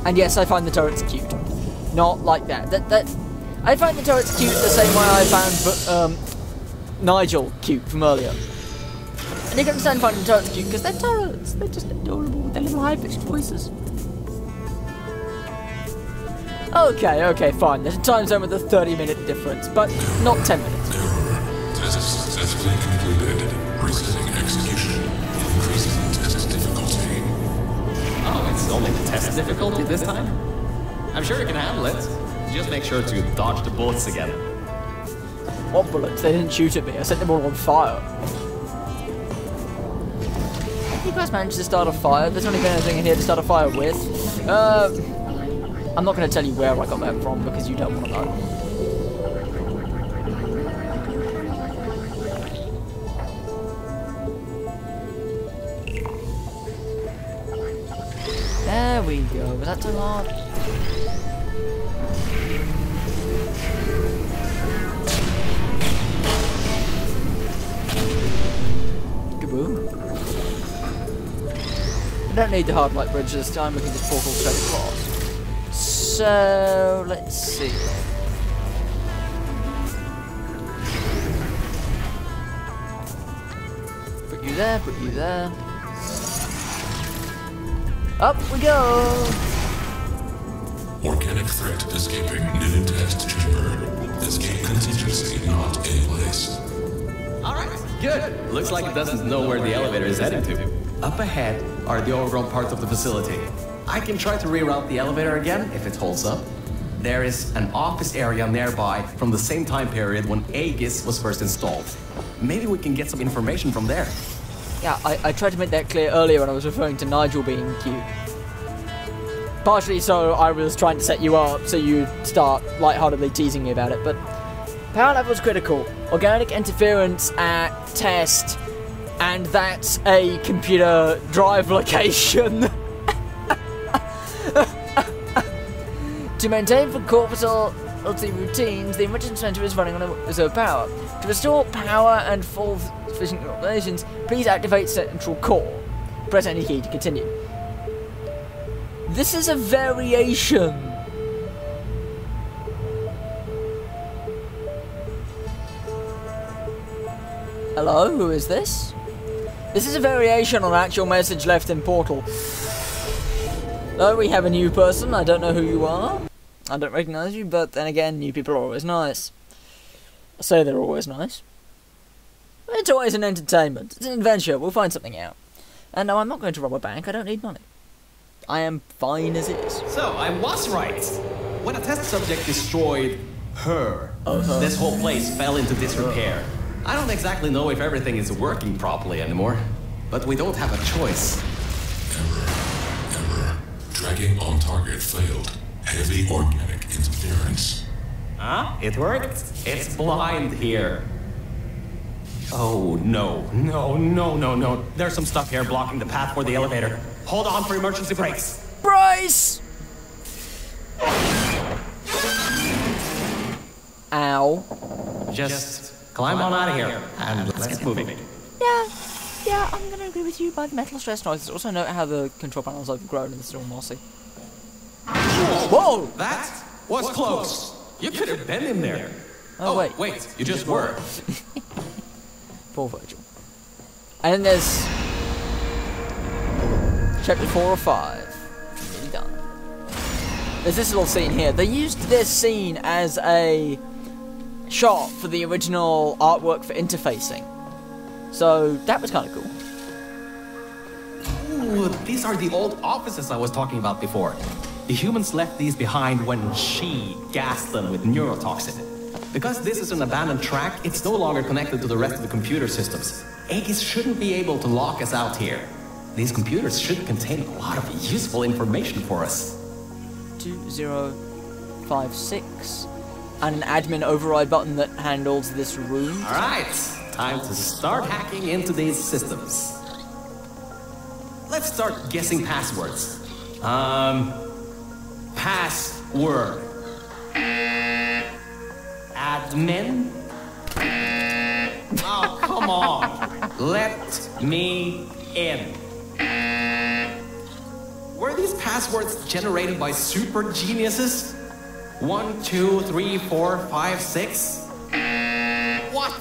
And yes, I find the turrets cute. Not like that. I find the turrets cute the same way I found Nigel cute from earlier. And you can understand finding turrets cute because they're turrets. They're just adorable with their little high-pitched voices. Okay, fine. There's a time zone with a 30-minute difference, but not 10 minutes. Error. Test successfully completed. Resetting execution. Increasing test difficulty. Oh, it's only the test difficulty this time? I'm sure you can handle it. Just make sure to dodge the bullets again. What bullets? They didn't shoot at me. I set them all on fire. You guys managed to start a fire? There's not even anything in here to start a fire with. I'm not going to tell you where I got that from because you don't want to know. There we go. Was that too hard? Kaboom. We don't need the hard light bridge this time. We can just portal straight across. So, let's see. Put you there, put you there. Up we go! Organic threat escaping new test chamber. Escape contingency not in place. Alright, good. Looks like it doesn't know where the elevator is heading to. Up ahead are the overgrown parts of the facility. I can try to reroute the elevator again if it holds up. There is an office area nearby from the same time period when Aegis was first installed. Maybe we can get some information from there. Yeah, I tried to make that clear earlier when I was referring to Nigel being cute. Partially so I was trying to set you up so you'd start lightheartedly teasing me about it, but power level's critical. Organic interference at test, and that's a computer drive location. To maintain for core facility routines, the enrichment center is running on a reserve power. To restore power and full efficient operations, please activate central core. Press any key to continue. This is a variation. Hello, who is this? This is a variation on actual message left in Portal. Oh, we have a new person. I don't know who you are. I don't recognise you, but then again, new people are always nice. I say they're always nice. It's always an entertainment. It's an adventure. We'll find something out. And no, I'm not going to rob a bank. I don't need money. I am fine as is. So, I was right. When a test subject destroyed her, this whole place fell into disrepair. I don't exactly know if everything is working properly anymore, but we don't have a choice. Error. Tracking on target failed. Heavy organic interference. Huh? It worked? It's blind here. Oh, no. No. There's some stuff here blocking the path for the elevator. Hold on for emergency brakes. Bryce! Ow. Just climb on out of here and let's get moving. Yeah, I'm gonna agree with you by the metal stress noises. Also note how the control panel's overgrown and it's all mossy. Whoa! That was close. You could have been in there. Oh, wait, you just were. Poor Virgil. And then there's chapter 4 or 5. Nearly done. There's this little scene here. They used this scene as a shot for the original artwork for interfacing. So that was kind of cool. Ooh, these are the old offices I was talking about before. The humans left these behind when she gassed them with neurotoxin. Because this is an abandoned track, it's no longer connected to the rest of the computer systems. Aegis shouldn't be able to lock us out here. These computers should contain a lot of useful information for us. 2056 and an admin override button that handles this room. Alright, time to start hacking into these systems. Let's start guessing passwords. Password. Admin? Oh, come on. Let me in. Were these passwords generated by super geniuses? 1, 2, 3, 4, 5, 6? What?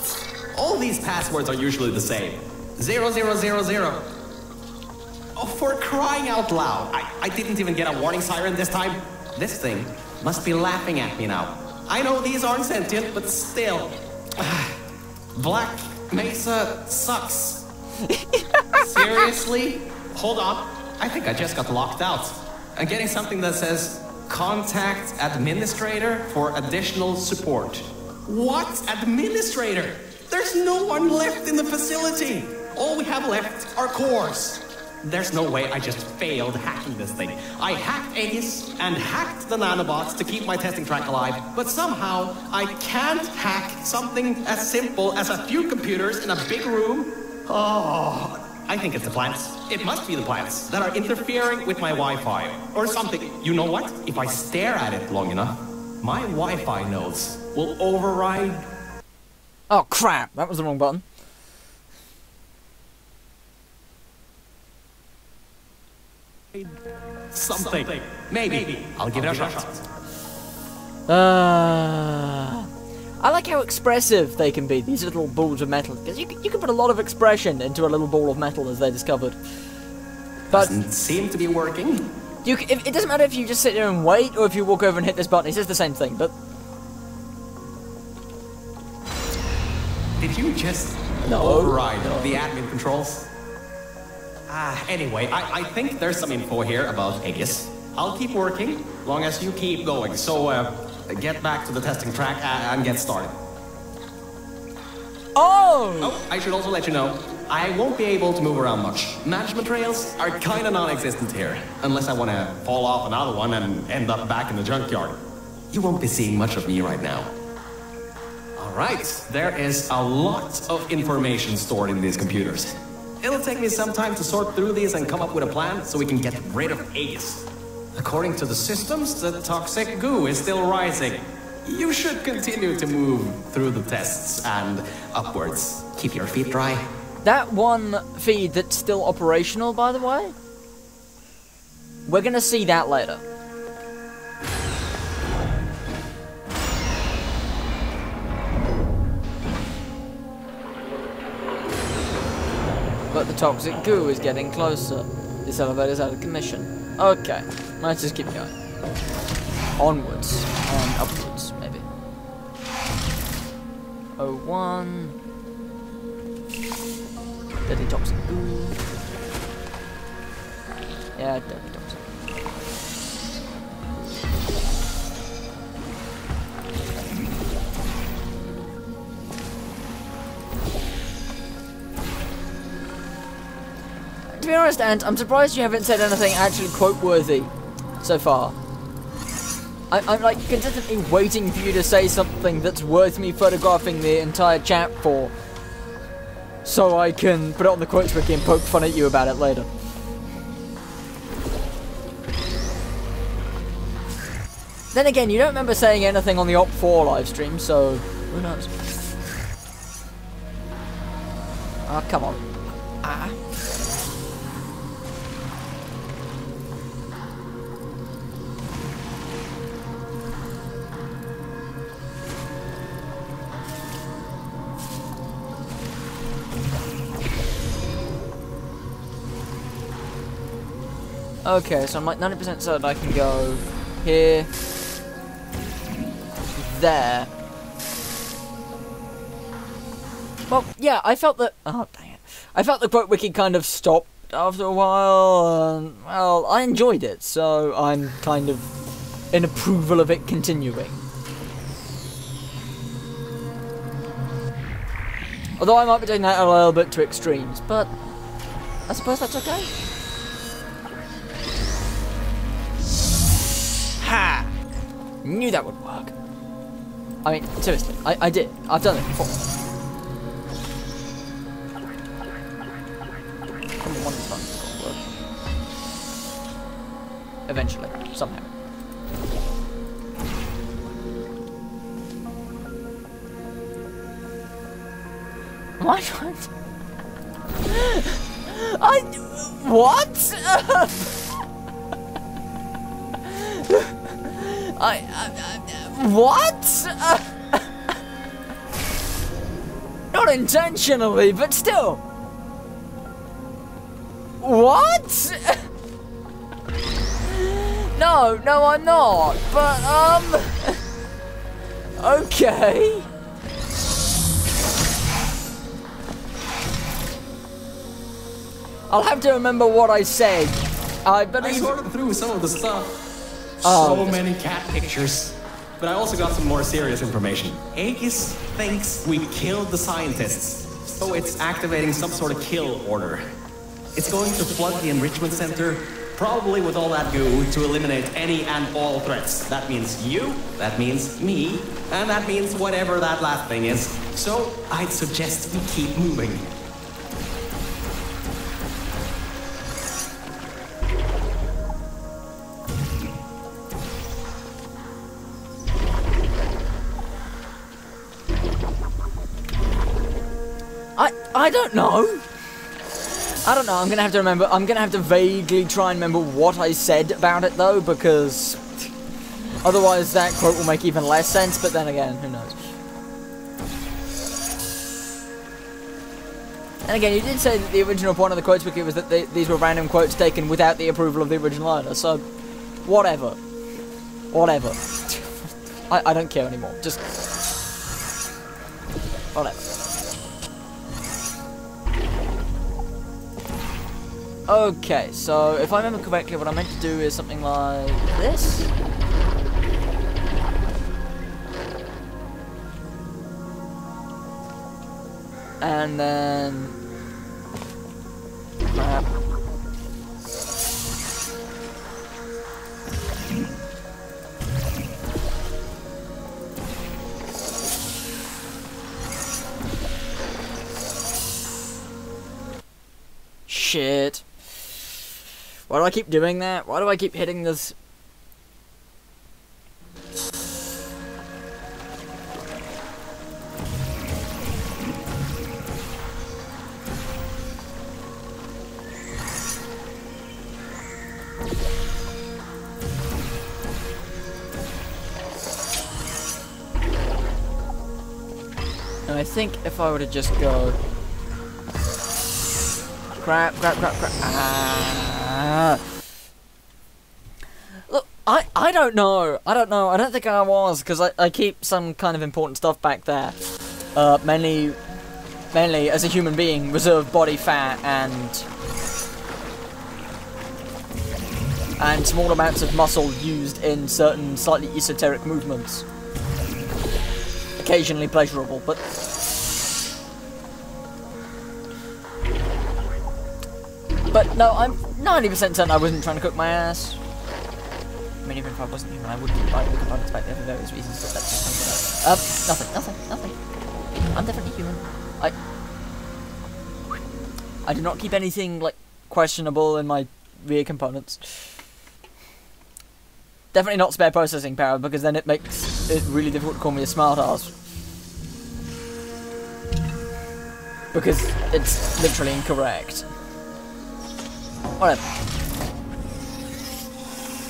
All these passwords are usually the same. 0, 0, 0, 0. Oh, for crying out loud. I didn't even get a warning siren this time. This thing must be laughing at me now. I know these aren't sentient, but still. Black Mesa sucks. Seriously? Hold on. I think I just got locked out. I'm getting something that says, contact administrator for additional support. What? Administrator? There's no one left in the facility. All we have left are cores. There's no way I just failed hacking this thing. I hacked Aegis and hacked the nanobots to keep my testing track alive, but somehow I can't hack something as simple as a few computers in a big room. Oh, I think it's the plants. It must be the plants that are interfering with my Wi-Fi or something. You know what? If I stare at it long enough, my Wi-Fi nodes will override. Oh crap, that was the wrong button. Something. Maybe. I'll give it a shot. I like how expressive they can be, these little balls of metal. Because you can put a lot of expression into a little ball of metal, as they discovered. But doesn't seem to be working. It doesn't matter if you just sit there and wait, or if you walk over and hit this button. It says the same thing, but... Did you just override the admin controls? Anyway, I think there's some info here about Aegis. I'll keep working, long as you keep going. So, get back to the testing track and get started. Oh, I should also let you know, I won't be able to move around much. Management trails are kinda non-existent here, unless I wanna fall off another one and end up back in the junkyard. You won't be seeing much of me right now. Alright, there is a lot of information stored in these computers. It'll take me some time to sort through these and come up with a plan so we can get rid of Aegis. According to the systems, the toxic goo is still rising. You should continue to move through the tests and upwards. Keep your feet dry. that one feed that's still operational, by the way, we're gonna see that later. But the toxic goo is getting closer. This elevator's out of commission. Okay, let's just keep going. Onwards and upwards, maybe. 01. Deadly toxic goo. Yeah, deadly toxic. To be honest, Ant, I'm surprised you haven't said anything actually quote-worthy so far. I'm like consistently waiting for you to say something that's worth me photographing the entire chat for, so I can put it on the quotes wiki and poke fun at you about it later. Then again, you don't remember saying anything on the Op4 livestream, so who knows? Ah, come on. Ah. Okay, so I'm like 90% certain I can go here, there. Well, yeah, I felt that. Oh, dang it. I felt the quote wiki kind of stopped after a while, and, well, I enjoyed it, so I'm kind of in approval of it continuing. Although I might be taking that a little bit to extremes, but I suppose that's okay. Ha! Knew that would work. I mean, seriously, I did. I've done it before. Come on, one of these buttons will work. Eventually, somehow. Why not? What? What? Not intentionally, but still. What? No, I'm not. But, okay. I'll have to remember what I said. I believe. I sorted through some of the stuff. Oh, So many cat pictures. But I also got some more serious information. Aegis thinks we killed the scientists, so it's activating some sort of kill order. It's going to flood the enrichment center, probably with all that goo, to eliminate any and all threats. That means you, that means me, and that means whatever that last thing is. So I'd suggest we keep moving. I don't know. I'm gonna have to remember. I'm gonna have to vaguely try and remember what I said about it, though, because otherwise that quote will make even less sense. But then again, who knows? And again, you did say that the original point of the quotes wiki was that these were random quotes taken without the approval of the original owner. So, whatever. I don't care anymore. Just whatever. Okay, so if I remember correctly, what I meant to do is something like this. And then crap. Shit. Why do I keep doing that? Why do I keep hitting this? And I think if I were to just go crap. Look, I don't know. I don't think I was, because I keep some kind of important stuff back there. Mainly as a human being, reserve body fat and small amounts of muscle used in certain slightly esoteric movements. Occasionally pleasurable, but... But no, I'm 90% certain I wasn't trying to cook my ass. I mean, even if I wasn't human, I would buy the components back there for various reasons, but that's just nothing. I'm definitely human. I do not keep anything, like, questionable in my rear components. Definitely not spare processing power, because then it makes it really difficult to call me a smartass. Because it's literally incorrect. Whatever.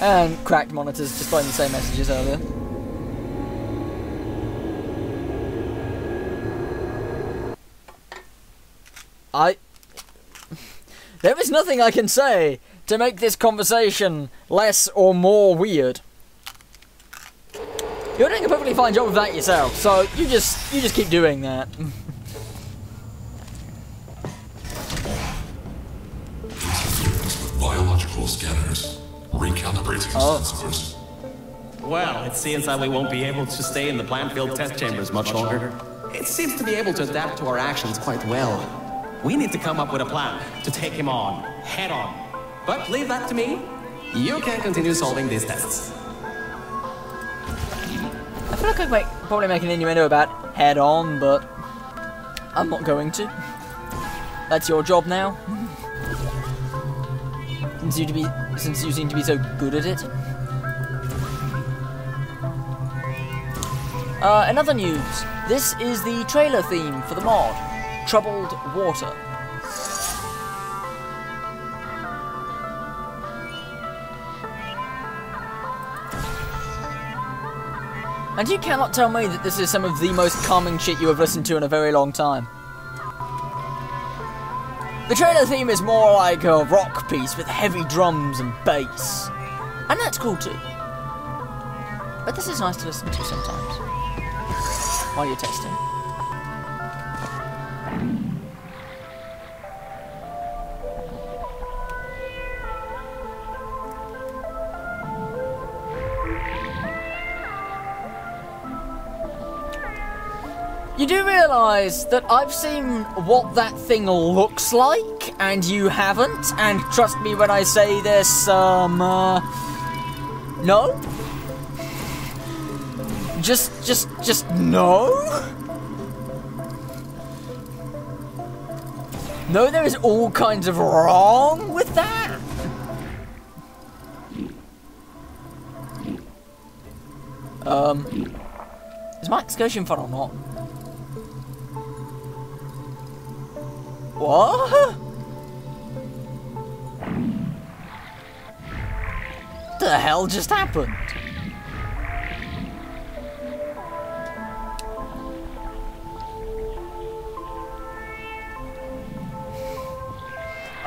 And cracked monitors displaying the same messages earlier. There is nothing I can say to make this conversation less or more weird. You're doing a perfectly fine job of that yourself, so you just keep doing that. Interference with biological scanners. Recalibrating sensors. Well, it seems that we won't be able to stay in the plant-filled test chambers much longer. It seems to be able to adapt to our actions quite well. We need to come up with a plan to take him on, head on. But leave that to me. You can continue solving these tests. I feel like I could probably make an innuendo about head on, but I'm not going to. That's your job now. Since you seem to be so good at it. In other news, this is the trailer theme for the mod, Troubled Water. And you cannot tell me that this is some of the most calming shit you have listened to in a very long time. The trailer theme is more like a rock piece with heavy drums and bass. And that's cool too. But this is nice to listen to sometimes. While you're testing. You do realise that I've seen what that thing looks like, and you haven't, and trust me when I say this, no? Just no? No, there is all kinds of wrong with that? Is my excursion fun or not? What? The hell just happened?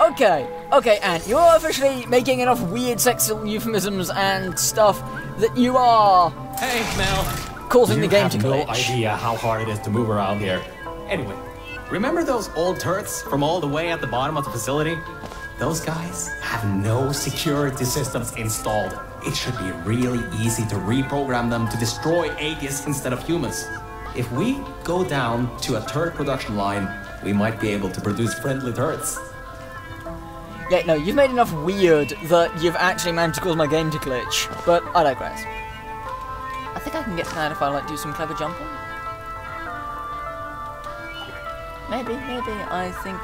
Okay, Ant, you're officially making enough weird sexual euphemisms and stuff that you are... Hey, Mel. Causing the game to glitch. You have no idea how hard it is to move around here. Anyway, remember those old turrets from all the way at the bottom of the facility? Those guys have no security systems installed. It should be really easy to reprogram them to destroy Aegis instead of humans. If we go down to a turret production line, we might be able to produce friendly turrets. Yeah, no, you've made enough weird that you've actually managed to cause my game to glitch. But I digress. I think I can get to that if I like do some clever jumping. Maybe, I think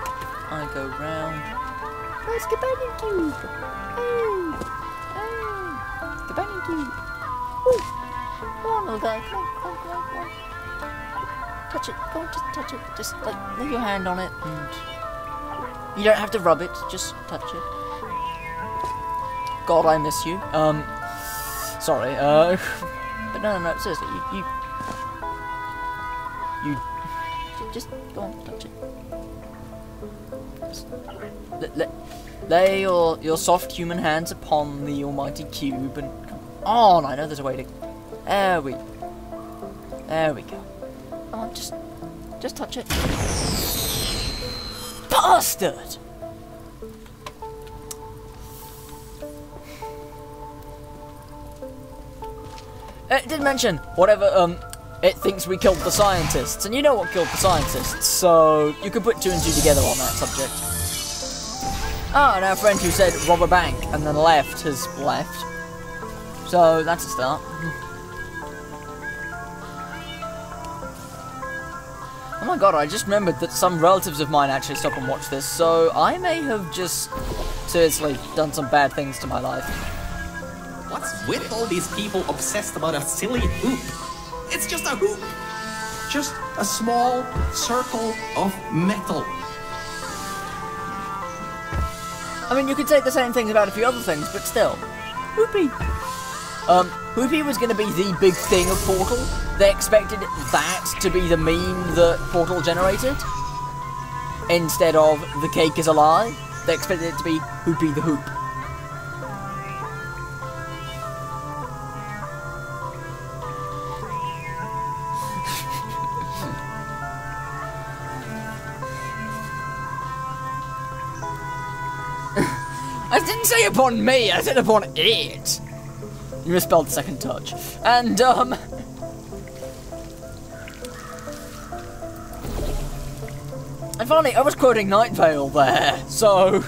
I go round. Where's companion cube? Hey! Companion cube! Woo! Come on, little guy, come on. Touch it, go on, just touch it. Just, like, lay your hand on it, and... You don't have to rub it, just touch it. God, I miss you. Sorry, but no, seriously, you just go on, touch it. Just, Lay your soft human hands upon the almighty cube and come on. I know there's a way to. There we go. Come on, just touch it. Bastard! It did mention whatever it thinks we killed the scientists, and you know what killed the scientists, so you can put 2 and 2 together on that subject. Ah, and our friend who said rob a bank and then left has left. So that's a start. Oh my god, I just remembered that some relatives of mine actually stop and watch this, so I may have just seriously done some bad things to my life. What's with all these people obsessed about a silly hoop? It's just a hoop. Just a small circle of metal. I mean, you could say the same things about a few other things, but still. Hoopy. Hoopy was going to be the big thing of Portal. They expected that to be the meme that Portal generated. Instead of the cake is a lie. They expected it to be Hoopy the Hoop. I didn't say upon me, I said upon it. You misspelled the second touch. And, and finally, I was quoting Night Vale there, so...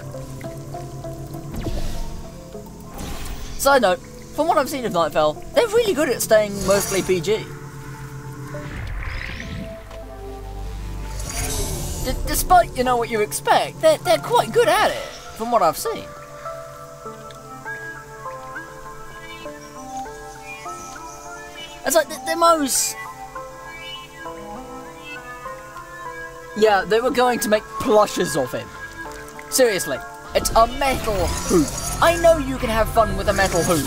Side note, from what I've seen of Night Vale, they're really good at staying mostly PG. Despite, you know, what you expect, they're quite good at it, from what I've seen. It's like the most... Yeah, they were going to make plushes of him. Seriously, it's a metal hoop. I know you can have fun with a metal hoop.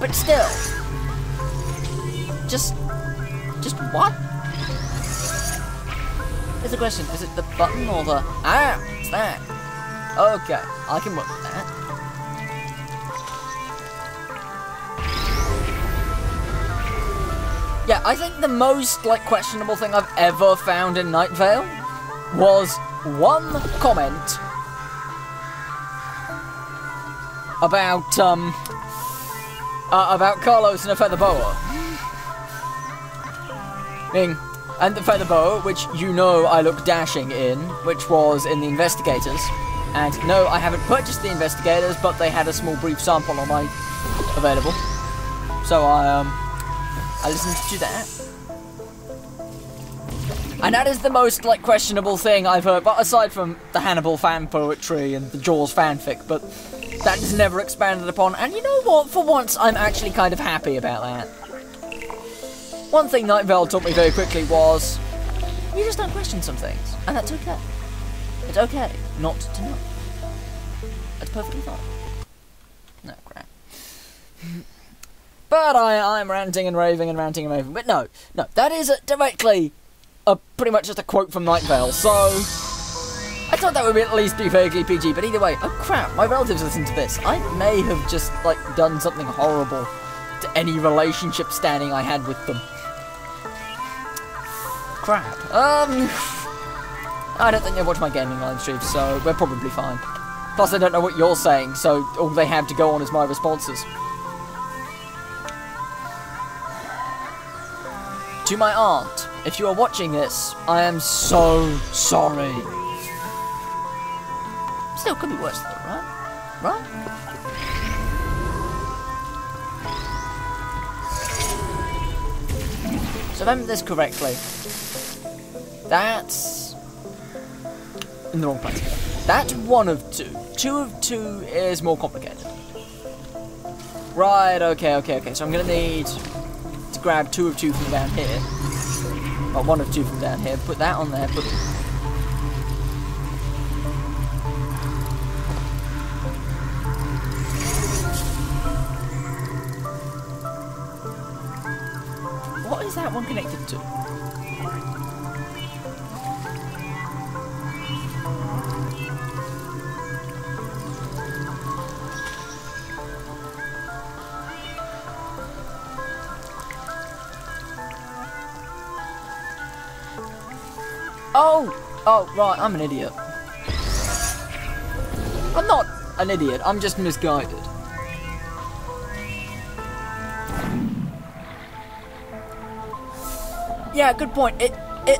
But still. Just what? Here's the question, is it the button or the... Ah, it's that. Okay, I can work with that. Yeah, I think the most, like, questionable thing I've ever found in Night Vale was one comment about Carlos and a feather boa. And the feather boa, which you know I look dashing in, which was in the Investigators. And no, I haven't purchased the Investigators, but they had a small brief sample on my available. So I listened to that. And that is the most, like, questionable thing I've heard, but aside from the Hannibal fan poetry and the Jaws fanfic, but that is never expanded upon. And you know what? For once, I'm actually kind of happy about that. One thing Night Vale taught me very quickly was, you just don't question some things, and that's okay. It's okay not to know. That's perfectly fine. No, crap. But I'm ranting and raving and ranting and raving. But no, that is directly, pretty much just a quote from Night Vale. So, I thought that would at least be vaguely PG. But either way, oh crap, my relatives listen to this. I may have just, like, done something horrible to any relationship standing I had with them. Crap. I don't think they watch my gaming live streams, so we're probably fine. Plus, I don't know what you're saying, so all they have to go on is my responses. To my aunt, if you are watching this, I am so sorry. Still could be worse though, right? Right? So if I remember this correctly, that's in the wrong place. That's one of two. 2 of 2 is more complicated. Right, okay. So I'm gonna need to grab 2 of 2 from down here. Or 1 of 2 from down here. Put that on there. What is that one connected to? Oh, right, I'm an idiot. I'm not an idiot, I'm just misguided. Yeah, good point. It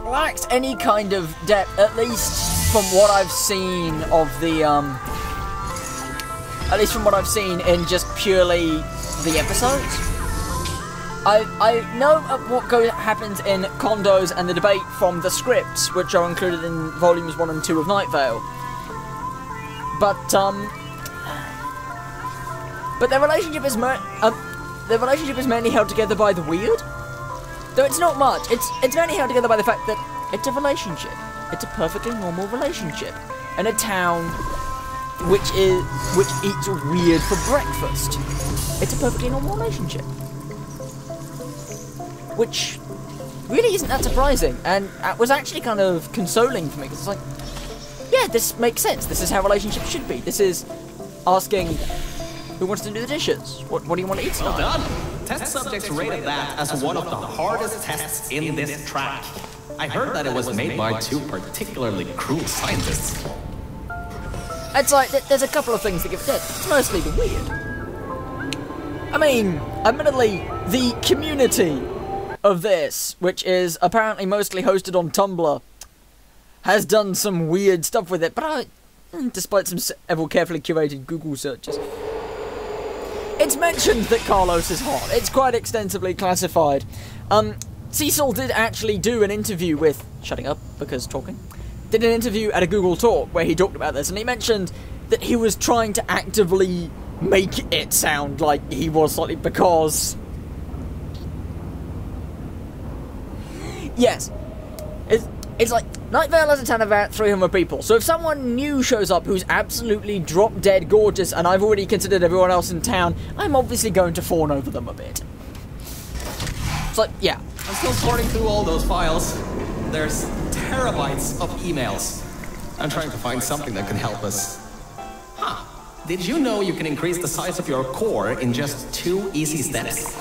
lacks any kind of depth, at least from what I've seen of the, at least from what I've seen in just purely the episodes. I know what happens in Condos and the debate from the scripts, which are included in volumes 1 and 2 of Night Vale. But their relationship is mainly held together by the weird. Though it's not much. It's mainly held together by the fact that it's a relationship. It's a perfectly normal relationship in a town which eats weird for breakfast. It's a perfectly normal relationship. Which really isn't that surprising, and it was actually kind of consoling for me, because it's like, yeah, this makes sense. This is how relationships should be. This is asking, who wants to do the dishes? What do you want to eat tonight? Well done! Test subjects rated that as one of the hardest tests in this track. I heard that it was made by 2 particularly cruel scientists. It's like, there's a couple of things that give it depth. It's mostly the weird. I mean, admittedly, the community of this, which is apparently mostly hosted on Tumblr, has done some weird stuff with it, but despite some several carefully curated Google searches, it's mentioned that Carlos is hot. It's quite extensively classified. Cecil did actually do an interview with... Shutting up, because talking. Did an interview at a Google Talk where he talked about this, and he mentioned that he was trying to actively make it sound like he was slightly, because... Yes. It's like, Night Vale has a town of about 300 people, so if someone new shows up who's absolutely drop-dead gorgeous, and I've already considered everyone else in town, I'm obviously going to fawn over them a bit. It's like, yeah. I'm still sorting through all those files. There's terabytes of emails. I'm trying to find something that can help us. Huh. Did you know you can increase the size of your core in just 2 easy steps?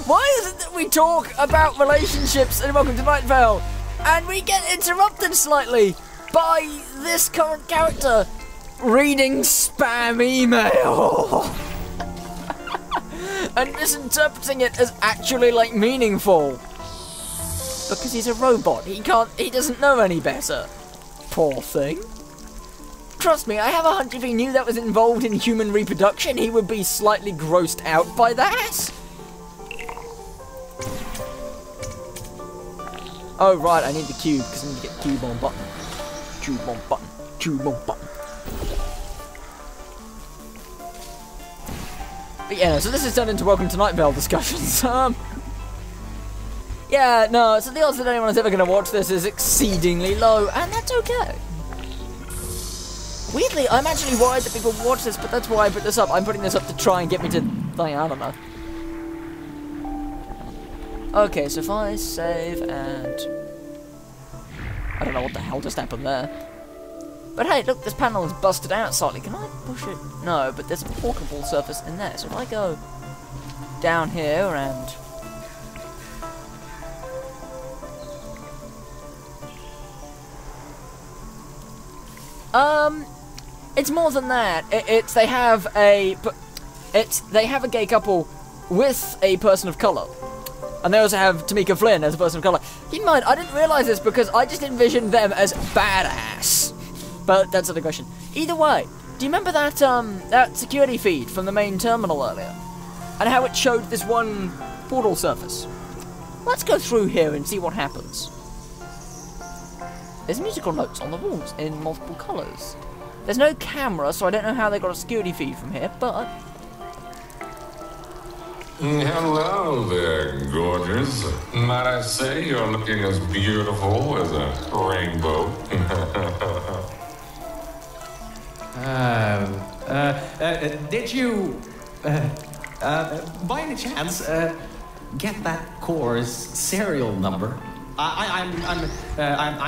Why is it that we talk about relationships in Welcome to Night Vale, and we get interrupted slightly by this current character reading spam email and misinterpreting it as actually, like, meaningful? Because he's a robot. He doesn't know any better. Poor thing. Trust me, I have a hunch if he knew that was involved in human reproduction, he would be slightly grossed out by that. Oh, right, I need the cube, because I need to get cube on button. Cube on button. Cube on button. But yeah, so this is turned into Welcome to Night Vale discussions. Yeah, no, so the odds that anyone is ever going to watch this is exceedingly low, and that's okay. Weirdly, I'm actually worried that people watch this, but that's why I put this up. I'm putting this up to try and get me to... I don't know. Okay, so if I save and... I don't know what the hell just happened there. But hey, look, this panel is busted out slightly. Can I push it? No, but there's a portable surface in there. So if I go down here and... It's more than that. They have a gay couple with a person of colour. And they also have Tamika Flynn as a person of colour. Keep in mind, I didn't realise this because I just envisioned them as badass. But that's another question. Either way, do you remember that that security feed from the main terminal earlier? And how it showed this one portal surface? Let's go through here and see what happens. There's musical notes on the walls in multiple colours. There's no camera, so I don't know how they got a security feed from here, but... Hello there, gorgeous. Might I say you're looking as beautiful as a rainbow. Did you, by any chance, get that core's serial number? I'm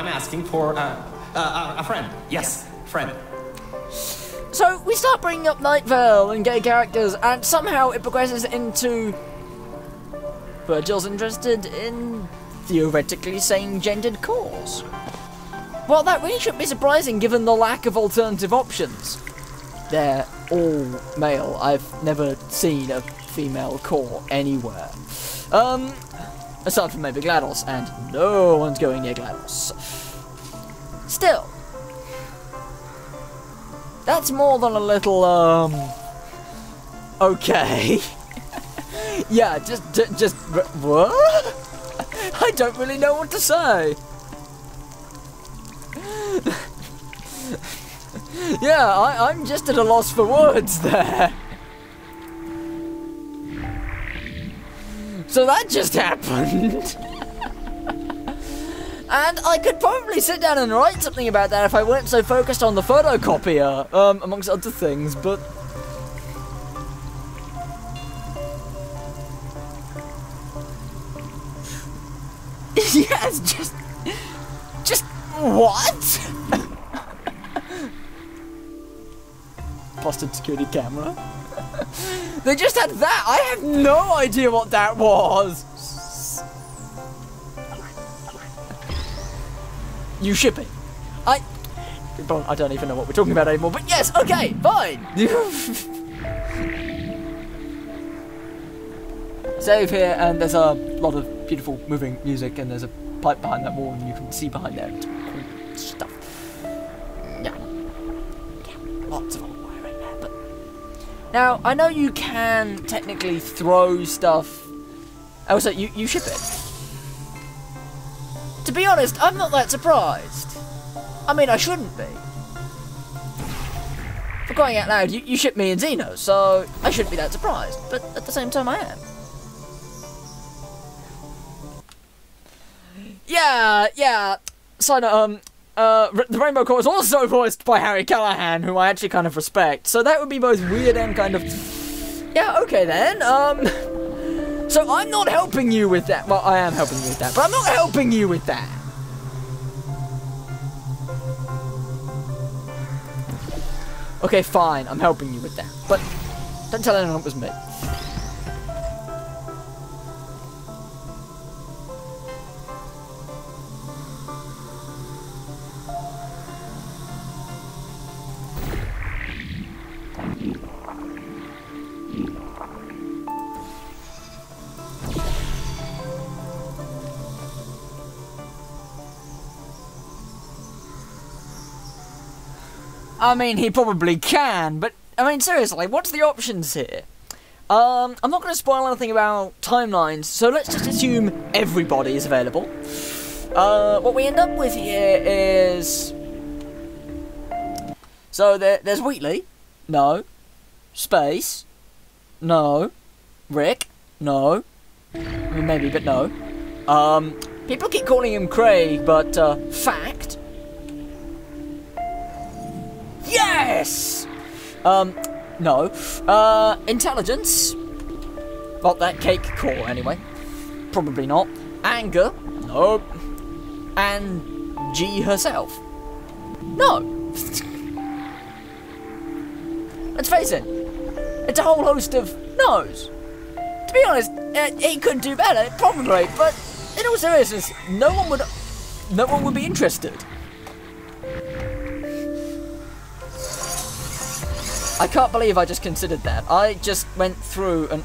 asking for a friend. Yes, friend. So we start bringing up Night Vale and gay characters, and somehow it progresses into Virgil's interested in theoretically same-gendered cause. Well, that really shouldn't be surprising given the lack of alternative options. They're all male. I've never seen a female core anywhere. Aside from maybe GLaDOS, and no one's going near GLaDOS. Still, that's more than a little, okay. Yeah, just, what? I don't really know what to say. Yeah, I'm just at a loss for words there. So that just happened. And I could probably sit down and write something about that if I weren't so focused on the photocopier, amongst other things, but... Yes, just what? Busted security camera. They just had that. I have no idea what that was. You shipping? I don't even know what we're talking about anymore. But yes, okay, fine. Save here, and there's a lot of beautiful moving music, and there's a pipe behind that wall, and you can see behind there. It's cool stuff. Yeah, lots of old wiring there. But now I know you can technically throw stuff. Oh, so you ship it. To be honest, I'm not that surprised. I mean, I shouldn't be. For crying out loud, you ship me and Xeno, so I shouldn't be that surprised. But at the same time, I am. Yeah. So, the Rainbow Core is also voiced by Harry Callahan, who I actually kind of respect. So that would be both weird and kind of... Yeah, okay then, So I'm not helping you with that. Well, I am helping you with that, but I'm not helping you with that. Okay, fine, I'm helping you with that. But don't tell anyone it was me. I mean, he probably can, but, I mean, seriously, what's the options here? I'm not going to spoil anything about timelines, so let's just assume everybody is available. What we end up with here is... So, there's Wheatley. No. Space. No. Rick. No. I mean, maybe, but no. People keep calling him Craig, but, Fact. Yes! No. Intelligence. Not that cake core, anyway. Probably not. Anger. Nope. And G herself. No. Let's face it. It's a whole host of no's. To be honest, he could do better, probably, but in all seriousness, no one would be interested. I can't believe I just considered that. I just ran through, and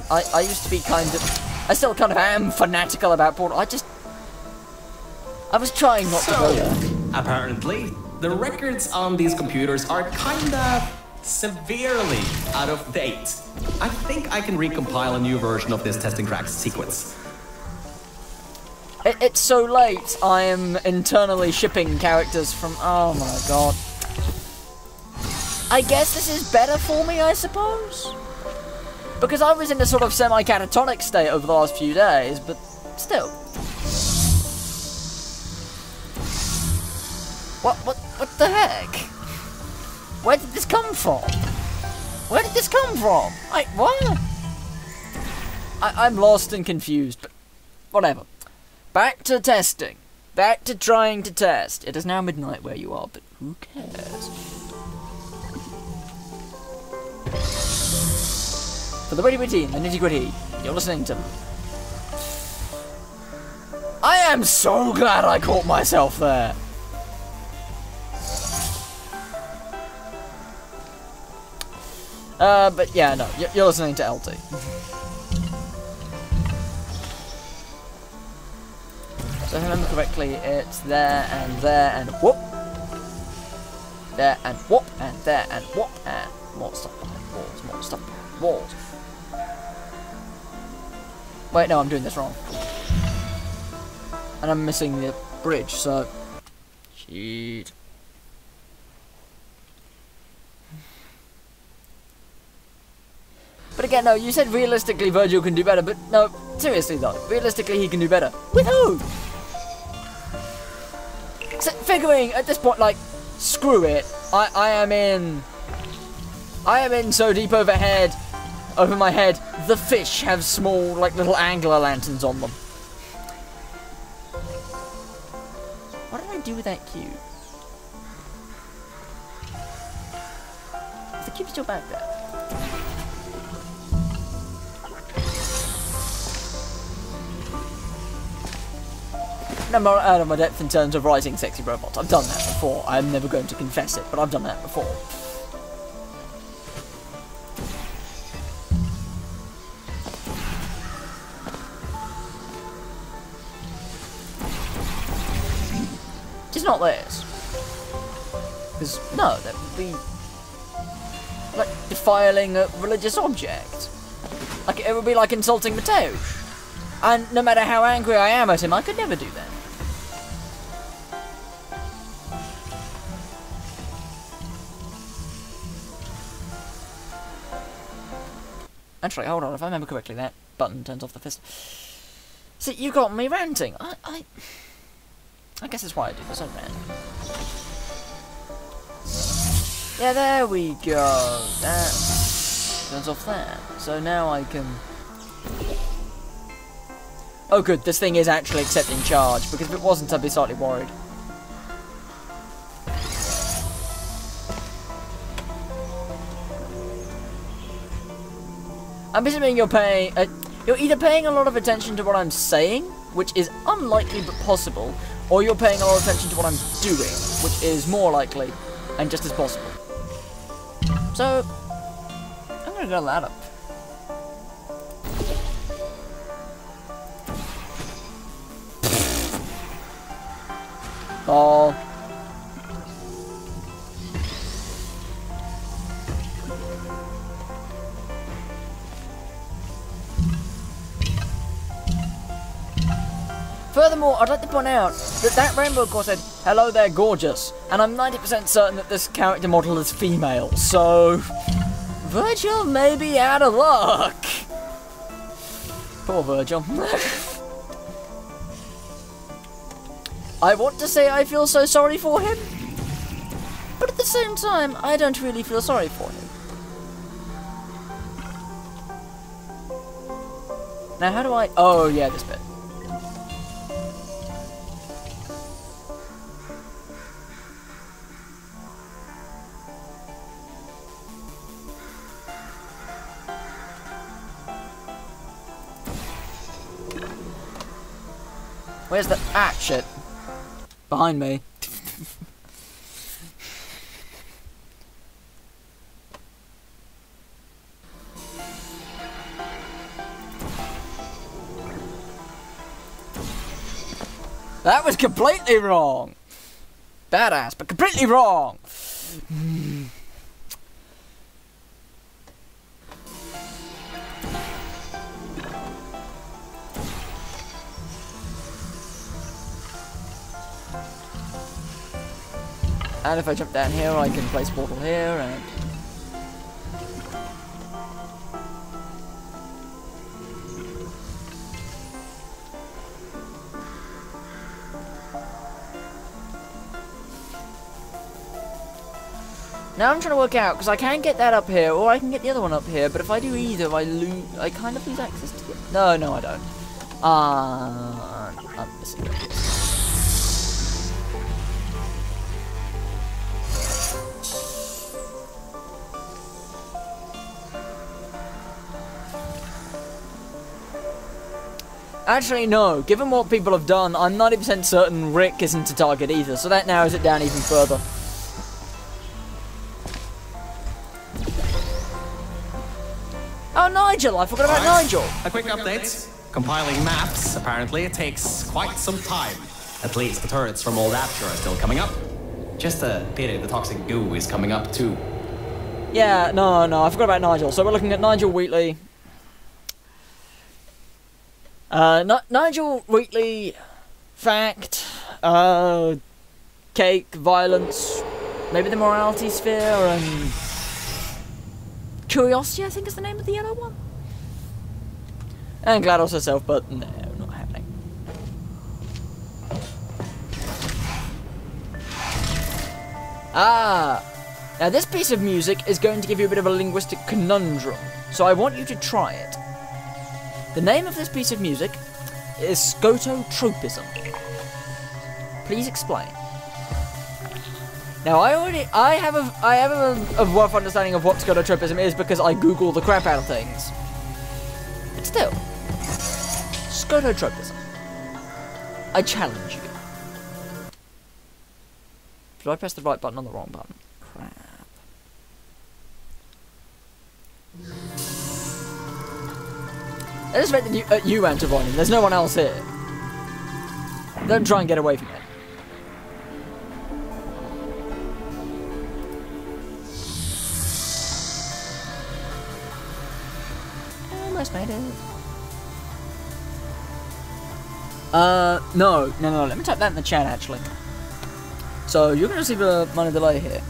I used to be kind of... I still kind of am fanatical about Portal. I was trying not to go there. Apparently, the records on these computers are kinda severely out of date. I think I can recompile a new version of this testing track sequence. It's so late, I am internally shipping characters from... Oh my god. I guess this is better for me, I suppose? Because I was in a sort of semi-catatonic state over the last few days, but still. What the heck? Where did this come from? Where did this come from? Wait, what? I'm lost and confused, but whatever. Back to testing. Back to trying to test. It is now midnight where you are, but who cares? For the nitty-gritty, the nitty-gritty, you're listening to am so glad I caught myself there. But yeah, no, you're listening to LT. So if I remember correctly, it's there and whoop. There and whoop, and there and whoop, and more stuff behind walls, more stuff behind walls. Wait, no, I'm doing this wrong. And I'm missing the bridge, so... Cheat. But again, no, you said realistically Virgil can do better, but no, seriously though, realistically he can do better. With who? So, figuring at this point, like, screw it, I am in so deep over my head, the fish have small, like, little angler lanterns on them. What did I do with that cube? Is the cube still back there? I'm not out of my depth in terms of writing sexy robots. I've done that before. I'm never going to confess it, but I've done that before. Just not this. Because, no, that would be... like, defiling a religious object. Like, it would be like insulting Mateusz. And no matter how angry I am at him, I could never do that. Actually, hold on, if I remember correctly, that button turns off the fist. See, you got me ranting. I guess that's why I do this, I rant. Yeah, there we go. That turns off that. So now I can... Oh good, this thing is actually accepting charge, because if it wasn't, I'd be slightly worried. I'm assuming you're either paying a lot of attention to what I'm saying, which is unlikely but possible, or you're paying a lot of attention to what I'm doing, which is more likely and just as possible. So, I'm gonna go that up. Oh. Furthermore, I'd like to point out that Rainbow Core said, "Hello there, gorgeous," and I'm 90% certain that this character model is female, so... Virgil may be out of luck! Poor Virgil. I want to say I feel so sorry for him, but at the same time, I don't really feel sorry for him. Now, how do I... Oh, yeah, this bit. Where's the... Ah, shit. Behind me. That was completely wrong. Badass, but completely wrong. And if I jump down here, I can place portal here, and... Now I'm trying to work out, because I can get that up here, or I can get the other one up here, but if I do either, I kind of lose access to it. No, I don't. I'm missing it. Actually, no. Given what people have done, I'm 90% certain Rick isn't a target either, so that narrows it down even further. Oh, Nigel! I forgot about Nigel! A quick update. Compiling maps, apparently, it takes quite some time. At least the turrets from Old Aperture are still coming up. Just a pity the toxic goo is coming up too. Yeah, no, I forgot about Nigel. So we're looking at Nigel Wheatley. Nigel Wheatley, fact, cake, violence, maybe the morality sphere, and curiosity, I think is the name of the yellow one. And GLaDOS herself, but no, not happening. Now this piece of music is going to give you a bit of a linguistic conundrum, so I want you to try it. The name of this piece of music is scototropism. Please explain. Now I have a rough understanding of what scototropism is because I Google the crap out of things. But still, scototropism. I challenge you. Did I press the right button on the wrong button? Crap. I just meant that you enter volume. There's no one else here. Don't try and get away from it. Almost made it. No. Let me type that in the chat, actually. So, you're going to receive a minor delay here.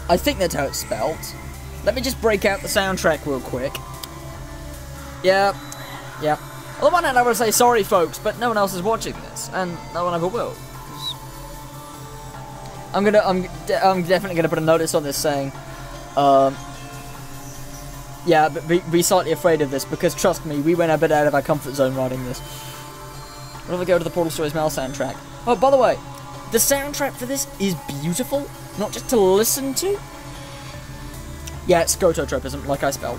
I think that's how it's spelled. Let me just break out the soundtrack real quick. Yeah. On the one hand, I would say sorry, folks, but no one else is watching this, and no one ever will. I'm definitely gonna put a notice on this saying, yeah, but be slightly afraid of this, because trust me, we went a bit out of our comfort zone writing this. What if we go to the Portal Stories Mail soundtrack? Oh, by the way, the soundtrack for this is beautiful, not just to listen to. Yeah, it's scototropism, like I spelled.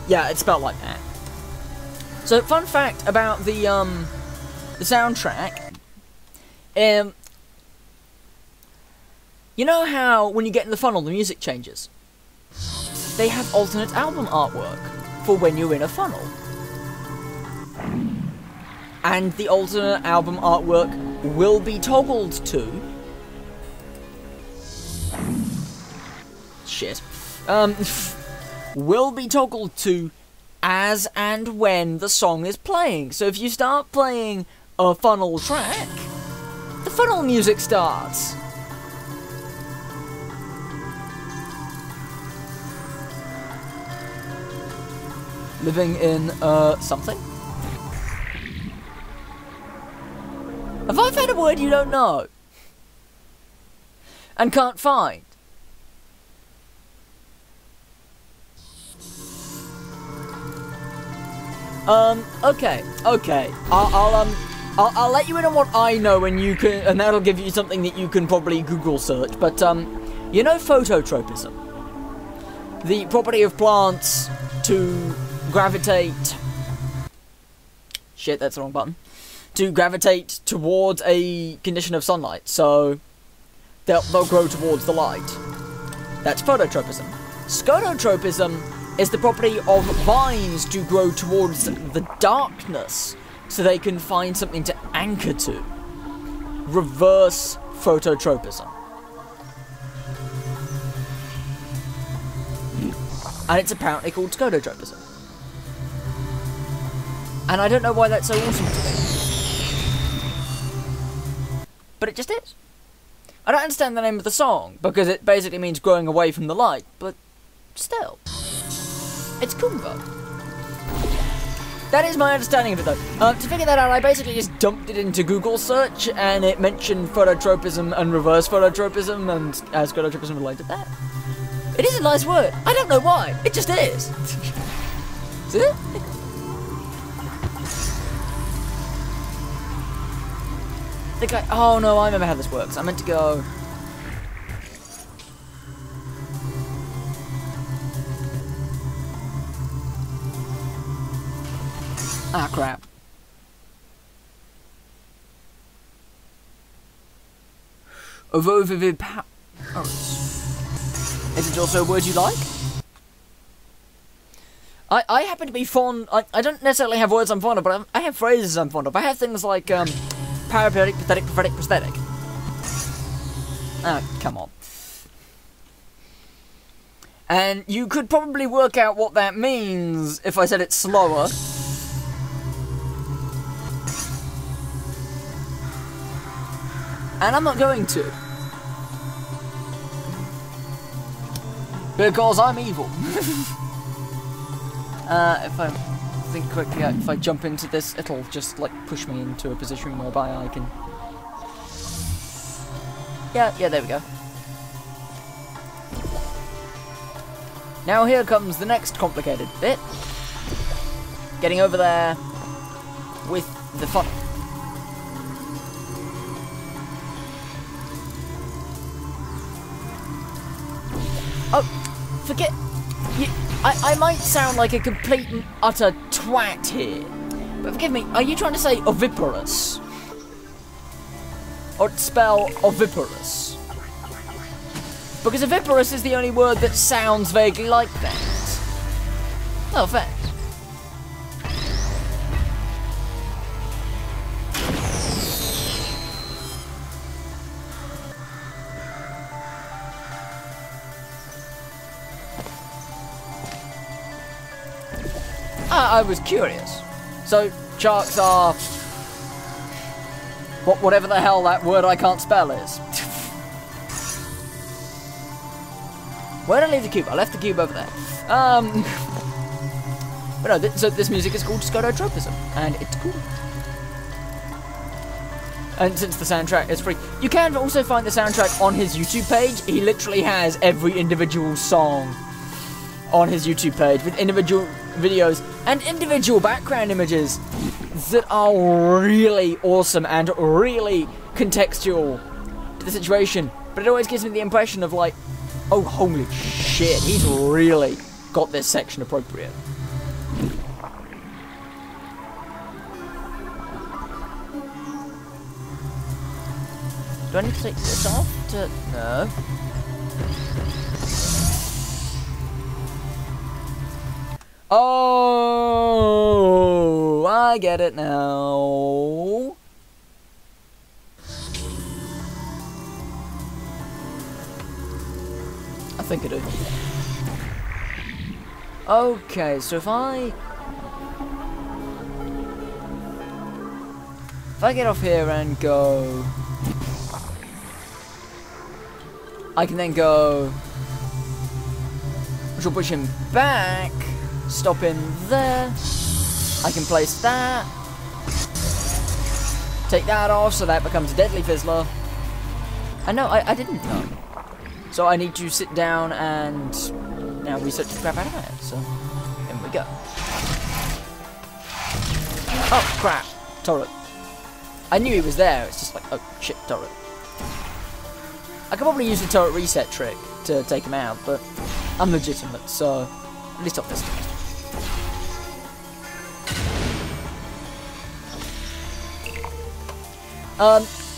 Yeah, it's spelled like that. So, fun fact about the soundtrack. You know how when you get in the funnel, the music changes? They have alternate album artwork for when you're in a funnel. And the alternate album artwork will be toggled to... Shit. Will be toggled to as and when the song is playing. So if you start playing a funnel track, the funnel music starts. Living in, something? Have I found a word you don't know? And can't find? Okay. I'll let you in on what I know, and you can, and that'll give you something that you can probably Google search. But you know phototropism, the property of plants to gravitate. Shit, that's the wrong button. To gravitate towards a condition of sunlight, so they'll grow towards the light. That's phototropism. Scototropism is the property of vines to grow towards the darkness so they can find something to anchor to. Reverse phototropism. And it's apparently called scototropism. And I don't know why that's so awesome to me. But it just is. I don't understand the name of the song, because it basically means growing away from the light, but still. It's cool though. That is my understanding of it, though. To figure that out, I basically just dumped it into Google search, and it mentioned phototropism and reverse phototropism, and as phototropism related that. It is a nice word. I don't know why. It just is. Is it? The guy. Oh no, I remember how this works. I meant to go. Ah, crap. Is it also a word you like? I happen to be fond. I don't necessarily have words I'm fond of, but I have phrases I'm fond of. I have things like parapletic, pathetic, prophetic, prosthetic. Ah, come on. And you could probably work out what that means if I said it slower. And I'm not going to. Because I'm evil. If I think quickly, if I jump into this, it'll just, like, push me into a position whereby I can... Yeah, there we go. Now here comes the next complicated bit. Getting over there with the funnel. Oh, forget... I might sound like a complete and utter twat here, but forgive me, are you trying to say oviparous? Or spell oviparous? Because oviparous is the only word that sounds vaguely like that. No offense. I was curious. So, sharks are... whatever the hell that word I can't spell is. Where did I leave the cube? I left the cube over there. But no, so this music is called Scototropism, and it's cool. And since the soundtrack is free, you can also find the soundtrack on his YouTube page. He literally has every individual song on his YouTube page with individual videos and individual background images that are really awesome and really contextual to the situation. But it always gives me the impression of like, oh holy shit, he's really got this section appropriate. Do I need to take this off to... No. Oh, I get it now. I think I do. Okay, so if I get off here and go, I can then go, which will push him back. Stop in there. I can place that. Take that off so that becomes a deadly fizzler. And no, I didn't know. So I need to sit down and now research the crap out of it. So, in we go. Oh, crap. Turret. I knew he was there. It's just like, oh, shit, turret. I could probably use the turret reset trick to take him out, but I'm legitimate, so at least I'll listen.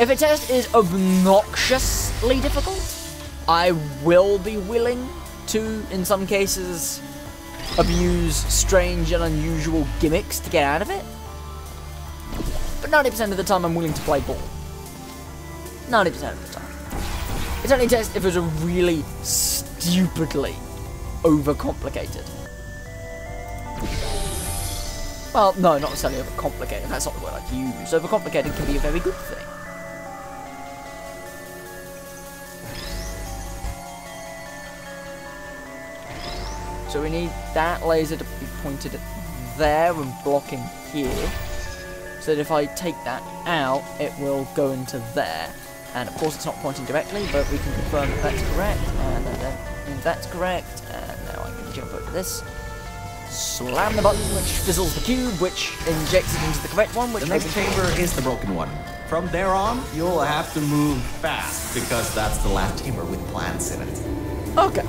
If a test is obnoxiously difficult, I will be willing to, in some cases, abuse strange and unusual gimmicks to get out of it. But 90% of the time I'm willing to play ball. 90% of the time. It's only a test if it was a really stupidly overcomplicated. Well, no, not necessarily overcomplicated. That's not the word I'd use. Overcomplicated can be a very good thing. So we need that laser to be pointed at there and blocking here. So that if I take that out, it will go into there. And of course it's not pointing directly, but we can confirm that that's correct. And that means that's correct. And now I can jump over this. Slam the button, which fizzles the cube, which injects it into the correct one. Which The next chamber is the broken one. From there on, you'll have to move fast, because that's the last chamber with plants in it. Okay.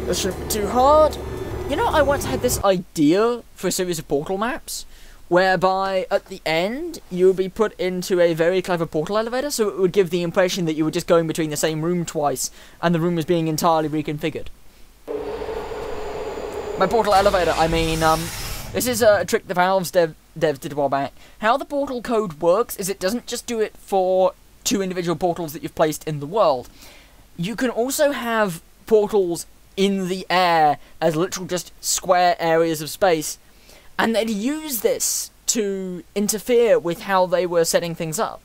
This shouldn't be too hard. You know, I once had this idea for a series of portal maps, whereby at the end you would be put into a very clever portal elevator, so it would give the impression that you were just going between the same room twice, and the room was being entirely reconfigured. By portal elevator, I mean, this is a trick the Valve's devs did a while back. How the portal code works is it doesn't just do it for 2 individual portals that you've placed in the world. You can also have portals in the air as literal just square areas of space, and they'd use this to interfere with how they were setting things up.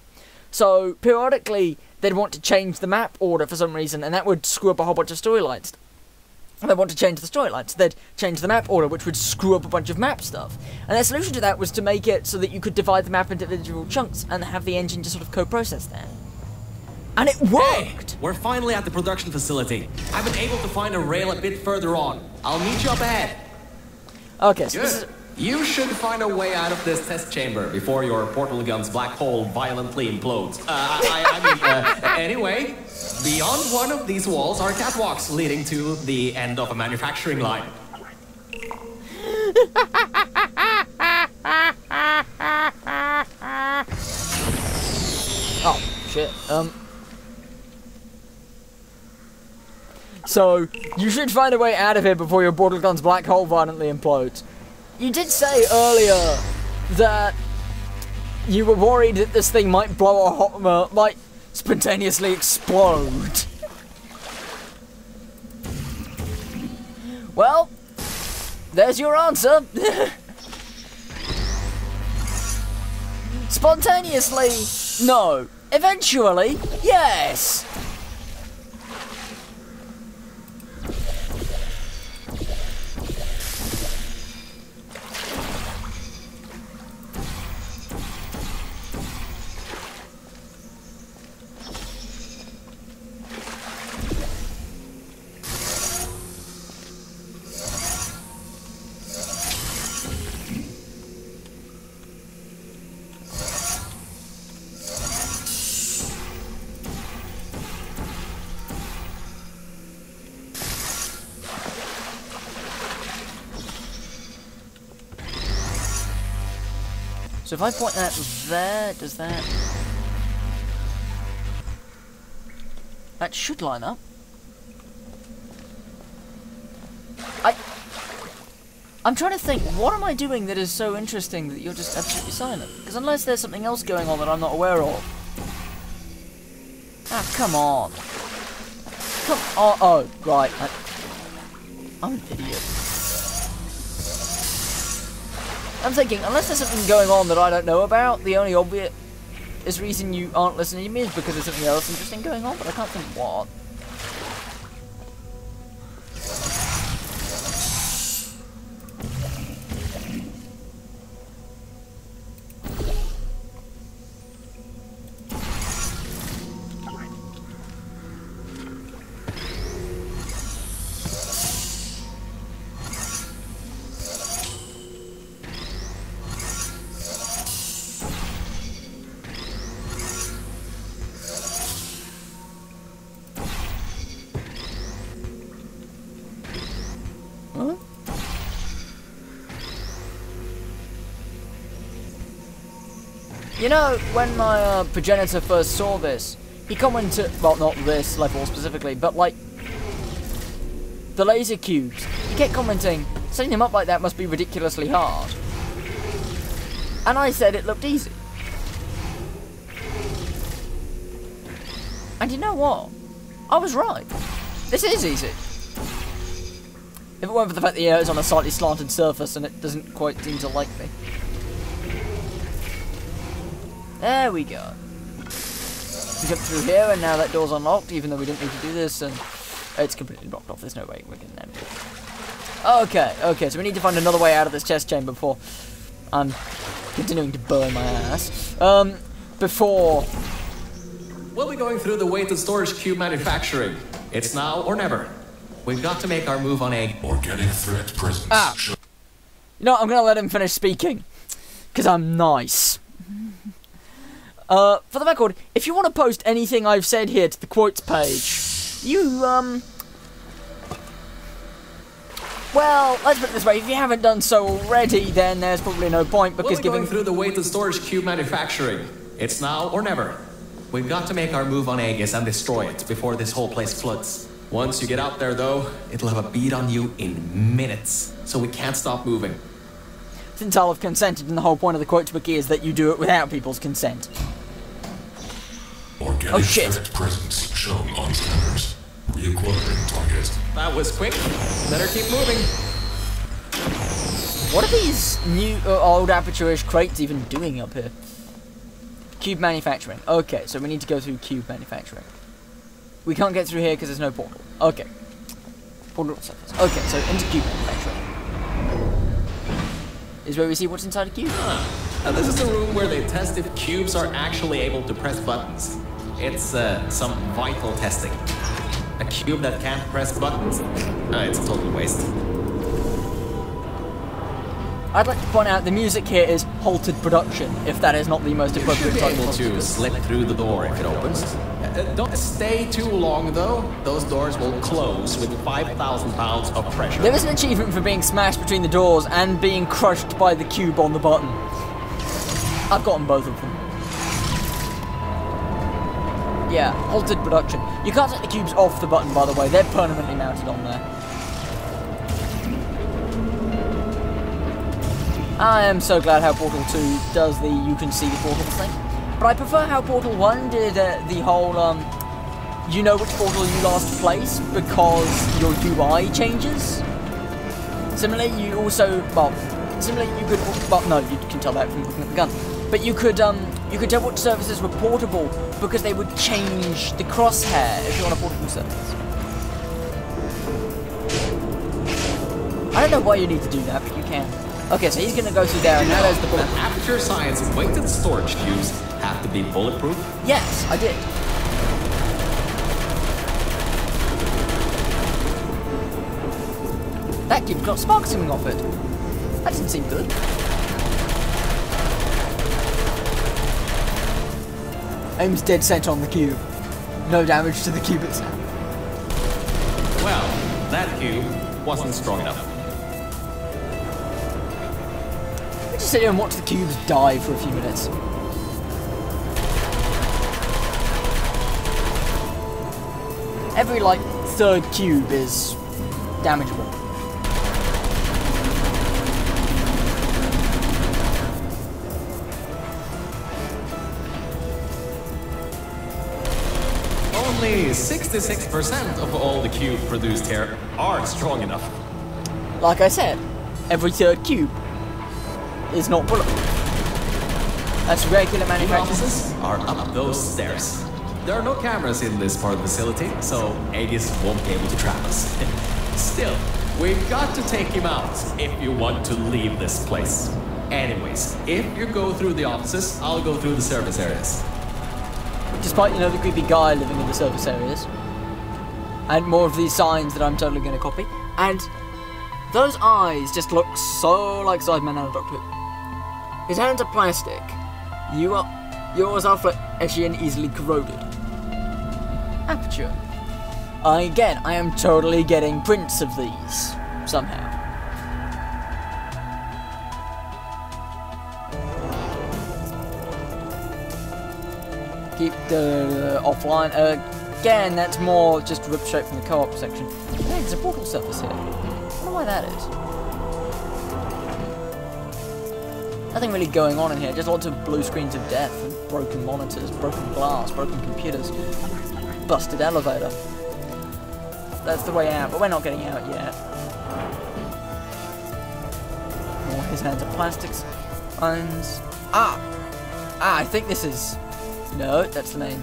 So periodically they'd want to change the map order for some reason, and that would screw up a whole bunch of storylines. And they want to change the storylines, so they'd change the map order, which would screw up a bunch of map stuff. And their solution to that was to make it so that you could divide the map into individual chunks and have the engine just sort of co-process that. And it worked! Hey, we're finally at the production facility. I've been able to find a rail a bit further on. I'll meet you up ahead. Okay, so this is... You should find a way out of this test chamber before your portal gun's black hole violently implodes. Anyway, beyond one of these walls are catwalks leading to the end of a manufacturing line. Oh, shit. So, you should find a way out of here before your portal gun's black hole violently implodes. You did say earlier that you were worried that this thing might might spontaneously explode. Well, there's your answer. Spontaneously, no. Eventually, yes. So if I point that there, does that... That should line up. I'm trying to think, what am I doing that is so interesting that you're just absolutely silent? Because unless there's something else going on that I'm not aware of. Ah, come on. Come on. Oh, right. I'm an idiot. I'm thinking, unless there's something going on that I don't know about, the only obvious reason you aren't listening to me is because there's something else interesting going on, but I can't think what. Huh? You know, when my progenitor first saw this, he commented, well, not this level specifically, but like the laser cubes. He kept commenting, setting them up like that must be ridiculously hard. And I said it looked easy. And you know what? I was right. This is easy. If it weren't for the fact that it's on a slightly slanted surface and it doesn't quite seem to like me. There we go. We jump through here and now that door's unlocked, even though we didn't need to do this, and it's completely blocked off. There's no way we're getting that. Okay, okay, so we need to find another way out of this chest chamber before I'm continuing to burn my ass. Before... We'll be going through the weighted storage cube manufacturing. It's now or never. We've got to make our move on a... Organic threat presence. You know what, I'm gonna let him finish speaking. Because I'm nice. For the record, if you want to post anything I've said here to the quotes page, you, well, let's put it this way, if you haven't done so already, then there's probably no point, because we'll be going through the weighted storage cube manufacturing. It's now or never. We've got to make our move on Aegis and destroy it before this whole place floods. Once you get out there, though, it'll have a beat on you in minutes, so we can't stop moving. Since I'll have consented, and the whole point of the quotes wiki is that you do it without people's consent. Organic threat presence shown on scanners. Reacquiring target. That was quick. Better keep moving. What are these new, old aperture-ish crates even doing up here? Cube manufacturing. Okay, so we need to go through cube manufacturing. We can't get through here because there's no portal. Okay. Portal surface. Okay, so into cube manufacturing. Is where we see what's inside a cube. Now this is the room where they test if cubes are actually able to press buttons. It's some vital testing. A cube that can't press buttons, it's a total waste. I'd like to point out the music here is halted production, if that is not the most appropriate You should be title. able to slip through the door if it opens. Don't stay too long though. Those doors will close with 5,000 pounds of pressure. There is an achievement for being smashed between the doors and being crushed by the cube on the button. I've gotten both of them. Yeah, halted production. You can't take the cubes off the button, by the way. They're permanently mounted on there. I am so glad how Portal 2 does the you can see the portals thing. But I prefer how Portal 1 did the whole, you know which portal you last place because your UI changes. Similarly, you also, similarly you could, no, you can tell that from looking at the gun. But you could tell which surfaces were portable because they would change the crosshair if you're on a portable surface. I don't know why you need to do that, but you can. Okay, so he's gonna go through there, and now there's the bullet. Aperture Science weighted storage cubes have to be bulletproof? Yes, I did. That cube got sparks coming off it. That didn't seem good. Aim's dead set on the cube. No damage to the cube itself. Well, that cube wasn't strong enough. We just sit here and watch the cubes die for a few minutes. Every, like, third cube is damageable. Only 66% of all the cubes produced here are strong enough. Like I said, every third cube is not bulletproof. That's regular manufacturing. Offices are up those stairs. There are no cameras in this part of the facility, so Aegis won't be able to trap us. Still, we've got to take him out if you want to leave this place. Anyways, if you go through the offices, I'll go through the service areas. Despite, you know, the creepy guy living in the service areas. And more of these signs that I'm totally going to copy. And those eyes just look so like Sideman and Doctor Who. His hands are plastic. Yours are fleshy and easily corroded. Aperture. Again, I am totally getting prints of these. Somehow. Keep the offline. Again, that's more just ripped straight from the co-op section. Hey, there's a portal surface here. I wonder why that is. Nothing really going on in here, just lots of blue screens of death, and broken monitors, broken glass, broken computers, busted elevator. That's the way out, but we're not getting out yet. More his hands are plastics. And... I think this is... No, that's the name.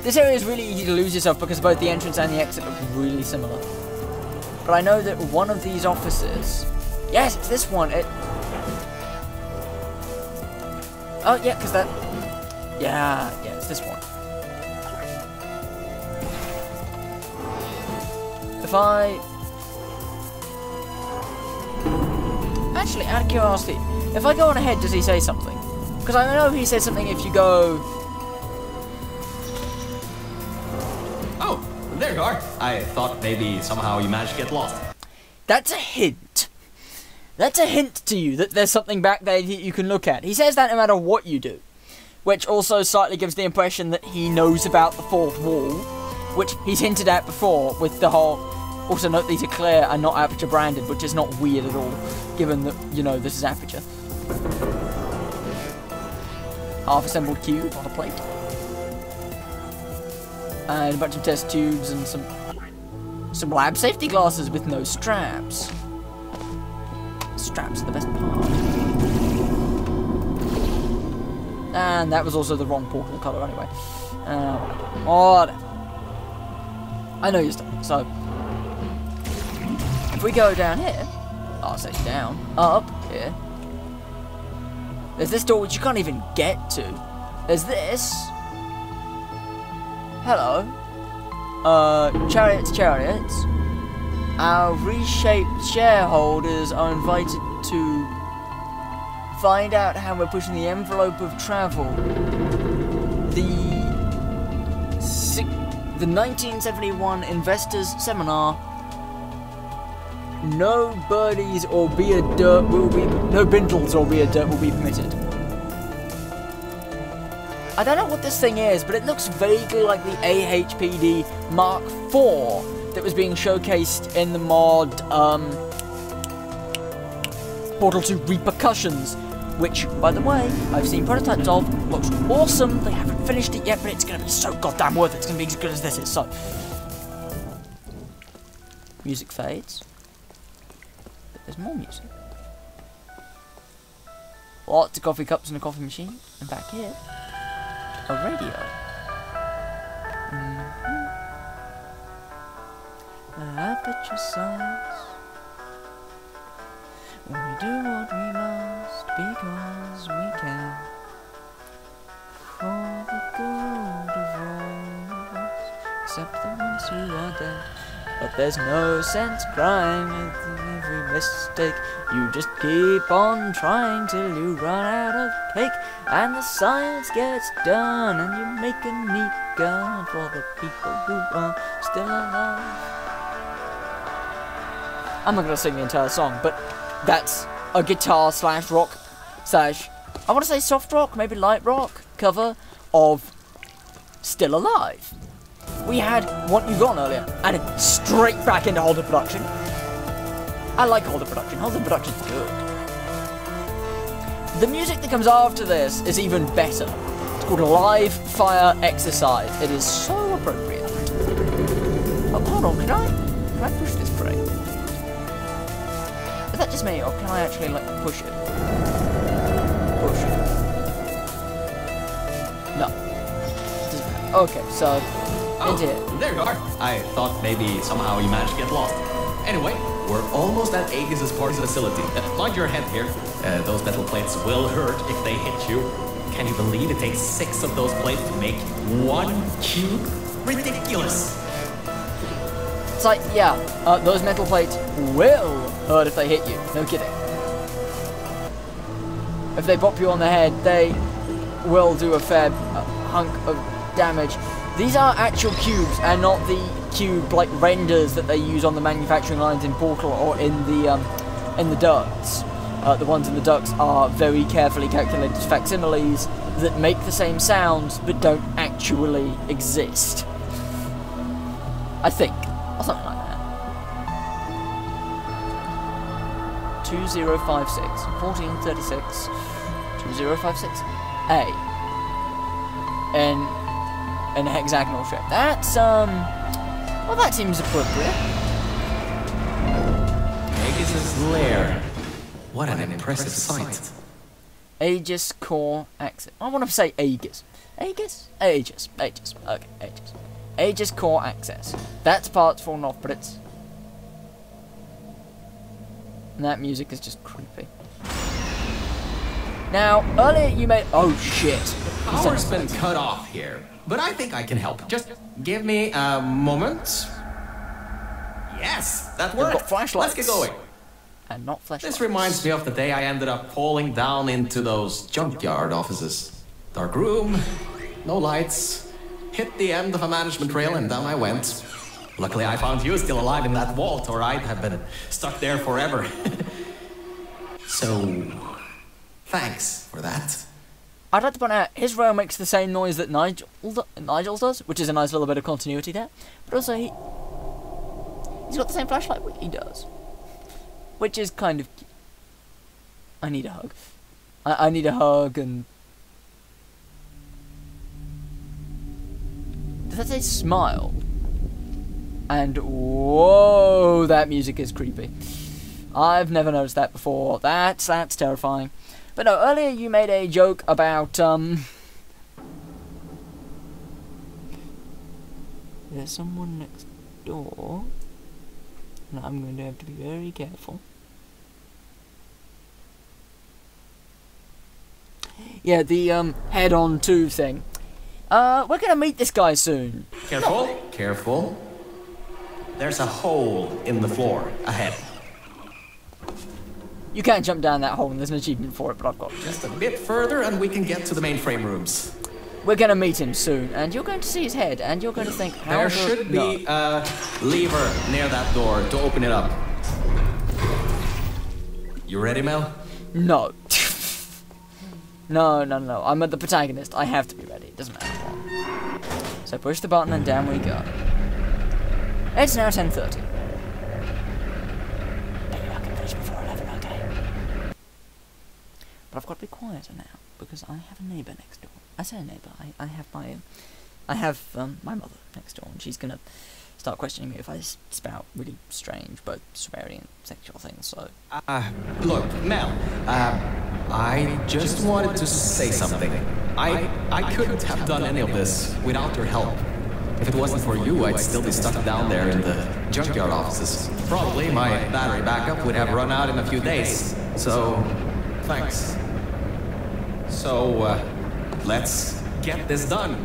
This area is really easy to lose yourself because both the entrance and the exit look really similar. But I know that one of these offices... Yes, it's this one. Oh, yeah, because that... Yeah, it's this one. If I... Actually, out of curiosity, if I go on ahead, does he say something? Because I know he says something if you go... Oh, there you are. I thought maybe somehow you managed to get lost. That's a hint. That's a hint to you that there's something back there that you can look at. He says that no matter what you do. Which also slightly gives the impression that he knows about the fourth wall. Which he's hinted at before with the whole... Also note these are clear and not Aperture branded, which is not weird at all, given that, you know, this is Aperture. Half-assembled cube on a plate. And a bunch of test tubes and some lab safety glasses with no straps. Straps are the best part. And that was also the wrong portal colour anyway. Whatever. I know you're stuck, so... If we go down here... I'll say down. Up here. There's this door which you can't even get to. There's this. Hello. Chariots. Our reshaped shareholders are invited to find out how we're pushing the envelope of travel. The 1971 Investors Seminar. No birdies or beer dirt will be... No bindles or beer dirt will be permitted. I don't know what this thing is, but it looks vaguely like the AHPD Mark IV that was being showcased in the mod Portal 2 Repercussions, which, by the way, I've seen prototypes of. Looks awesome. They haven't finished it yet, but it's going to be so goddamn worth it. It's going to be as good as this is, so... Music fades. There's more music. Lots of coffee cups and a coffee machine. And back here, a radio. Aperture size. We do what we must because we can. For the good of all of us, except the ones who are dead. But there's no sense crying at every mistake. You just keep on trying till you run out of cake. And the science gets done and you make a neat gun for the people who are still alive. I'm not going to sing the entire song, but that's a guitar slash rock slash, I want to say soft rock, maybe light rock cover of Still Alive. We had What You Got earlier, and it's straight back into Holder Production. I like Holder Production. Holder Production's good. The music that comes after this is even better. It's called Live Fire Exercise. It is so appropriate. Oh, hold on, can I push this crate? Is that just me, or can I actually, like, push it? Push it. No. Okay, so... Oh, there you are. I thought maybe somehow you managed to get lost. Anyway, we're almost at Aegis' party facility. Mind your head here. Those metal plates will hurt if they hit you. Can you believe it takes 6 of those plates to make 1 cube? Ridiculous. It's like, yeah, those metal plates will hurt if they hit you. No kidding. If they pop you on the head, they will do a fair hunk of damage. These are actual cubes and not the cube like renders that they use on the manufacturing lines in Portal or in the ducts. The ones in the ducts are very carefully calculated facsimiles that make the same sounds but don't actually exist. I think. Or something like that. 2056, 1436, 2056, A. In a hexagonal shape. That's, well, that seems appropriate. Aegis' lair. What an impressive sight. Aegis core access. I want to say Aegis. Aegis? Aegis. Aegis. Okay, Aegis. Aegis core access. That's part's fallen off, but it's... And that music is just creepy. Now, earlier you made... Oh, shit. Power's been cut off here, but I think I can help. Just give me a moment. Yes, that worked. Got flashlights. Let's get going. And not flashlights. This reminds me of the day I ended up falling down into those junkyard offices. Dark room, no lights, hit the end of a management rail and down I went. Luckily I found you still alive in that vault, or I'd have been stuck there forever. So, thanks for that. I'd like to point out, his rail makes the same noise that Nigel's does, which is a nice little bit of continuity there. But also, he's got the same flashlight he does. Which is kind of cute. I need a hug. I need a hug and... Does that say smile? And whoa, that music is creepy. I've never noticed that before. That's terrifying. But no, earlier you made a joke about, there's someone next door. And I'm going to have to be very careful. Yeah, the, head-on tube thing. We're going to meet this guy soon. Careful, careful. There's a hole in the floor ahead. You can't jump down that hole, and there's an achievement for it, but I've got it. Just a bit further and we can get to the mainframe rooms. We're going to meet him soon, and you're going to see his head, and you're going to think, how There should be a lever near that door to open it up. You ready, Mel? No. No. I'm the protagonist. I have to be ready. It doesn't matter what. So push the button and down we go. It's now 10:30. Maybe I can finish before 11, okay? But I've got to be quieter now, because I have a neighbour next door. I say a neighbour. I have my mother next door, and she's gonna start questioning me if I spout really strange but sweary and sexual things. So Look, Mel, I just wanted to say something. I couldn't have done any of this without your help. If it wasn't for you, I'd still be stuck down there in the junkyard offices. Probably my battery backup would have run out in a few days. So, thanks. So, let's get this done.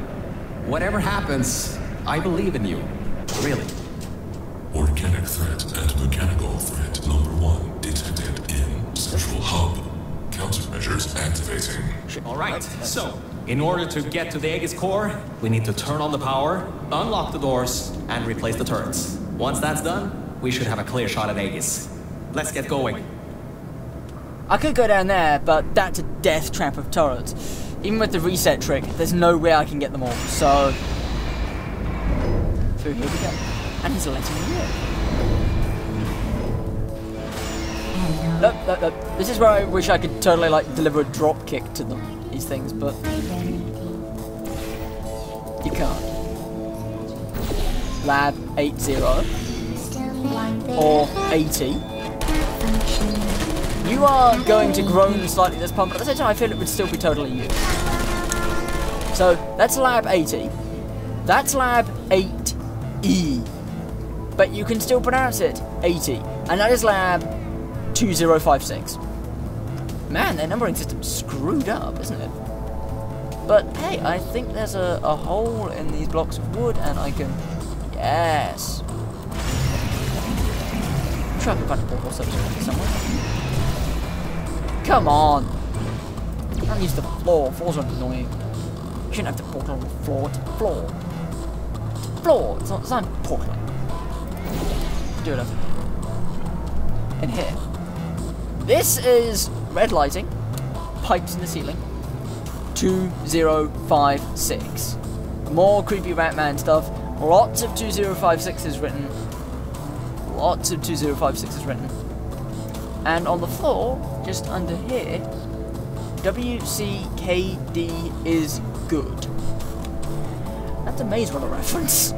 Whatever happens, I believe in you. Really. Organic threat and mechanical threat number 1 detected in Central Hub. Countermeasures activating. Alright, so, in order to get to the Aegis core, we need to turn on the power, unlock the doors, and replace the turrets. Once that's done, we should have a clear shot at Aegis. Let's get going. I could go down there, but that's a death trap of turrets. Even with the reset trick, there's no way I can get them all, so here we go. And he's letting me in. Look. This is where I wish I could totally, deliver a drop kick to these things, but you can't. Lab 80 or 80. You are going to groan slightly this pump, but at the same time I feel it would still be totally you. So, that's Lab 80. That's Lab 8E. But you can still pronounce it 80. And that is Lab 2056. Man, their numbering system's screwed up, isn't it? But hey, I think there's a hole in these blocks of wood, and I can... Yes! I'm sure I can find a portal somewhere. Come on! I'm used to the floor. Floors are annoying. You shouldn't have to portal on the floor. It's a floor. Floor! It's not portaling. Do it over here. In here. This is red lighting. Pipes in the ceiling. 2056. More creepy Ratman stuff. Lots of 2056 written. Lots of 2056 written. And on the floor, just under here, WCKD is good. That's a Maze Runner reference.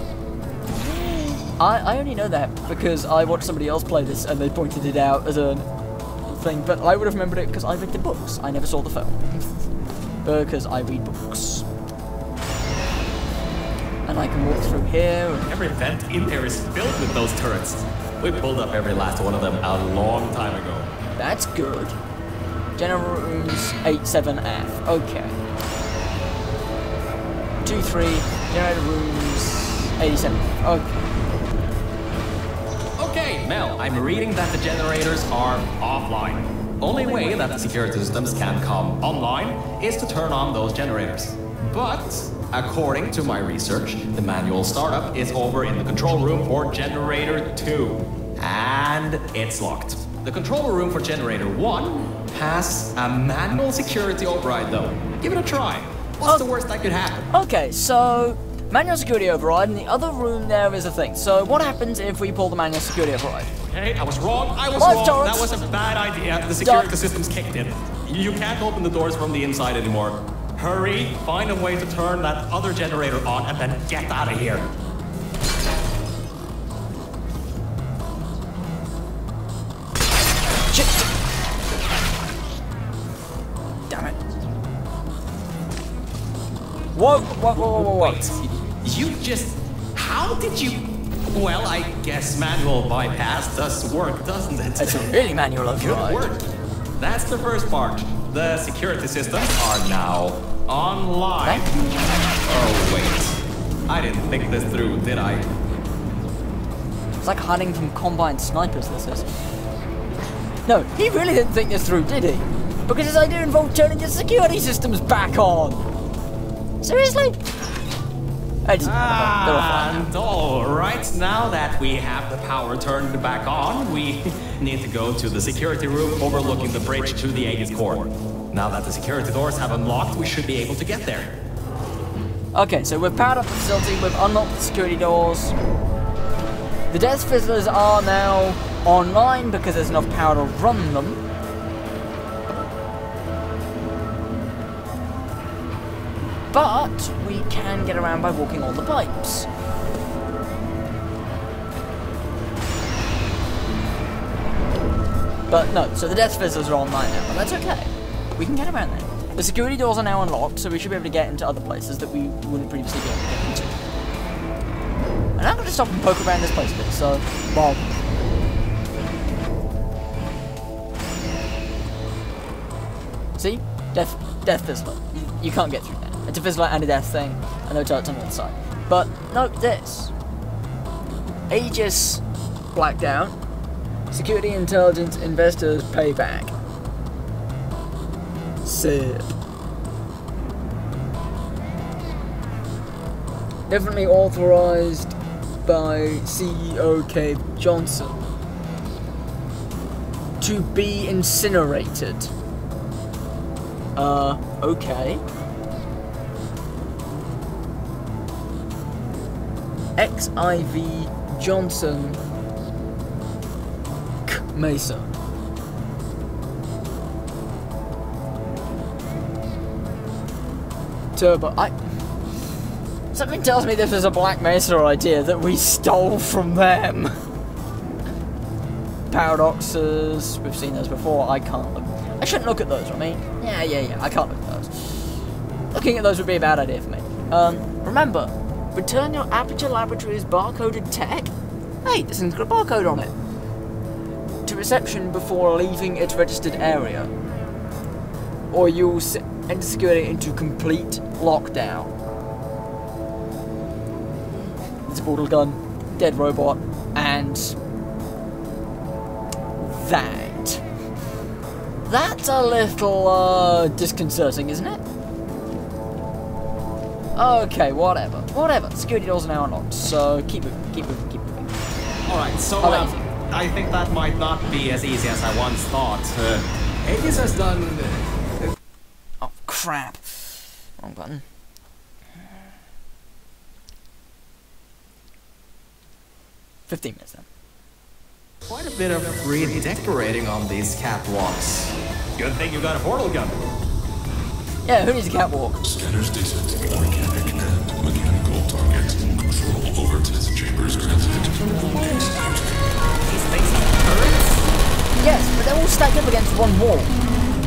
I only know that because I watched somebody else play this and they pointed it out as a thing, but I would have remembered it because I read the books. I never saw the film. Because I read books. And I can walk through here. Every vent in there is filled with those turrets. We pulled up every last one of them a long time ago. That's good. General rooms 87F. Okay. 2-3. Generator rooms 87. Okay. Okay, Mel, I'm reading that the generators are offline. Only way that the security systems can come online is to turn on those generators. But, according to my research, the manual startup is over in the control room for generator 2. And it's locked. The control room for generator 1 has a manual security override though. Give it a try. What's the worst that could happen? Okay, so manual security override, and the other room there is a thing. So what happens if we pull the manual security override? Okay, I was wrong. I was Live wrong. turrets. That was a bad idea. The security system's kicked in. You can't open the doors from the inside anymore. Hurry, find a way to turn that other generator on and then get out of here. Shit. Damn it. Whoa. Wait, you just... How did you... Well, I guess manual bypass does work, doesn't it? It's a really manual override. Good work. That's the first part. The security systems are now online. Oh, wait. I didn't think this through, did I? It's like hiding from combined snipers, this is. No, he really didn't think this through, did he? Because his idea involved turning the security systems back on. Seriously? They're all fine. And alright, now that we have the power turned back on, we need to go to the security room overlooking the bridge to the Aegis core. Now that the security doors have unlocked, we should be able to get there. Okay, so we've powered up the facility, we've unlocked the security doors. The Death Fizzlers are now online because there's enough power to run them. But we can get around by walking on the pipes. But no, so the Death Fizzlers are online now, but that's okay. We can get around there. The security doors are now unlocked, so we should be able to get into other places that we wouldn't previously be able to get into. And I'm going to stop and poke around this place a bit, so, well... See? Death Fizzler. You can't get through there. It's a Fizzler and a Death thing, and no turrets on the other side. But, note this. Aegis blacked out. Security intelligence investors payback. SIP. Definitely authorized by CEO Cave Johnson to be incinerated. Okay. XIV Johnson Mesa. Turbo. Something tells me this is a Black Mesa idea that we stole from them. Paradoxes. We've seen those before. I can't look. I shouldn't look at those, I mean. Yeah. I can't look at those. Looking at those would be a bad idea for me. Remember, return your Aperture Laboratories barcoded tech. Hey, this thing's got a barcode on it. To reception before leaving its registered area. Or you'll enter security into complete lockdown. There's a portal gun, dead robot, and that. That's a little, disconcerting, isn't it? Okay, whatever. Security doors are now unlocked, so keep moving. Alright, so, I think that might not be as easy as I once thought. Aegis has done... Oh, crap. Wrong button. $15 minutes then. Quite a bit of redecorating on these catwalks. Good thing you got a portal gun. Yeah, who needs a catwalk? Scanners detect organic and mechanical targets. Control over test chambers granted. These things have turrets? Yes, but they're all stacked up against one wall.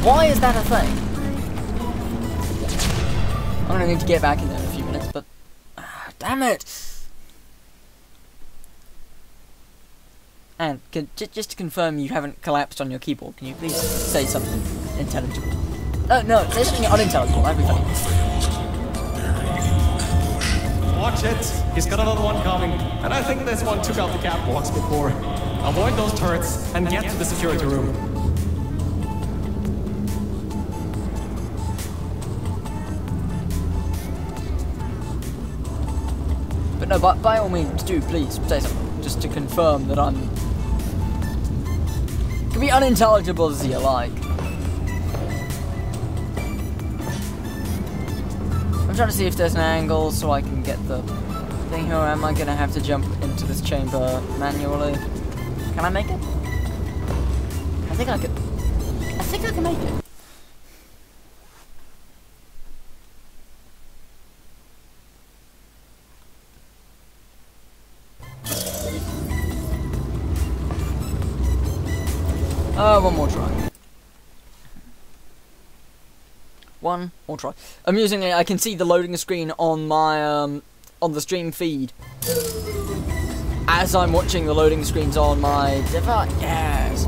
Why is that a thing? I'm gonna need to get back in there in a few minutes, but... damn it! And just to confirm you haven't collapsed on your keyboard, can you please say something intelligible? No, say something unintelligible, that'd be funny. Watch it! He's got another one coming, and I think this one took out the catwalks before. Avoid those turrets and get to the security room. But no, by all means, do please say something, just to confirm that I'm... It can be unintelligible as you like. I'm trying to see if there's an angle so I can get the thing here, or am I gonna have to jump into this chamber manually? Can I make it? I think I could. I think I can make it. One more try. One more try. Amusingly, I can see the loading screen on my on the stream feed as I'm watching the loading screens on my device. Yes.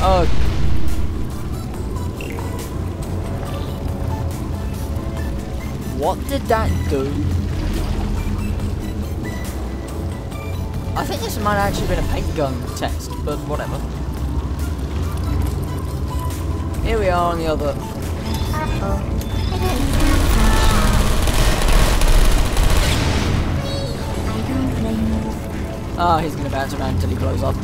Oh. What did that do? I think this might have actually been a paint gun test, but whatever. Here we are on the other. Ah, he's gonna bounce around until he blows up.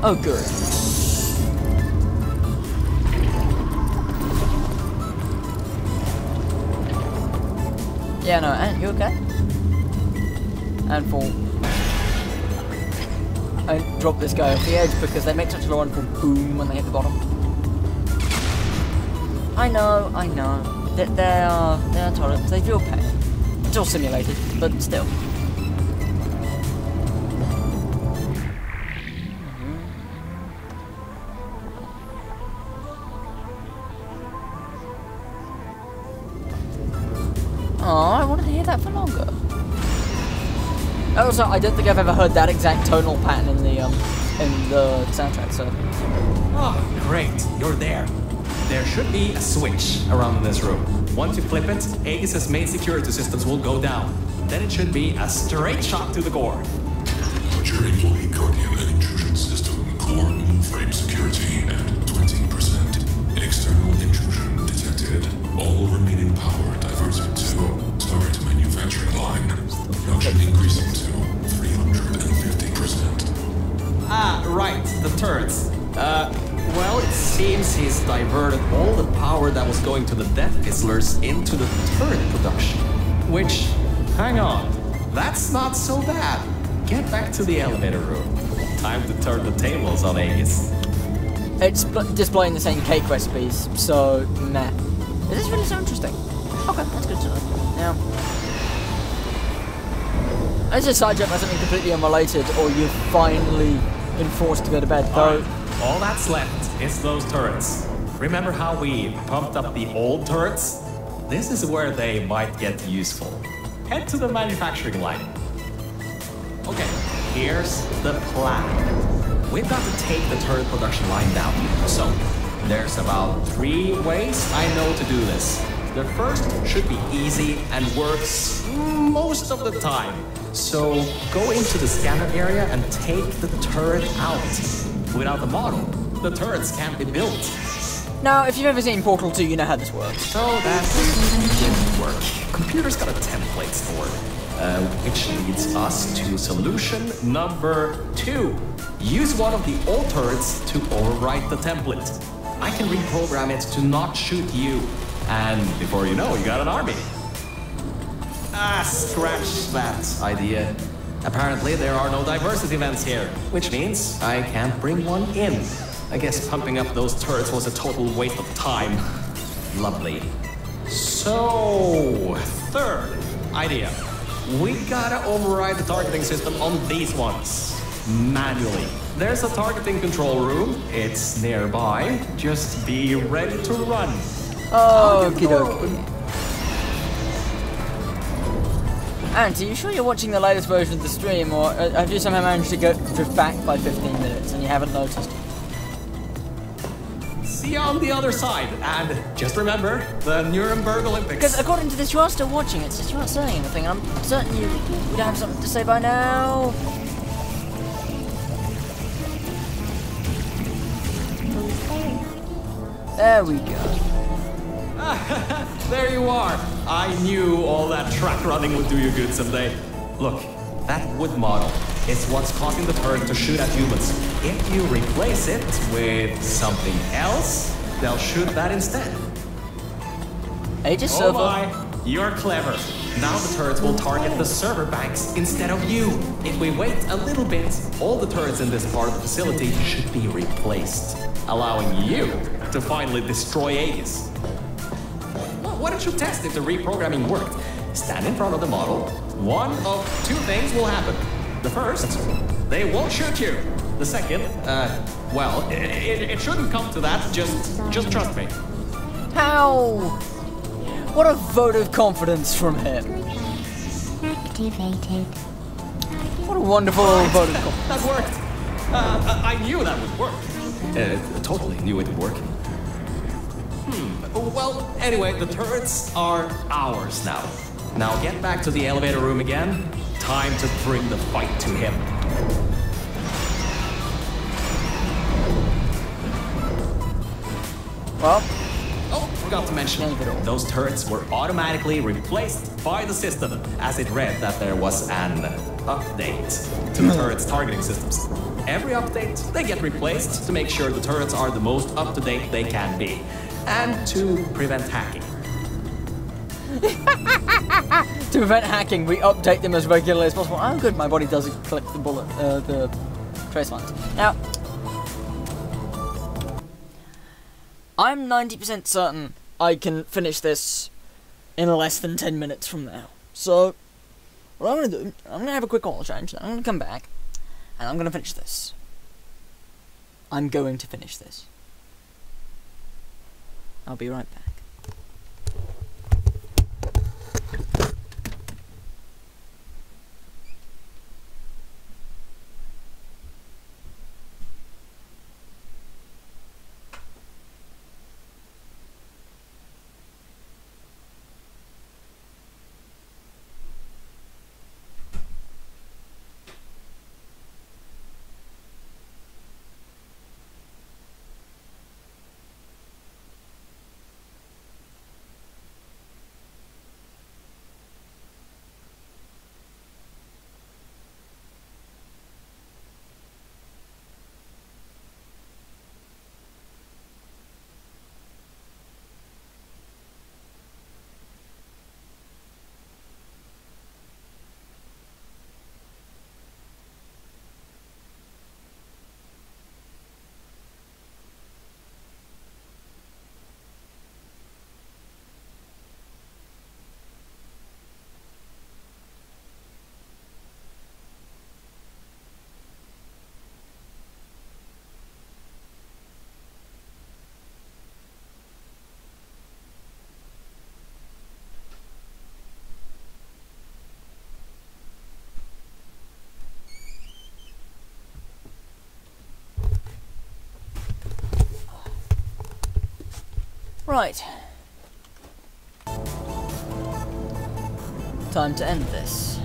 Oh, good. Yeah, no, and you okay? And fall. Don't drop this guy off the edge because they make such a wonderful boom when they hit the bottom. I know. They are turrets, they feel pain. It's all simulated, but still. Oh, I wanted to hear that for longer. Also, I don't think I've ever heard that exact tonal pattern in the soundtrack, so... Oh, great, you're there. There should be a switch around this room. Once you flip it, Aegis's main security systems will go down. Then it should be a straight shot to the core. Put your employee guardian and intrusion system core frame security at 20%. External intrusion detected. All remaining power diverted to turret manufacturing line. Production increasing to 350%. Ah, right, the turrets. Well, it seems he's diverted all the power that was going to the Death Pizzlers into the turret production. Which, hang on, that's not so bad. Get back to the elevator room. Time to turn the tables on Aegis. It's displaying the same cake recipes, so meh. Is this really so interesting? Okay, that's good to know. Now, let's just sidetrack by something completely unrelated, or you've finally been forced to go to bed. Though, all that's left is those turrets. Remember how we pumped up the old turrets? This is where they might get useful. Head to the manufacturing line. Okay, here's the plan. We've got to take the turret production line down. So, there's about 3 ways I know to do this. The first should be easy and works most of the time. So, go into the scanner area and take the turret out. Without the model, the turrets can't be built. now, if you've ever seen Portal 2, you know how this works. So that didn't work. Computer's got a template stored, which leads us to solution number 2. Use one of the old turrets to overwrite the template. I can reprogram it to not shoot you, and before you know, you got an army. Ah, scratch that idea. Apparently, there are no diversity events here, which means I can't bring one in. I guess pumping up those turrets was a total waste of time. Lovely. So, third idea. We gotta override the targeting system on these ones. manually. There's a targeting control room. It's nearby. Just be ready to run. Okie dokie. Ant, are you sure you're watching the latest version of the stream, or have you somehow managed to drift back by 15 minutes and you haven't noticed? See you on the other side, and just remember the Nuremberg Olympics. Because according to this, you are still watching. It's just you're not saying anything. I'm certain you would have something to say by now. There we go. There you are. I knew all that track running would do you good someday. Look, that wood model is what's causing the turret to shoot at humans. If you replace it with something else, they'll shoot that instead. Aegis Oh server. my, you're clever. Now the turrets will target the server banks instead of you. If we wait a little bit, all the turrets in this part of the facility should be replaced, allowing you to finally destroy Aegis. Why don't you test if the reprogramming worked? Stand in front of the model. One of two things will happen. The first, they won't shoot you. The second, well, it shouldn't come to that. Just trust me. How? What a vote of confidence from him. Activated. What a wonderful vote of confidence. That worked. I knew that would work. Totally knew it would work. Well, anyway, the turrets are ours now. Now get back to the elevator room again. Time to bring the fight to him. Well, Oh, forgot to mention, those turrets were automatically replaced by the system, as it read that there was an update to the turrets' targeting systems. Every update, they get replaced to make sure the turrets are the most up-to-date they can be, and to prevent hacking. to prevent hacking, we update them as regularly as possible. Oh, good, my body doesn't collect the bullet, the trace lines. Now, I'm 90% certain I can finish this in less than 10 minutes from now. So, what I'm going to do, I'm going to have a quick oil change, then I'm going to come back, and I'm going to finish this. I'm going to finish this. I'll be right back. Right. Time to end this.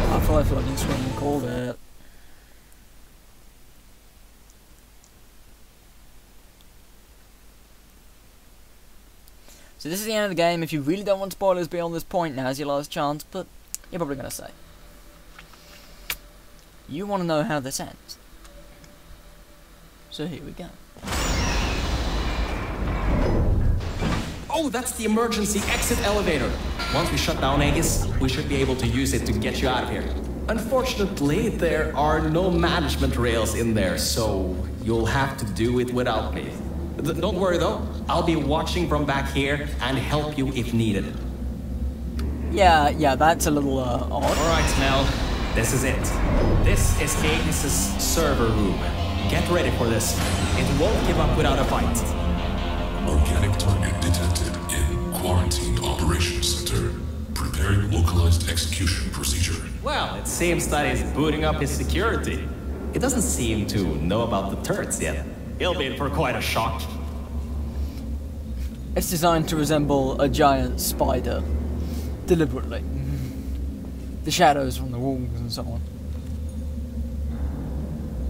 Half-Life loading screen, called it. So this is the end of the game. If you really don't want spoilers beyond this point, now's your last chance, but you're probably going to say. You want to know how this ends. So here we go. Oh, that's the emergency exit elevator. Once we shut down Aegis, we should be able to use it to get you out of here. Unfortunately, there are no management rails in there, so you'll have to do it without me. Don't worry though, I'll be watching from back here and help you if needed. Yeah, that's a little odd. Alright, Mel, this is it. This is Hades' server room. Get ready for this. It won't give up without a fight. Organic target detected in Quarantine Operations Center. Preparing localized execution procedure. Well, it seems that he's booting up his security. He doesn't seem to know about the turrets yet. He'll be in for quite a shock. It's designed to resemble a giant spider. Deliberately. The shadows from the walls and so on.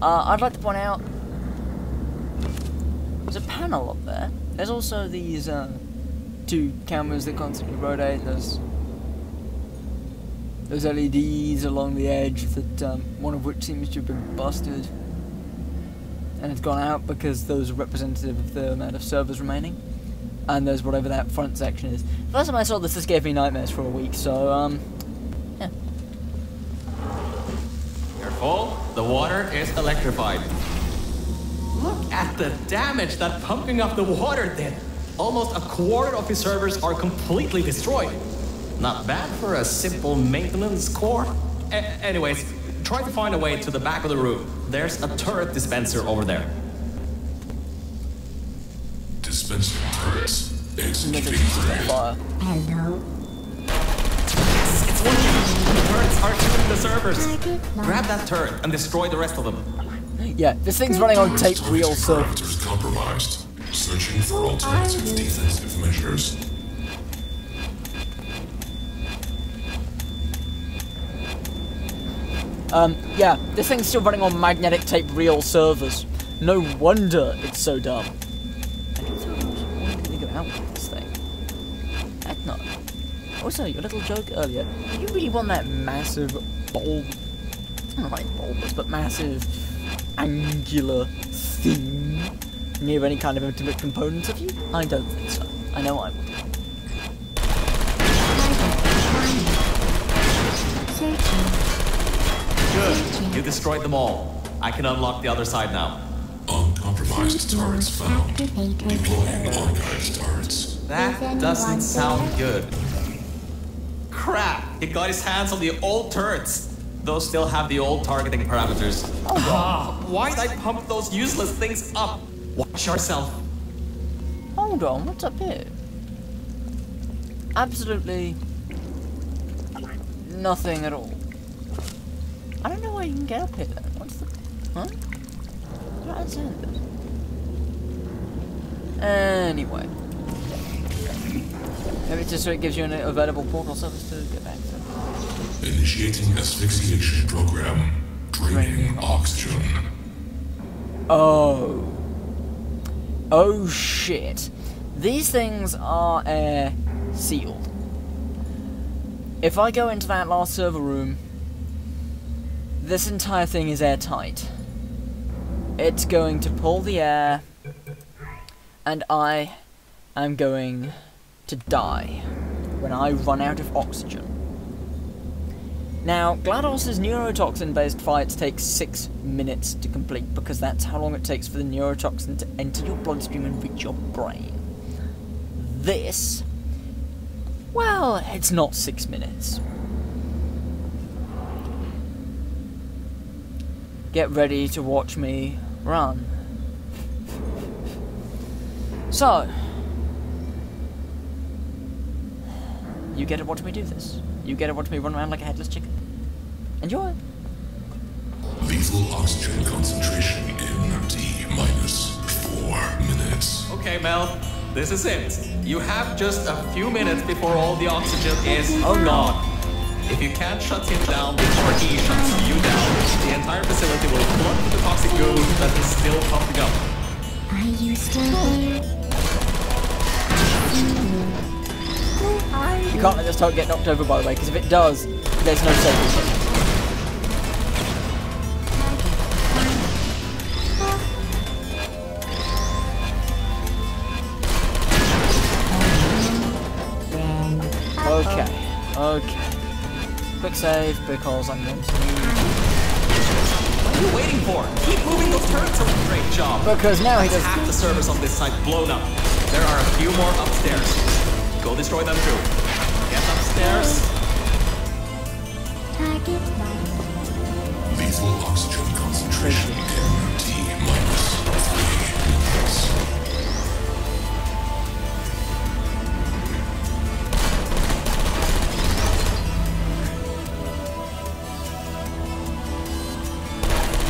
I'd like to point out there's a panel up there. There's also these two cameras that constantly rotate. There's LEDs along the edge that one of which seems to have been busted. And it's gone out because those are representative of the amount of servers remaining. And there's whatever that front section is. First time I saw this gave me nightmares for a week, so, yeah. Careful, the water is electrified. Look at the damage that pumping up the water did. Almost a quarter of his servers are completely destroyed. Not bad for a simple maintenance core. Anyways, try to find a way to the back of the room. There's a turret dispenser over there. Dispensing turrets. Executing Fire. Hello? Yes, it's working. The turrets are shooting the servers. Grab that turret and destroy the rest of them. Yeah, this thing's running on tape reel, so parameters compromised. Searching for alternative defensive measures. yeah, this thing's still running on magnetic tape reel servers. No wonder it's so dumb. I don't think I out with this thing. Heck no. Also, your little joke earlier, do you really want that massive bulb? It's not like bulbous, but massive angular thing near any kind of intimate components of you? I don't think so. I know I would. Good. You destroyed them all. I can unlock the other side now. Uncompromised turrets found. Deploying archived turrets. That doesn't sound good. Crap! He got his hands on the old turrets. Those still have the old targeting parameters. Why'd I pump those useless things up? Watch yourself. Hold on, what's up here? Absolutely nothing at all. I don't know why you can get up here then. What's the... Huh? I don't understand this. Anyway. Maybe it's just so it gives you an available portal service to get back to. Initiating asphyxiation program. Draining oxygen. Oh. Oh shit. These things are air sealed. If I go into that last server room, this entire thing is airtight. It's going to pull the air, and I am going to die when I run out of oxygen. Now, GLaDOS's neurotoxin-based fights take 6 minutes to complete, because that's how long it takes for the neurotoxin to enter your bloodstream and reach your brain. This, well, it's not 6 minutes. Get ready to watch me run. So, you get to watch me do this. You get to watch me run around like a headless chicken. Enjoy. Lethal oxygen concentration in T-minus 4 minutes. Okay, Mel. This is it. You have just a few minutes before all the oxygen is gone. If you can't shut him down before he shuts you down, the entire facility will flood with the toxic goo that is still pumping up. Are you still there? You can't let this target get knocked over, by the way, because if it does, there's no saving it. Okay. Quick save, because I'm going to need... What are you waiting for? Keep moving those turrets around range. job. Because now he That's does. half the servers on this site blown up. There are a few more upstairs. Go destroy them too. Get upstairs. Target locked. Lethal oxygen concentration in T-minus 3 minutes.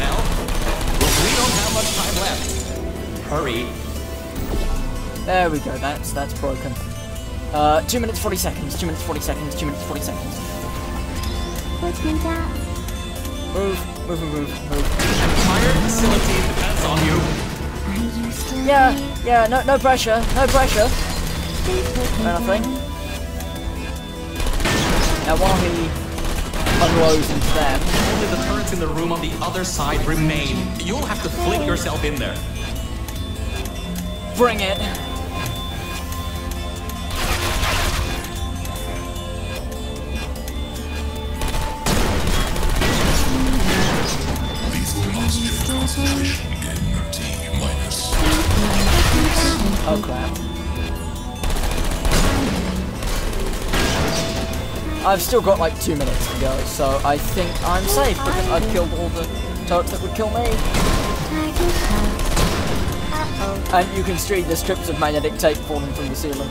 Mel, look, we don't have much time left. Hurry. There we go. That's broken. 2 minutes 40 seconds. 2 minutes 40 seconds. 2 minutes 40 seconds. What's my job? Move. The entire facility depends on you. Are you still Yeah. here? Yeah. No pressure. No pressure. Stay put, my Nothing. friend. Now while he unloads into them, Only the turrets in the room on the other side remain. You'll have to fling yourself in there. bring it. Lethal oxygen concentration in T-minus. Oh crap. I've still got like 2 minutes to go, so I think I'm safe because I've killed all the turrets that would kill me. Target locked. Uh-oh. And you can see the strips of magnetic tape falling from the ceiling.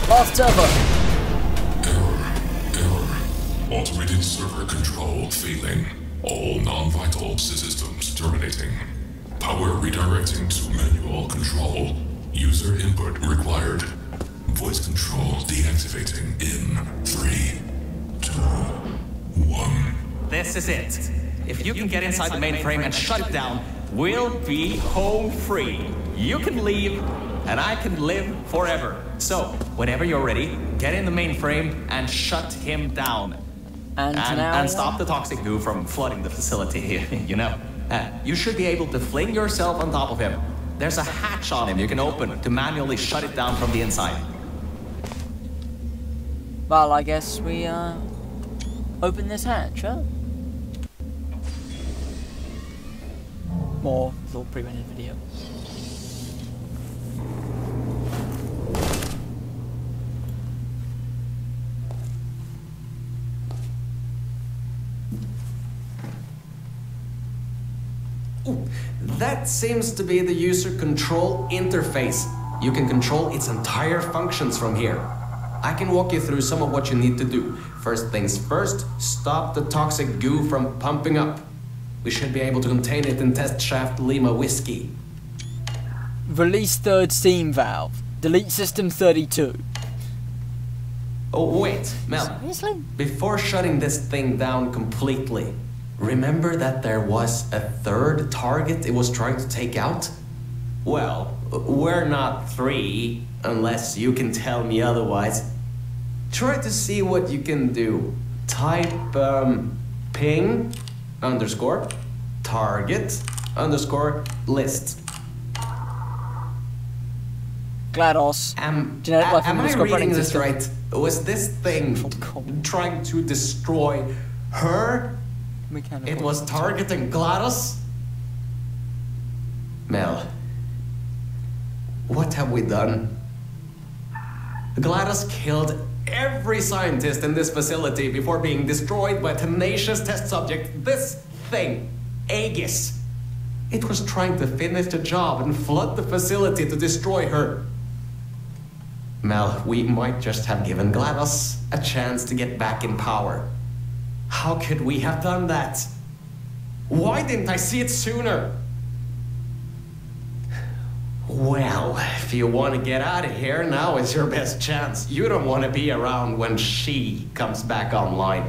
Last turbo. Error. Automated server control failing. All non-vital systems terminating. Power redirecting to manual control. User input required. Voice control deactivating in 3, 2, 1. This is it. If you can get inside the mainframe and shut it down, we'll be home free. You can leave, and I can live forever. So, whenever you're ready, get in the mainframe and shut him down. And stop the toxic goo from flooding the facility, you know. You should be able to fling yourself on top of him. There's a hatch on him you can open to manually shut it down from the inside. Well, I guess we open this hatch, huh? More little pre-rendered video. Ooh, that seems to be the user control interface. You can control its entire functions from here. I can walk you through some of what you need to do. First things first, stop the toxic goo from pumping up. We should be able to contain it in test shaft Lima Whiskey. Release third steam valve. Delete system 32. Oh, wait, Mel. Seriously? Before shutting this thing down completely, remember that there was a third target it was trying to take out? Well, we're not three, unless you can tell me otherwise. Try to see what you can do. Type, ping, _ target, _ list. GLaDOS. Genetic life Am I underscore reading running this system. right? Was this thing trying to destroy her? Mechanical. It was targeting GLaDOS? Mel, what have we done? GLaDOS killed every scientist in this facility before being destroyed by a tenacious test subject. This thing, Aegis. It was trying to finish the job and flood the facility to destroy her. Mel, we might just have given GLaDOS a chance to get back in power. How could we have done that? Why didn't I see it sooner? Well, if you want to get out of here, now is your best chance. You don't want to be around when she comes back online.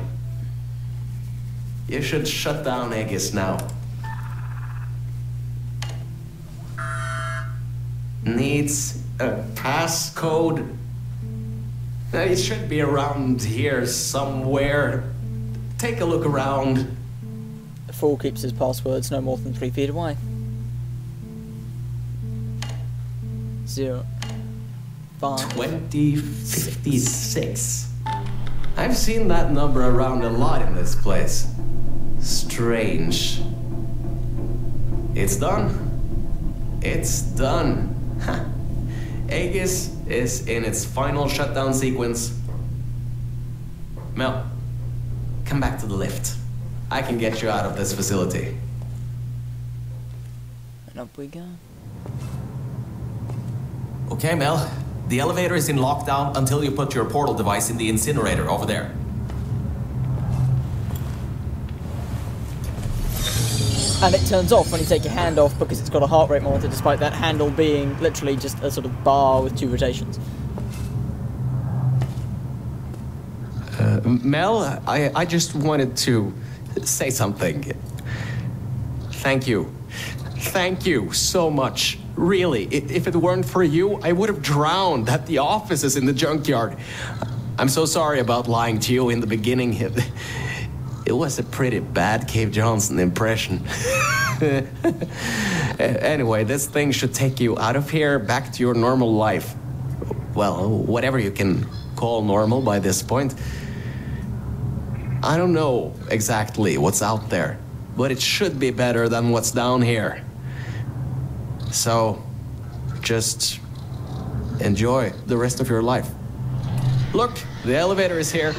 You should shut down Aegis now. Needs a passcode. It should be around here somewhere. Take a look around. The fool keeps his passwords no more than 3 feet away. 0 5 2056. I've seen that number around a lot in this place. Strange. It's done. It's done. Aegis is in its final shutdown sequence. Mel, come back to the lift. I can get you out of this facility. And up we go. Okay, Mel. The elevator is in lockdown until you put your portal device in the incinerator over there. And it turns off when you take your hand off because it's got a heart rate monitor, despite that handle being literally just a sort of bar with 2 rotations. Mel, I just wanted to say something. Thank you. Thank you so much. Really, if it weren't for you, I would have drowned at the offices in the junkyard. I'm so sorry about lying to you in the beginning. It was a pretty bad Cave Johnson impression. Anyway, this thing should take you out of here, back to your normal life. Well, whatever you can call normal by this point. I don't know exactly what's out there, but it should be better than what's down here. So, just enjoy the rest of your life. Look, the elevator is here.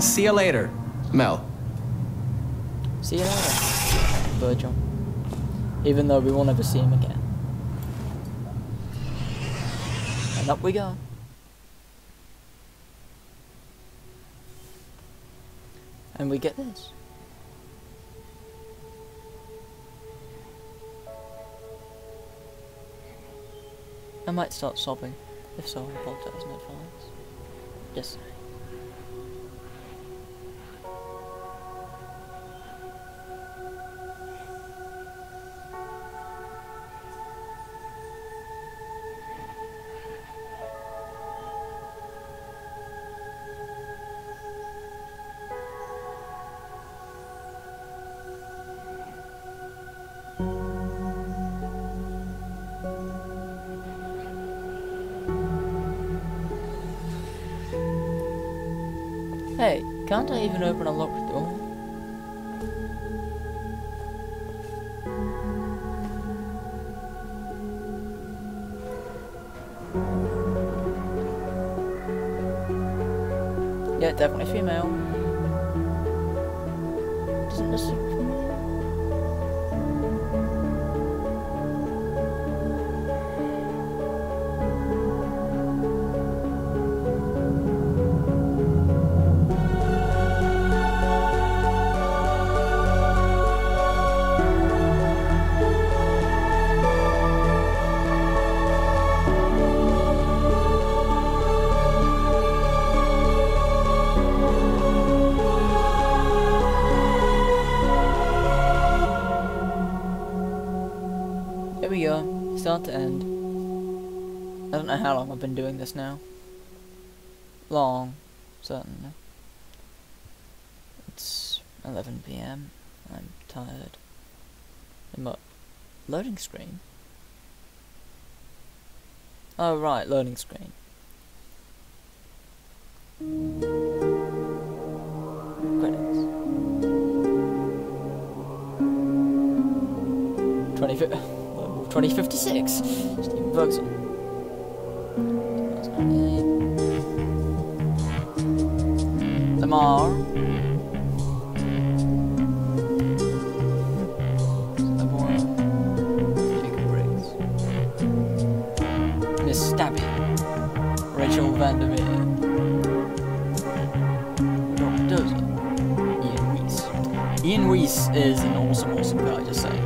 See you later, Mel. See you later, Virgil. Even though we will never see him again. And up we go. And we get this. I might start sobbing. If so, I apologize in advance. Yes. Hey, can't I even open a locked door? Yeah, definitely female. Doesn't this look familiar? Here we go, start to end. I don't know how long I've been doing this now. Long, certainly. It's 11 PM. I'm tired. Loading screen? Oh right, loading screen. Credits. 2056. Steven Bergson. 2098. Lamar. Miss Stabby. Rachel Vandermeer. Dr. Dozer. Ian Reese. Ian Reese is an awesome guy, just saying.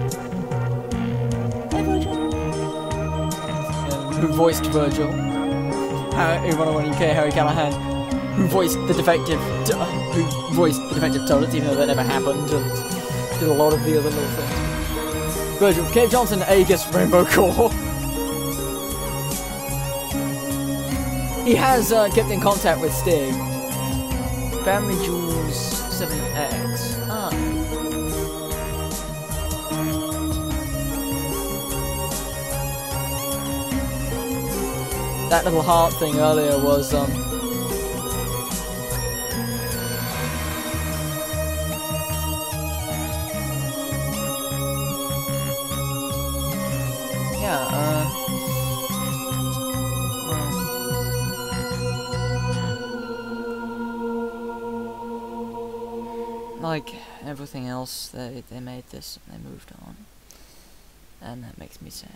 Who voiced Virgil? Everyone UK, Harry Callahan, who voiced the defective toilets, even though that never happened, and did a lot of the other little things. Virgil, Cave Johnson, Aegis, Rainbow Core. He has kept in contact with Stig. Family Jewels 7X. Ah. That little heart thing earlier was, yeah, like everything else, they made this and they moved on. And that makes me sad.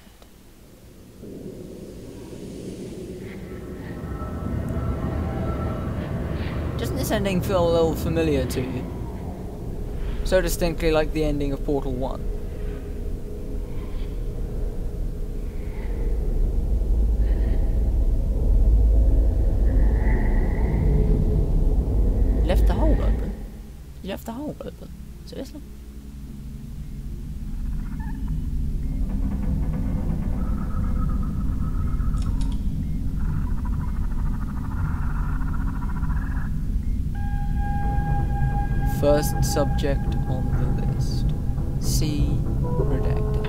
Doesn't this ending feel a little familiar to you? So distinctly like the ending of Portal 1. You left the hole open? You left the hole open? Seriously? First subject on the list. C. Redacted.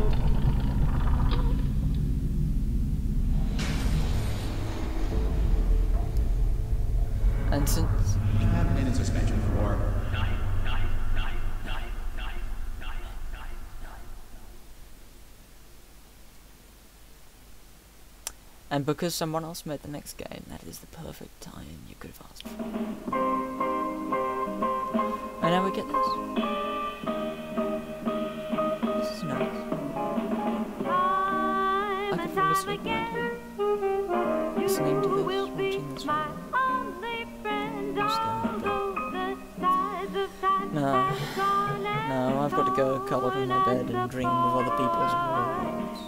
And since... Have been in suspension for... And because someone else made the next game, that is the perfect time you could have asked for. And now we get this. This is nice. I could fall asleep right here. Listening to this, watching this film. No, I've got to go cuddle in my bed and dream of other people's worlds.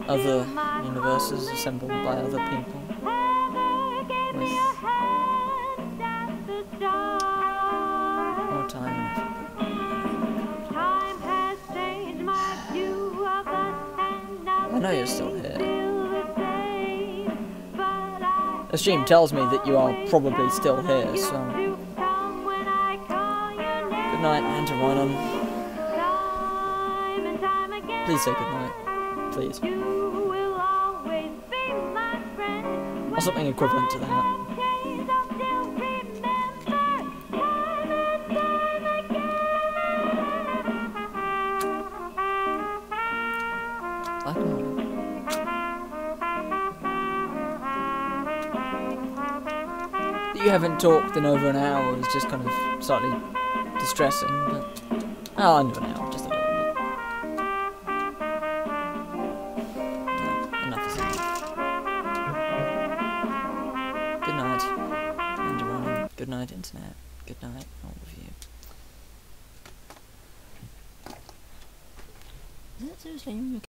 Other universes assembled by other people. With more time and effort. I know you're still here. The stream tells me that you are probably still here, so... Good night, Hunter Rhinon. Please say good night. Please. Or something equivalent to that. I can wait. That you haven't talked in over an hour is just kind of slightly distressing, but... Oh, under an hour, just a little bit. No, enough is enough. Good night, Andrew. Good night, Internet. Good night, all of you. Is that seriously you?